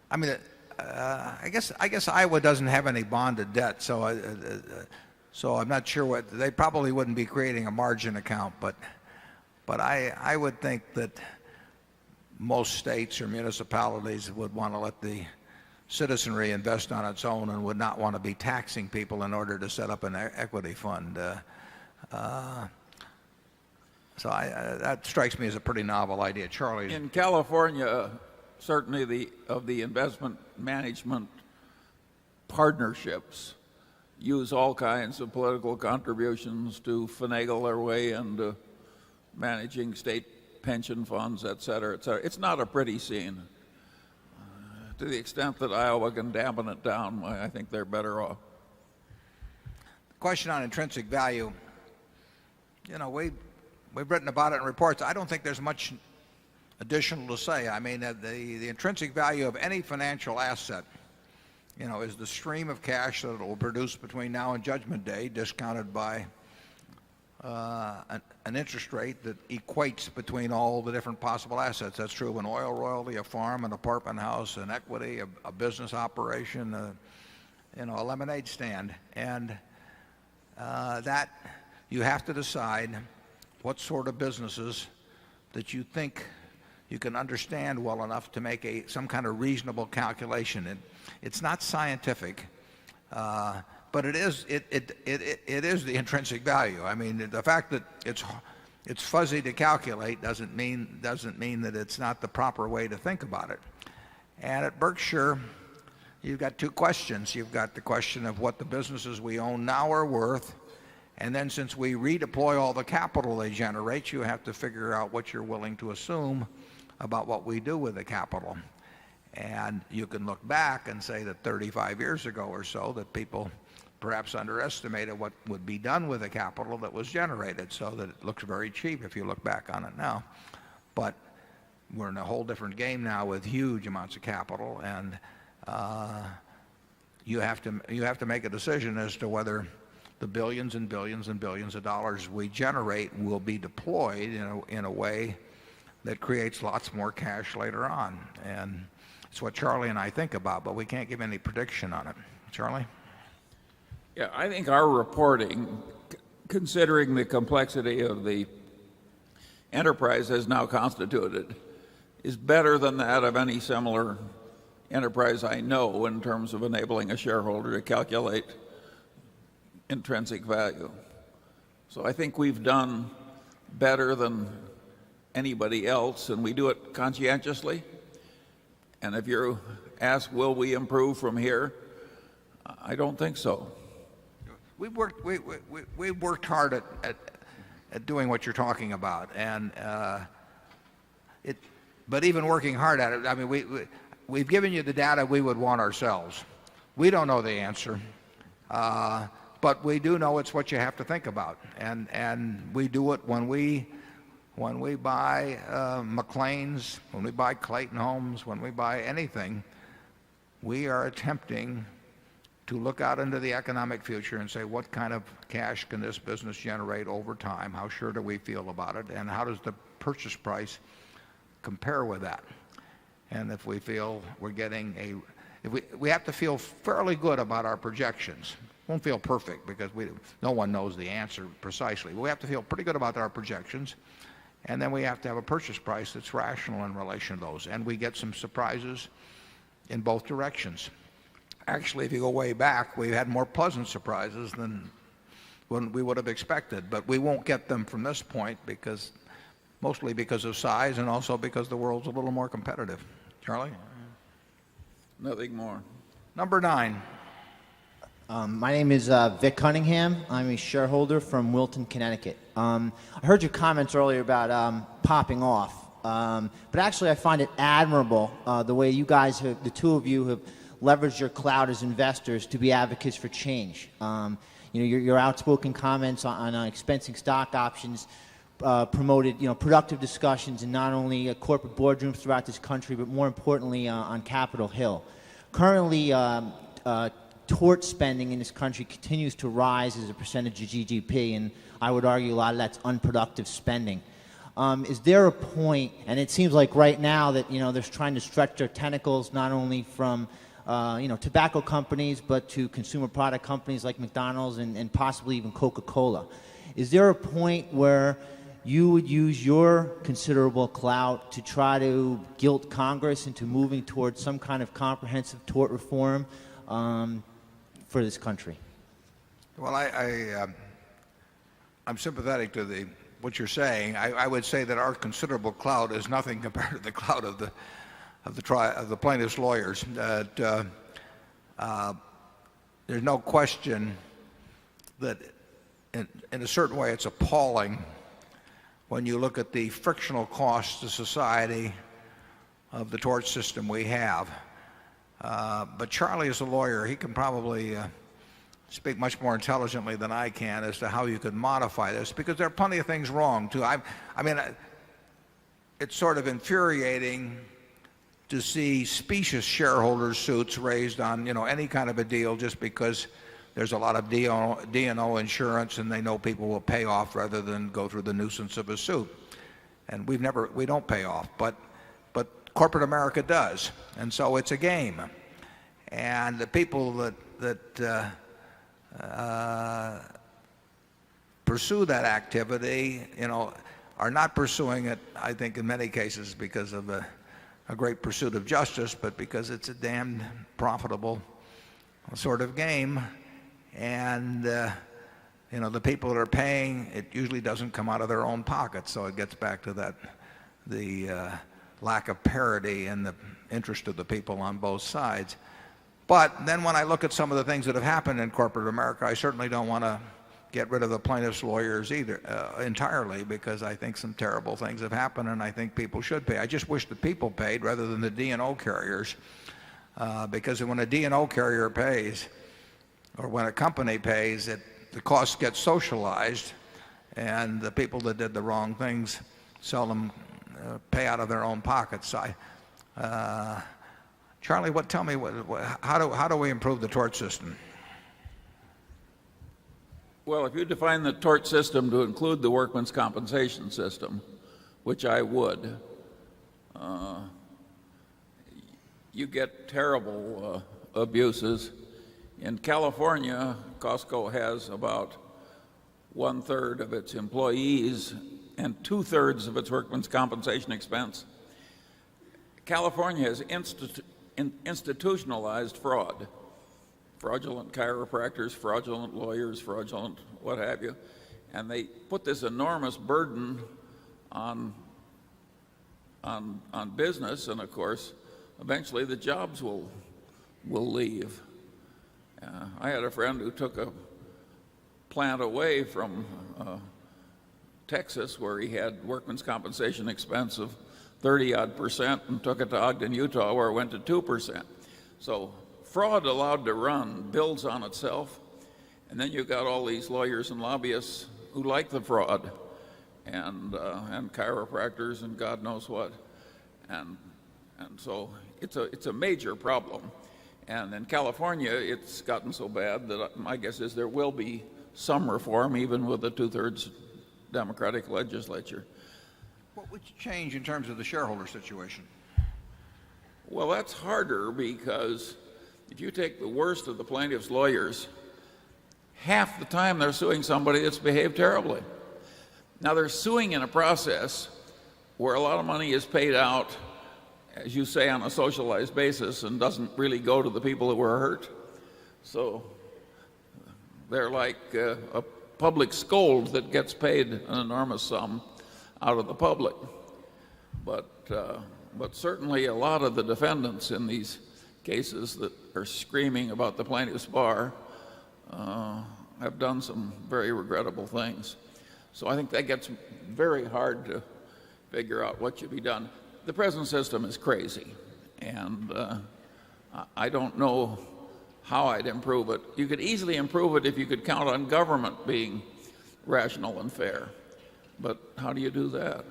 I mean, I guess Iowa doesn't have any bonded debt, so I'm not sure what they probably wouldn't be creating a margin account, but I would think that most states or municipalities would want to let the citizenry invest on its own and would not want to be taxing people in order to set up an equity fund. So that strikes me as a pretty novel idea. Charlie? In California, certainly the investment management partnerships use all kinds of political contributions to finagle their way into managing state pension funds, et cetera, et cetera. It's not a pretty scene. To the extent that Iowa can dampen it down, I think they're better off. The question on intrinsic value, we've written about it in reports. I don't think there's much additional to say. I mean, the intrinsic value of any financial asset, is the stream of cash that it will produce between now and Judgment Day, discounted by an interest rate that equates between all the different possible assets. That's true of an oil royalty, a farm, an apartment house, an equity, a business operation, a lemonade stand. And that you have to decide what sort of businesses that you think you can understand well enough to make some kind of reasonable calculation. It's not scientific, but it is the intrinsic value. I mean, the fact that it's fuzzy to calculate doesn't mean that it's not the proper way to think about it. And at Berkshire, you've got two questions. You've got the question of what the businesses we own now are worth, and then since we redeploy all the capital they generate, you have to figure out what you're willing to assume about what we do with the capital. And you can look back and say that 35 years ago or so that people perhaps underestimated what would be done with the capital that was generated, so that it looks very cheap if you look back on it now. But we're in a whole different game now with huge amounts of capital, and you have to make a decision as to whether the billions and billions and billions of dollars we generate will be deployed in a way that creates lots more cash later on. And it's what Charlie and I think about, but we can't give any prediction on it. Charlie? Yeah, I think our reporting, considering the complexity of the enterprise as now constituted, is better than that of any similar enterprise I know in terms of enabling a shareholder to calculate intrinsic value. So I think we've done better than anybody else, and we do it conscientiously. And if you ask, will we improve from here? I don't think so. We've worked hard at doing what you're talking about, and but even working hard at it, I mean, we've given you the data we would want ourselves. We don't know the answer, but we do know it's what you have to think about, and we do it when we buy McLean's, when we buy Clayton Homes, when we buy anything. We are attempting to look out into the economic future and say, what kind of cash can this business generate over time? How sure do we feel about it? And how does the purchase price compare with that? And if we feel we're getting we have to feel fairly good about our projections. Won't feel perfect because no one knows the answer precisely. We have to feel pretty good about our projections, and then we have to have a purchase price that's rational in relation to those. And we get some surprises in both directions. Actually, if you go way back, we've had more pleasant surprises than we would have expected. But we won't get them from this point mostly because of size and also because the world's a little more competitive. Charlie? Nothing more. Number 9. My name is Vic Cunningham. I'm a shareholder from Wilton, Connecticut. I heard your comments earlier about popping off. But actually, I find it admirable the way you guys, the two of you, have leveraged your clout as investors to be advocates for change. Your outspoken comments on expensing stock options promoted productive discussions in not only corporate boardrooms throughout this country, but more importantly on Capitol Hill. Currently, tort spending in this country continues to rise as a percentage of GDP, and I would argue a lot of that's unproductive spending. Is there a point, and it seems like right now that they're trying to stretch their tentacles not only from tobacco companies, but to consumer product companies like McDonald's and possibly even Coca-Cola. Is there a point where you would use your considerable clout to try to guilt Congress into moving towards some kind of comprehensive tort reform for this country? Well, I'm sympathetic to what you're saying. I would say that our considerable clout is nothing compared to the clout of the plaintiffs' lawyers. There's no question that in a certain way it's appalling when you look at the frictional costs to society of the tort system we have. But Charlie is a lawyer. He can probably speak much more intelligently than I can as to how you could modify this, because there are plenty of things wrong too. It's sort of infuriating to see specious shareholders' suits raised on any kind of a deal just because there's a lot of D&O insurance and they know people will pay off rather than go through the nuisance of a suit. And we don't pay off, but corporate America does, and so it's a game. And the people that pursue that activity, are not pursuing it, I think, in many cases because of a great pursuit of justice, but because it's a damned profitable sort of game. And the people that are paying, it usually doesn't come out of their own pockets. So it gets back to the lack of parity in the interest of the people on both sides. But then when I look at some of the things that have happened in corporate America, I certainly don't want to get rid of the plaintiffs' lawyers either entirely, because I think some terrible things have happened and I think people should pay. I just wish the people paid rather than the D&O carriers, because when a D&O carrier pays, or when a company pays, the costs get socialized, and the people that did the wrong things seldom pay out of their own pockets. Charlie, tell me, how do we improve the tort system? Well, if you define the tort system to include the workman's compensation system, which I would, you get terrible abuses. In California, Costco has about 1/3 of its employees and 2/3 of its workman's compensation expense. California has institutionalized fraud. Fraudulent chiropractors, fraudulent lawyers, fraudulent what have you. And they put this enormous burden on business, and of course, eventually the jobs will leave. I had a friend who took a plant away from Texas where he had workman's compensation expense of 30-odd% and took it to Ogden, Utah, where it went to 2%. So fraud allowed to run builds on itself, and then you've got all these lawyers and lobbyists who like the fraud, and chiropractors and God knows what, and so it's a major problem. And in California, it's gotten so bad that my guess is there will be some reform, even with a 2/3 Democratic legislature. What would change in terms of the shareholder situation? Well, that's harder, because if you take the worst of the plaintiff's lawyers, half the time they're suing somebody that's behaved terribly. Now, they're suing in a process where a lot of money is paid out, as you say, on a socialized basis and doesn't really go to the people that were hurt. So they're like a public scold that gets paid an enormous sum out of the public. But certainly a lot of the defendants in these cases that are screaming about the plaintiff's bar have done some very regrettable things. So I think that gets very hard to figure out what should be done. The present system is crazy, and I don't know how I'd improve it. You could easily improve it if you could count on government being rational and fair. But how do you do that?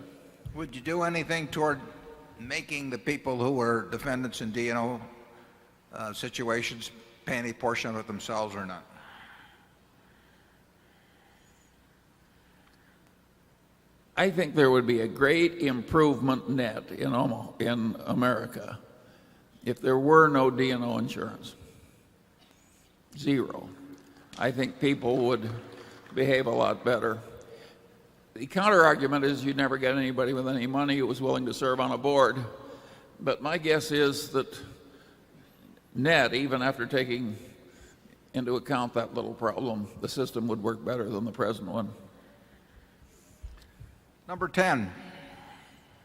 Would you do anything toward making the people who were defendants in D&O situations pay any portion of it themselves or not? I think there would be a great improvement net in America if there were no D&O insurance. Zero. I think people would behave a lot better. The counter-argument is you'd never get anybody with any money who was willing to serve on a board. But my guess is that net, even after taking into account that little problem, the system would work better than the present one. Number 10.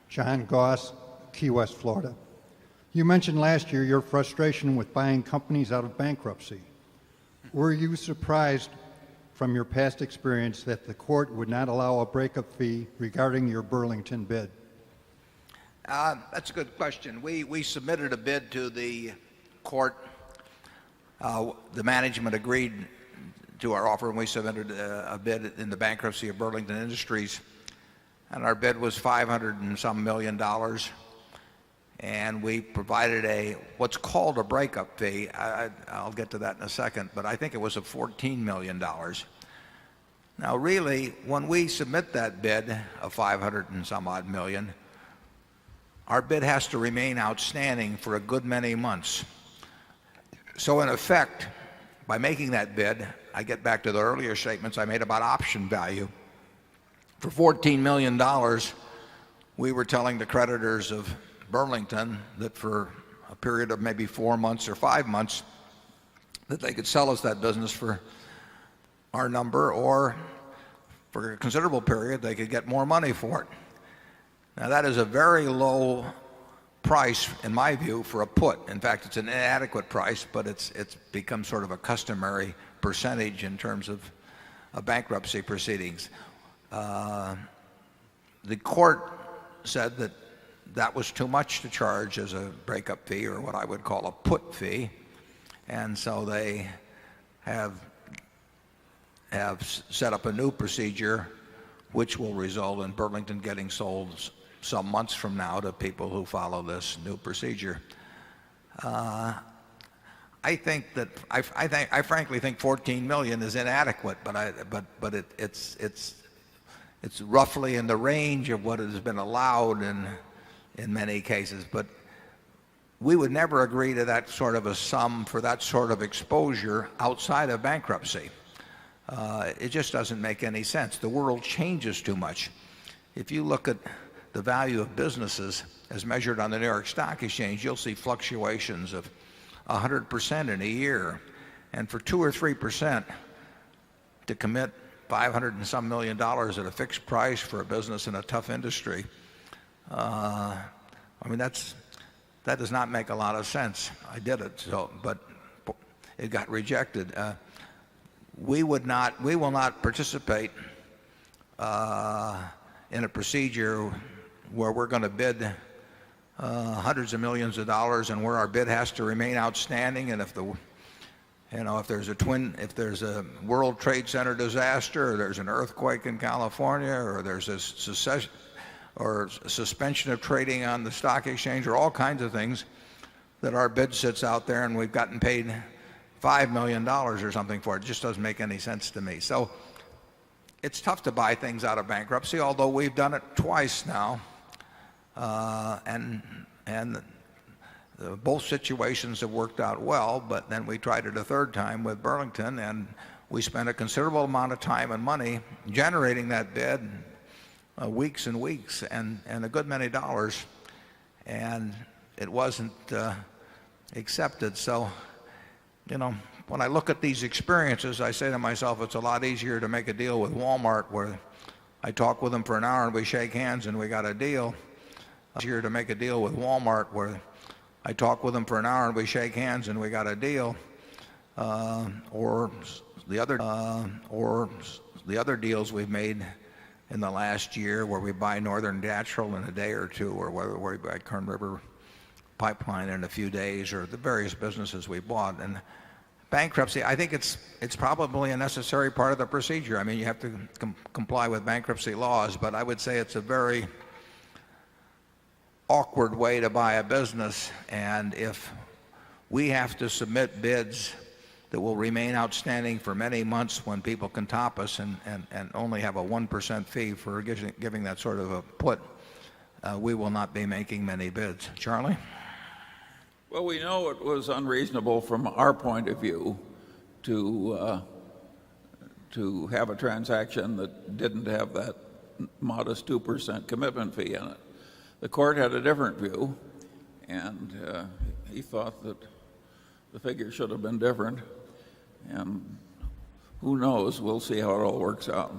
John Goss, Key West, Florida. You mentioned last year your frustration with buying companies out of bankruptcy. Were you surprised from your past experience that the court would not allow a breakup fee regarding your Burlington bid? That's a good question. We submitted a bid to the court. The management agreed to our offer, and we submitted a bid in the bankruptcy of Burlington Industries. And our bid was $500 and some million, and we provided what's called a breakup fee. I'll get to that in a second, but I think it was of $14 million. Now really, when we submit that bid of 500 and some odd million, our bid has to remain outstanding for a good many months. So in effect, by making that bid, I get back to the earlier statements I made about option value. For $14 million, we were telling the creditors of Burlington that for a period of maybe 4 months or 5 months, that they could sell us that business for our number, or for a considerable period, they could get more money for it. Now, that is a very low price, in my view, for a put. In fact, it's an inadequate price, but it's become sort of a customary percentage in terms of bankruptcy proceedings. The court said that that was too much to charge as a breakup fee, or what I would call a put fee, and so they have set up a new procedure which will result in Burlington getting sold some months from now to people who follow this new procedure. I think that I frankly think 14 million is inadequate, but it's roughly in the range of what has been allowed in many cases. But we would never agree to that sort of a sum for that sort of exposure outside of bankruptcy. It just doesn't make any sense. The world changes too much. If you look at the value of businesses as measured on the New York Stock Exchange, you'll see fluctuations of 100% in a year. And for 2 or 3% to commit $500 and some million at a fixed price for a business in a tough industry, I mean, that does not make a lot of sense. I did it, but it got rejected. We will not participate in a procedure where we're going to bid hundreds of millions of dollars, and where our bid has to remain outstanding. And if there's a World Trade Center disaster, or there's an earthquake in California, or there's a suspension of trading on the stock exchange, or all kinds of things, that our bid sits out there and we've gotten paid $5 million or something for it. It just doesn't make any sense to me. So it's tough to buy things out of bankruptcy, although we've done it twice now, and both situations have worked out well. But then we tried it a third time with Burlington, and we spent a considerable amount of time and money generating that bid, weeks and weeks, and a good many dollars, and it wasn't accepted. So when I look at these experiences, I say to myself, it's a lot easier to make a deal with Walmart where I talk with them for an hour and we shake hands and we got a deal. Easier to make a deal with Walmart where I talk with them for an hour and we shake hands and we got a deal. Or the other deals we've made in the last year where we buy Northern Natural in a day or two, or whether we buy Kern River Pipeline in a few days, or the various businesses we bought. And bankruptcy, I think it's probably a necessary part of the procedure. I mean, you have to comply with bankruptcy laws, but I would say it's a very awkward way to buy a business. And if we have to submit bids that will remain outstanding for many months when people can top us and only have a 1% fee for giving that sort of a put, we will not be making many bids. Charlie? Well, we know it was unreasonable from our point of view to have a transaction that didn't have that modest 2% commitment fee in it. The court had a different view, and he thought that the figure should have been different. And who knows? We'll see how it all works out.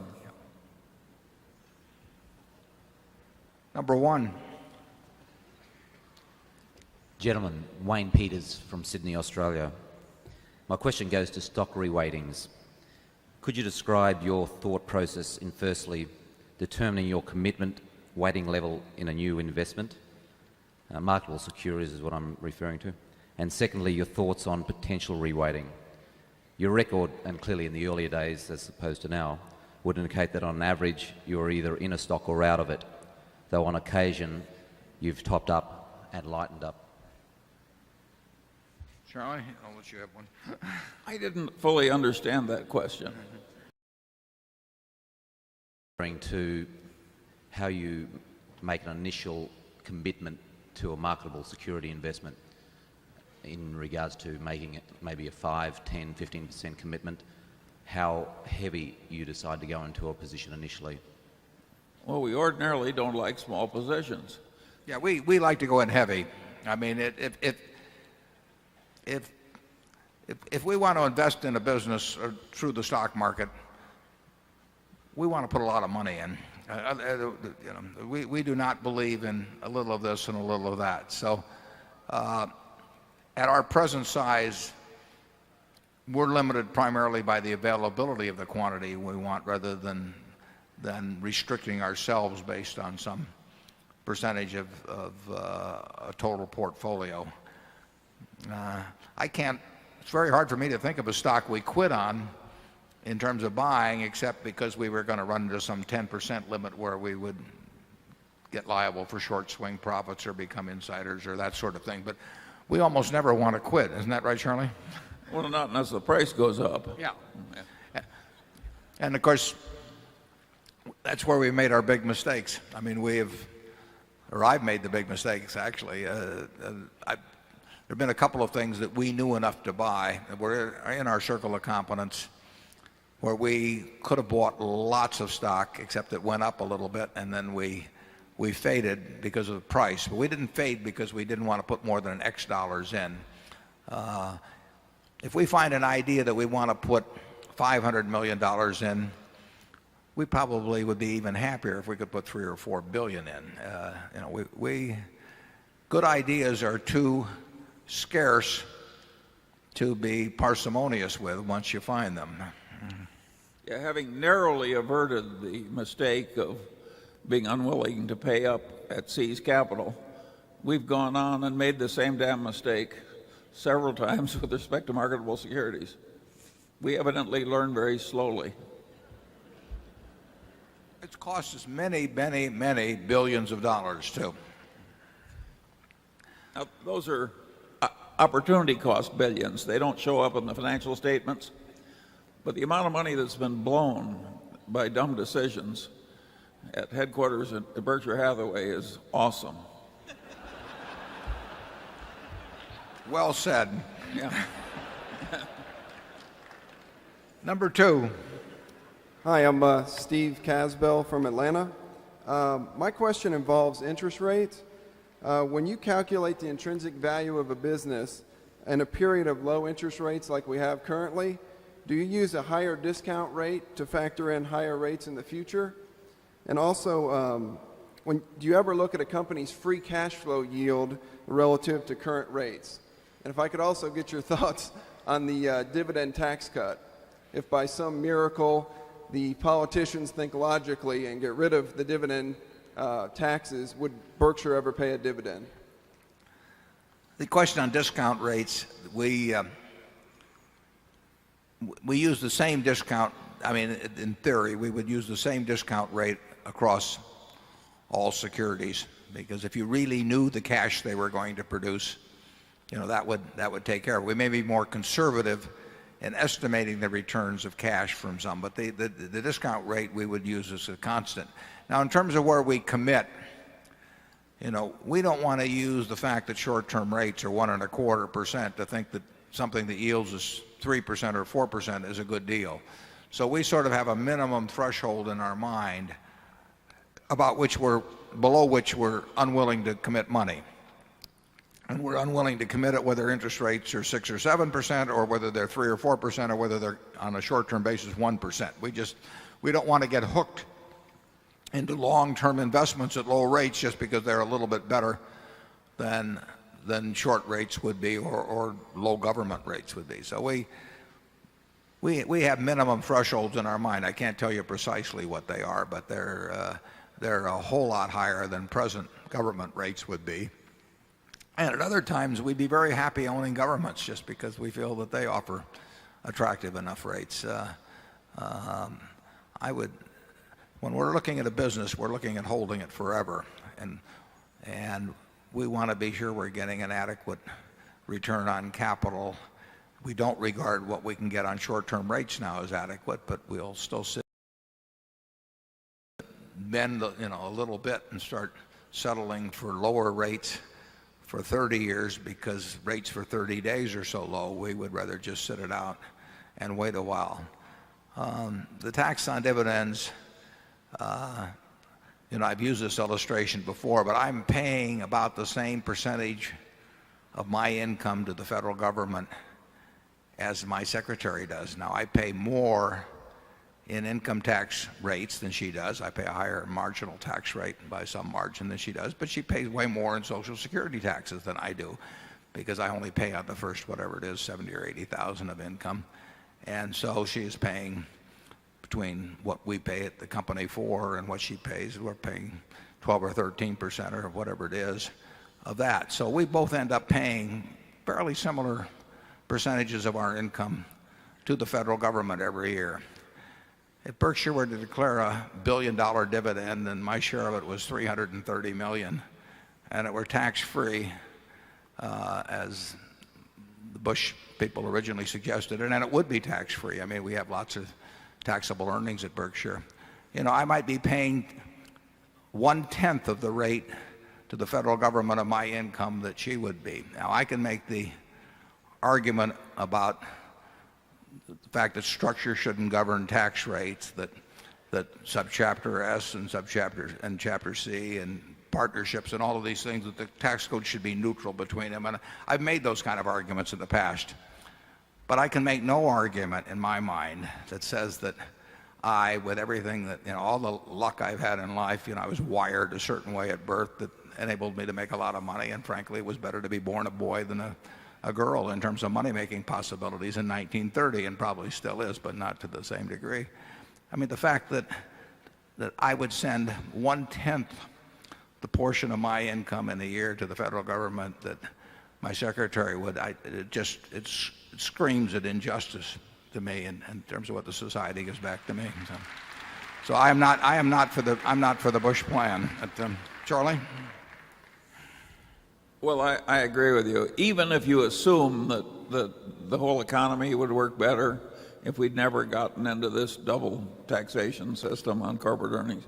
Number one. Gentlemen, Wayne Peters from Sydney, Australia. My question goes to stock reweightings. Could you describe your thought process in firstly determining your commitment weighting level in a new investment? Marketable securities is what I'm referring to. And secondly, your thoughts on potential reweighting. Your record, and clearly in the earlier days as opposed to now, would indicate that on average you are either in a stock or out of it, though on occasion you've topped up and lightened up. Charlie, I'll let you have one. I didn't fully understand that question. Referring to how you make an initial commitment to a marketable security investment in regards to making it maybe a 5, 10, 15% commitment, how heavy you decide to go into a position initially. Well, we ordinarily don't like small positions. Yeah, we like to go in heavy. I mean, if we want to invest in a business or through the stock market, we want to put a lot of money in. We do not believe in a little of this and a little of that. So at our present size, we're limited primarily by the availability of the quantity we want rather than restricting ourselves based on some percentage of a total portfolio. It's very hard for me to think of a stock we quit on in terms of buying, except because we were going to run into some 10% limit where we would get liable for short swing profits or become insiders or that sort of thing. But we almost never want to quit. Isn't that right, Charlie? Well, not unless the price goes up. Yeah. And of course, that's where we made our big mistakes. I mean, I've made the big mistakes, actually. There have been a couple of things that we knew enough to buy that were in our circle of competence where we could have bought lots of stock, except it went up a little bit, and then we faded because of the price. But we didn't fade because we didn't want to put more than X dollars in. If we find an idea that we want to put $500 million in, we probably would be even happier if we could put 3 or 4 billion in. Good ideas are too scarce to be parsimonious with once you find them. Yeah, having narrowly averted the mistake of being unwilling to pay up at Seas Capital, we've gone on and made the same damn mistake several times with respect to marketable securities. We evidently learn very slowly. It's cost us many, many, many billions of dollars, too. Now, those are opportunity cost billions. They don't show up in the financial statements. But the amount of money that's been blown by dumb decisions at headquarters at Berkshire Hathaway is awesome. Well said. Yeah. Number 2. Hi, I'm Steve Casbell from Atlanta. My question involves interest rates. When you calculate the intrinsic value of a business, in a period of low interest rates like we have currently, do you use a higher discount rate to factor in higher rates in the future? And also, do you ever look at a company's free cash flow yield relative to current rates? And if I could also get your thoughts on the dividend tax cut. If by some miracle the politicians think logically and get rid of the dividend taxes, would Berkshire ever pay a dividend? The question on discount rates, we use the same discount. I mean, in theory, we would use the same discount rate across all securities, because if you really knew the cash they were going to produce, that would take care of it. We may be more conservative in estimating the returns of cash from some, but the discount rate we would use as a constant. Now, in terms of where we commit, we don't want to use the fact that short-term rates are 1.25% to think that something that yields us 3% or 4% is a good deal. So we sort of have a minimum threshold in our mind below which we're unwilling to commit money. And we're unwilling to commit it whether interest rates are 6 or 7%, or whether they're 3 or 4%, or whether they're on a short-term basis 1%. We don't want to get hooked into long-term investments at low rates just because they're a little bit better than short rates would be, or low government rates would be. So we have minimum thresholds in our mind. I can't tell you precisely what they are, but they're a whole lot higher than present government rates would be. And at other times, we'd be very happy owning governments just because we feel that they offer attractive enough rates. When we're looking at a business, we're looking at holding it forever, and we want to be sure we're getting an adequate return on capital. We don't regard what we can get on short-term rates now as adequate, but we'll still bend a little bit and start settling for lower rates for 30 years because rates for 30 days are so low. We would rather just sit it out and wait a while. The tax on dividends, I've used this illustration before, but I'm paying about the same percentage of my income to the federal government as my secretary does. Now, I pay more in income tax rates than she does. I pay a higher marginal tax rate by some margin than she does, but she pays way more in Social Security taxes than I do, because I only pay out the first, whatever it is, 70 or 80,000 of income. And so she is paying, between what we pay at the company for and what she pays, we're paying 12 or 13% or whatever it is of that. So we both end up paying fairly similar percentages of our income to the federal government every year. If Berkshire were to declare a $1 billion dividend and my share of it was $330 million, and it were tax-free, as the Bush people originally suggested, and it would be tax-free. I mean, we have lots of taxable earnings at Berkshire. I might be paying 1/10 of the rate to the federal government of my income that she would be. Now, I can make the argument about the fact that structure shouldn't govern tax rates, that subchapter S and chapter C and partnerships and all of these things, that the tax code should be neutral between them. And I've made those kind of arguments in the past. But I can make no argument in my mind that says that with everything that, all the luck I've had in life, I was wired a certain way at birth that enabled me to make a lot of money. And frankly, it was better to be born a boy than a girl in terms of money-making possibilities in 1930, and probably still is, but not to the same degree. I mean, the fact that I would send 1/10 the portion of my income in a year to the federal government that my secretary would, it screams at injustice to me in terms of what the society gives back to me. So I am not for the Bush plan. Charlie? Well, I agree with you. Even if you assume that the whole economy would work better if we'd never gotten into this double taxation system on corporate earnings,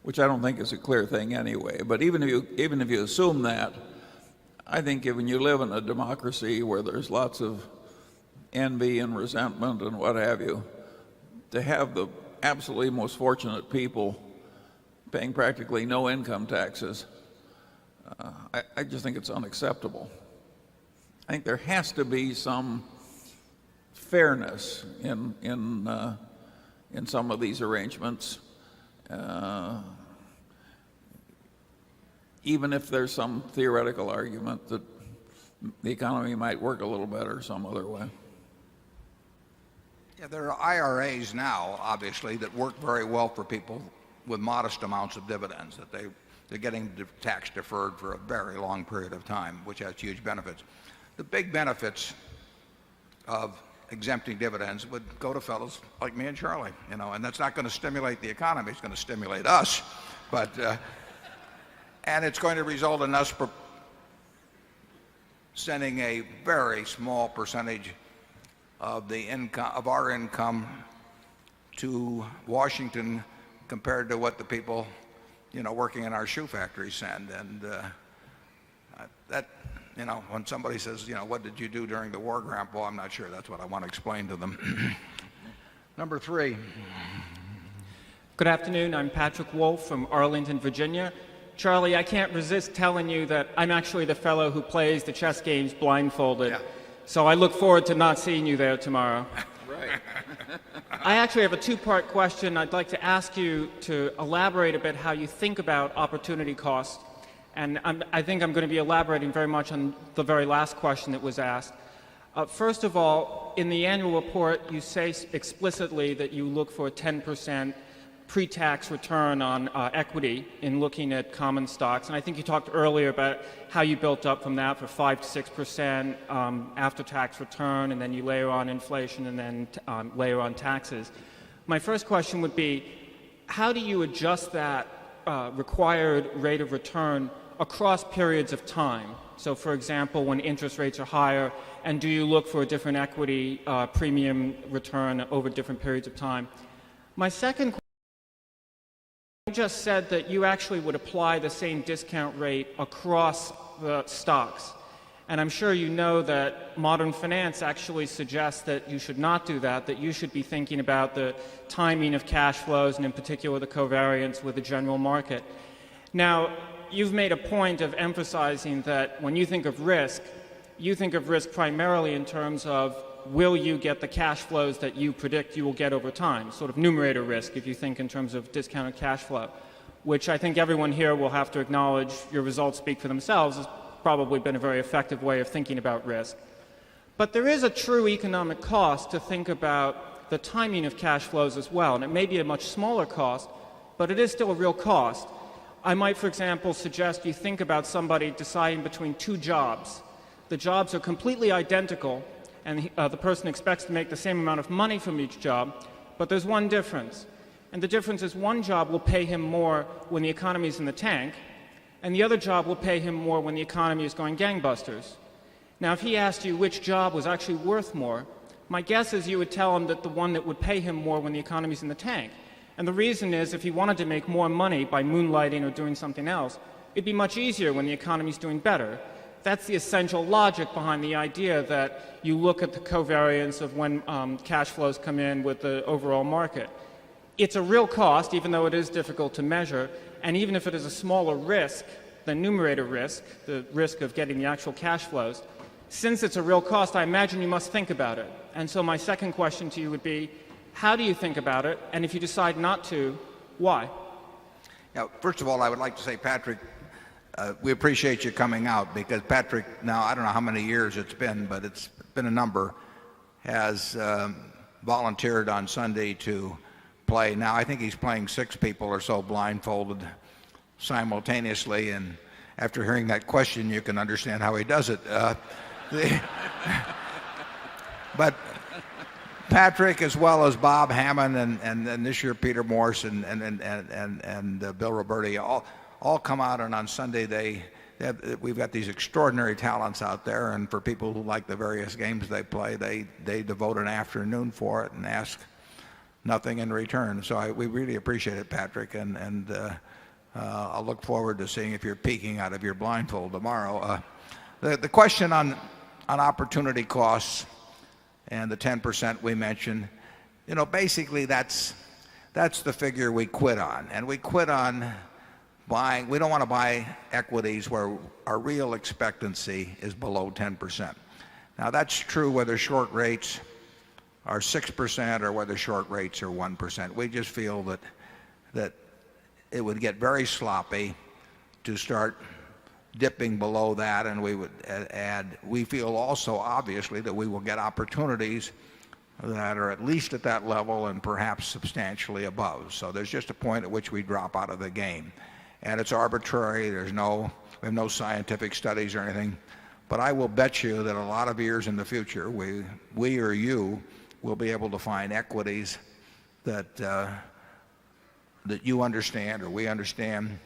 which I don't think is a clear thing anyway. But even if you assume that, I think when you live in a democracy where there's lots of envy and resentment and what have you, to have the absolutely most fortunate people paying practically no income taxes, I just think it's unacceptable. I think there has to be some fairness in some of these arrangements, even if there's some theoretical argument that the economy might work a little better some other way. Yeah, there are IRAs now, obviously, that work very well for people with modest amounts of dividends, that they're getting tax deferred for a very long period of time, which has huge benefits. The big benefits of exempting dividends would go to fellows like me and Charlie, and that's not going to stimulate the economy. It's going to stimulate us, and it's going to result in us sending a very small percentage of our income to Washington compared to what the people working in our shoe factories send. And that, when somebody says, what did you do during the war, Grandpa? I'm not sure that's what I want to explain to them. Number 3. Good afternoon. I'm Patrick Wolf from Arlington, Virginia. Charlie, I can't resist telling you that I'm actually the fellow who plays the chess games blindfolded. Yeah. So I look forward to not seeing you there tomorrow. Right. I actually have a two-part question. I'd like to ask you to elaborate a bit how you think about opportunity cost. And I think I'm going to be elaborating very much on the very last question that was asked. First of all, in the annual report, you say explicitly that you look for a 10% pre-tax return on equity in looking at common stocks. And I think you talked earlier about how you built up from that for 5 to 6% after-tax return, and then you layer on inflation and then layer on taxes. My first question would be, how do you adjust that required rate of return across periods of time? So, for example, when interest rates are higher, and do you look for a different equity premium return over different periods of time? My second question, you just said that you actually would apply the same discount rate across the stocks. And I'm sure you know that modern finance actually suggests that you should not do that you should be thinking about the timing of cash flows, and in particular the covariance with the general market. Now, you've made a point of emphasizing that when you think of risk primarily in terms of will you get the cash flows that you predict you will get over time, sort of numerator risk if you think in terms of discounted cash flow, which I think everyone here will have to acknowledge your results speak for themselves has probably been a very effective way of thinking about risk. But there is a true economic cost to think about the timing of cash flows as well, and it may be a much smaller cost, but it is still a real cost. I might, for example, suggest you think about somebody deciding between two jobs. The jobs are completely identical, and the person expects to make the same amount of money from each job, but there's one difference. And the difference is one job will pay him more when the economy is in the tank, and the other job will pay him more when the economy is going gangbusters. Now, if he asked you which job was actually worth more, my guess is you would tell him that the one that would pay him more when the economy is in the tank. And the reason is, if he wanted to make more money by moonlighting or doing something else, it'd be much easier when the economy is doing better. That's the essential logic behind the idea that you look at the covariance of when cash flows come in with the overall market. It's a real cost, even though it is difficult to measure, and even if it is a smaller risk than numerator risk, the risk of getting the actual cash flows, since it's a real cost, I imagine you must think about it. And so my second question to you would be, how do you think about it? And if you decide not to, why? Now, first of all, I would like to say, Patrick, we appreciate you coming out, because Patrick, now I don't know how many years it's been, but it's been a number, has volunteered on Sunday to play. Now I think he's playing 6 people or so blindfolded simultaneously, and after hearing that question you can understand how he does it. But Patrick, as well as Bob Hammond and this year Peter Morse and Bill Roberti, all come out, and on Sunday we've got these extraordinary talents out there, and for people who like the various games they play, they devote an afternoon for it and ask nothing in return. So we really appreciate it, Patrick, and I'll look forward to seeing if you're peeking out of your blindfold tomorrow. The question on opportunity costs and the 10% we mentioned, basically that's the figure we quit on, and we quit on buying. We don't want to buy equities where our real expectancy is below 10%. Now, that's true whether short rates are 6% or whether short rates are 1%. We just feel that it would get very sloppy to start dipping below that, and we would add. We feel also, obviously, that we will get opportunities that are at least at that level and perhaps substantially above. So there's just a point at which we drop out of the game. And it's arbitrary. We have no scientific studies or anything. But I will bet you that a lot of years in the future, we or you will be able to find equities that you understand or we understand,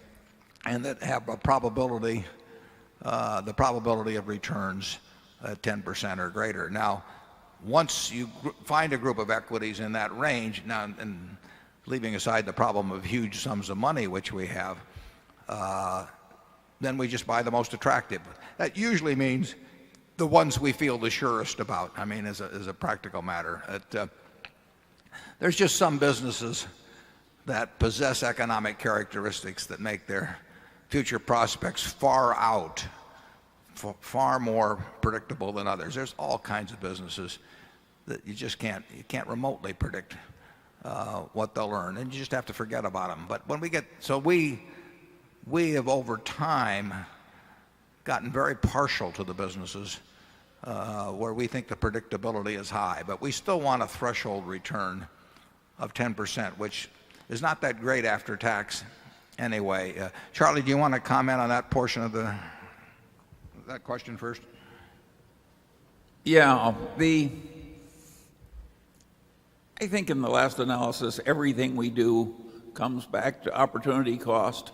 and that have a probability, the probability of returns at 10% or greater. Now, once you find a group of equities in that range, now, and leaving aside the problem of huge sums of money which we have, then we just buy the most attractive. That usually means the ones we feel the surest about. I mean, as a practical matter, there's just some businesses that possess economic characteristics that make their future prospects far more predictable than others. There's all kinds of businesses that you can't remotely predict what they'll earn, and you just have to forget about them. But when we have over time gotten very partial to the businesses where we think the predictability is high, but we still want a threshold return of 10%, which is not that great after tax anyway. Charlie, do you want to comment on that portion of that question first? Yeah, I think in the last analysis, everything we do comes back to opportunity cost.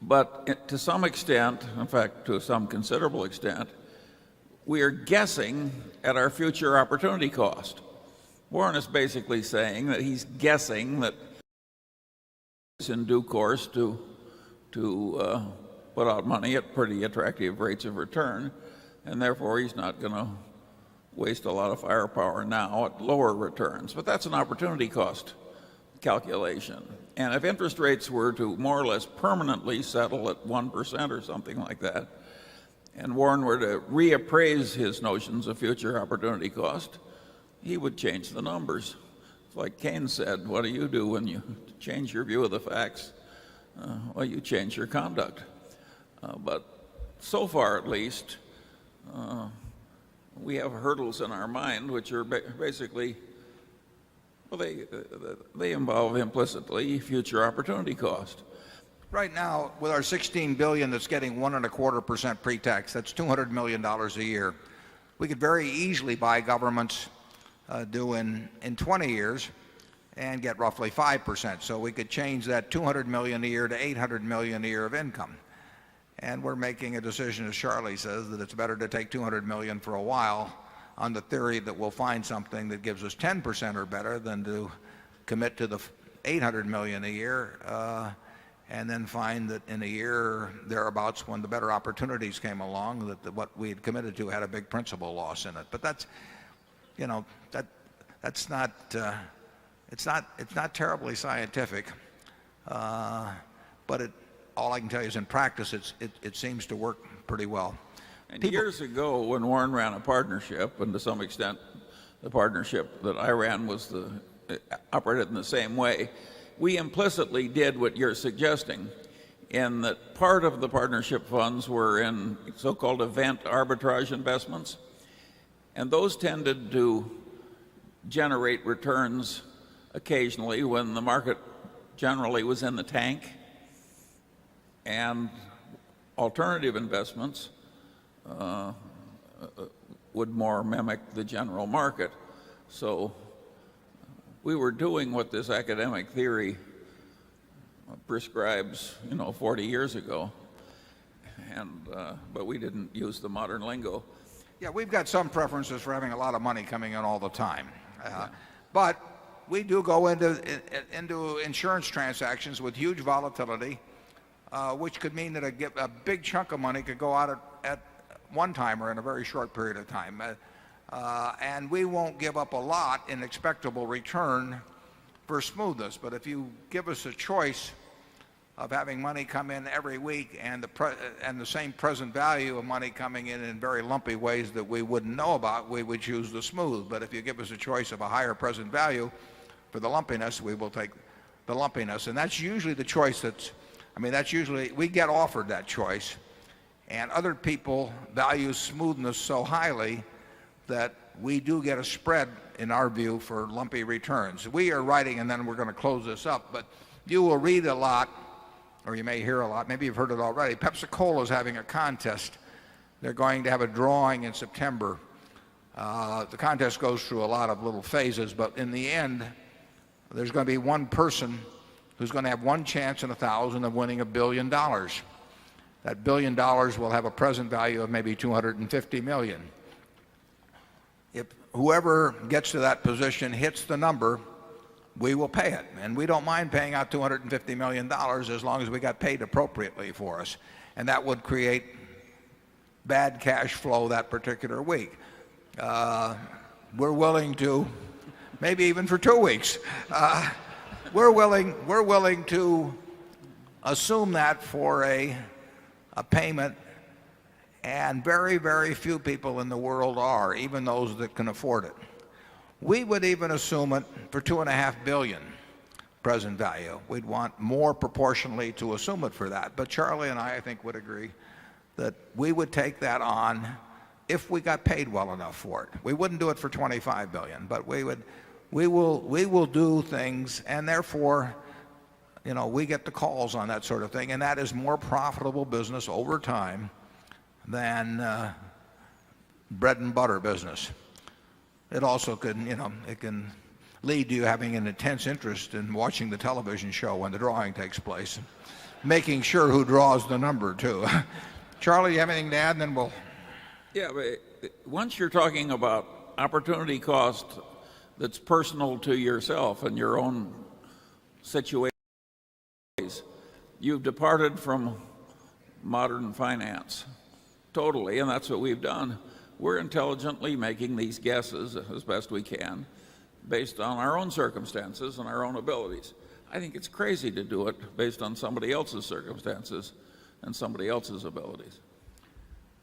But to some extent, in fact, to some considerable extent, we are guessing at our future opportunity cost. Warren is basically saying that he's guessing that in due course to put out money at pretty attractive rates of return, and therefore he's not going to waste a lot of firepower now at lower returns. But that's an opportunity cost calculation. And if interest rates were to more or less permanently settle at 1% or something like that, and Warren were to reappraise his notions of future opportunity cost, he would change the numbers. It's like Keynes said, what do you do when you change your view of the facts? Well, you change your conduct. But so far, at least, we have hurdles in our mind which are basically, well, they involve implicitly future opportunity cost. Right now, with our $16 billion that's getting 1.25% pre-tax, that's $200 million a year. We could very easily buy governments due in 20 years and get roughly 5%. So we could change that $200 million a year to $800 million a year of income. And we're making a decision, as Charlie says, that it's better to take $200 million for a while on the theory that we'll find something that gives us 10% or better than to commit to the $800 million a year and then find that in a year thereabouts, when the better opportunities came along, that what we had committed to had a big principal loss in it. But that's, you know, that's not it's not terribly scientific, but all I can tell you is in practice it seems to work pretty well. And years ago, when Warren ran a partnership, and to some extent the partnership that I ran operated in the same way, we implicitly did what you're suggesting, in that part of the partnership funds were in so-called event arbitrage investments, and those tended to generate returns occasionally when the market generally was in the tank, and alternative investments would more mimic the general market. So we were doing what this academic theory prescribes, 40 years ago, but we didn't use the modern lingo. Yeah, we've got some preferences for having a lot of money coming in all the time, but we do go into insurance transactions with huge volatility, which could mean that a big chunk of money could go out at one time or in a very short period of time. And we won't give up a lot in expectable return for smoothness. But if you give us a choice of having money come in every week and the same present value of money coming in very lumpy ways that we wouldn't know about, we would choose the smooth. But if you give us a choice of a higher present value for the lumpiness, we will take the lumpiness. And that's usually the choice that's usually, we get offered that choice. And other people value smoothness so highly that we do get a spread, in our view, for lumpy returns. We are writing, and then we're going to close this up, but you will read a lot, or you may hear a lot, maybe you've heard it already. Pepsi-Cola is having a contest. They're going to have a drawing in September. The contest goes through a lot of little phases, but in the end, there's going to be one person who's going to have one chance in 1,000 of winning $1 billion. That $1 billion will have a present value of maybe $250 million. If whoever gets to that position hits the number, we will pay it. And we don't mind paying out $250 million as long as we got paid appropriately for us. And that would create bad cash flow that particular week. We're willing to, maybe even for 2 weeks, we're willing to assume that for a payment. And very, very few people in the world are, even those that can afford it. We would even assume it for $2.5 billion present value. We'd want more proportionally to assume it for that. But Charlie and I think, would agree that we would take that on if we got paid well enough for it. We wouldn't do it for $25 billion, but we will do things, and therefore, we get the calls on that sort of thing, and that is more profitable business over time than bread and butter business. It also can, it can lead to you having an intense interest in watching the television show when the drawing takes place, making sure who draws the number too. Charlie, you have anything to add, and then we'll... Yeah, but once you're talking about opportunity cost that's personal to yourself and your own situation, you've departed from modern finance. Totally, and that's what we've done. We're intelligently making these guesses as best we can based on our own circumstances and our own abilities. I think it's crazy to do it based on somebody else's circumstances and somebody else's abilities.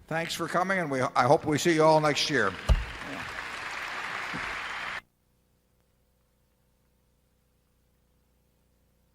Thanks for coming, and I hope we see you all next year. Yeah.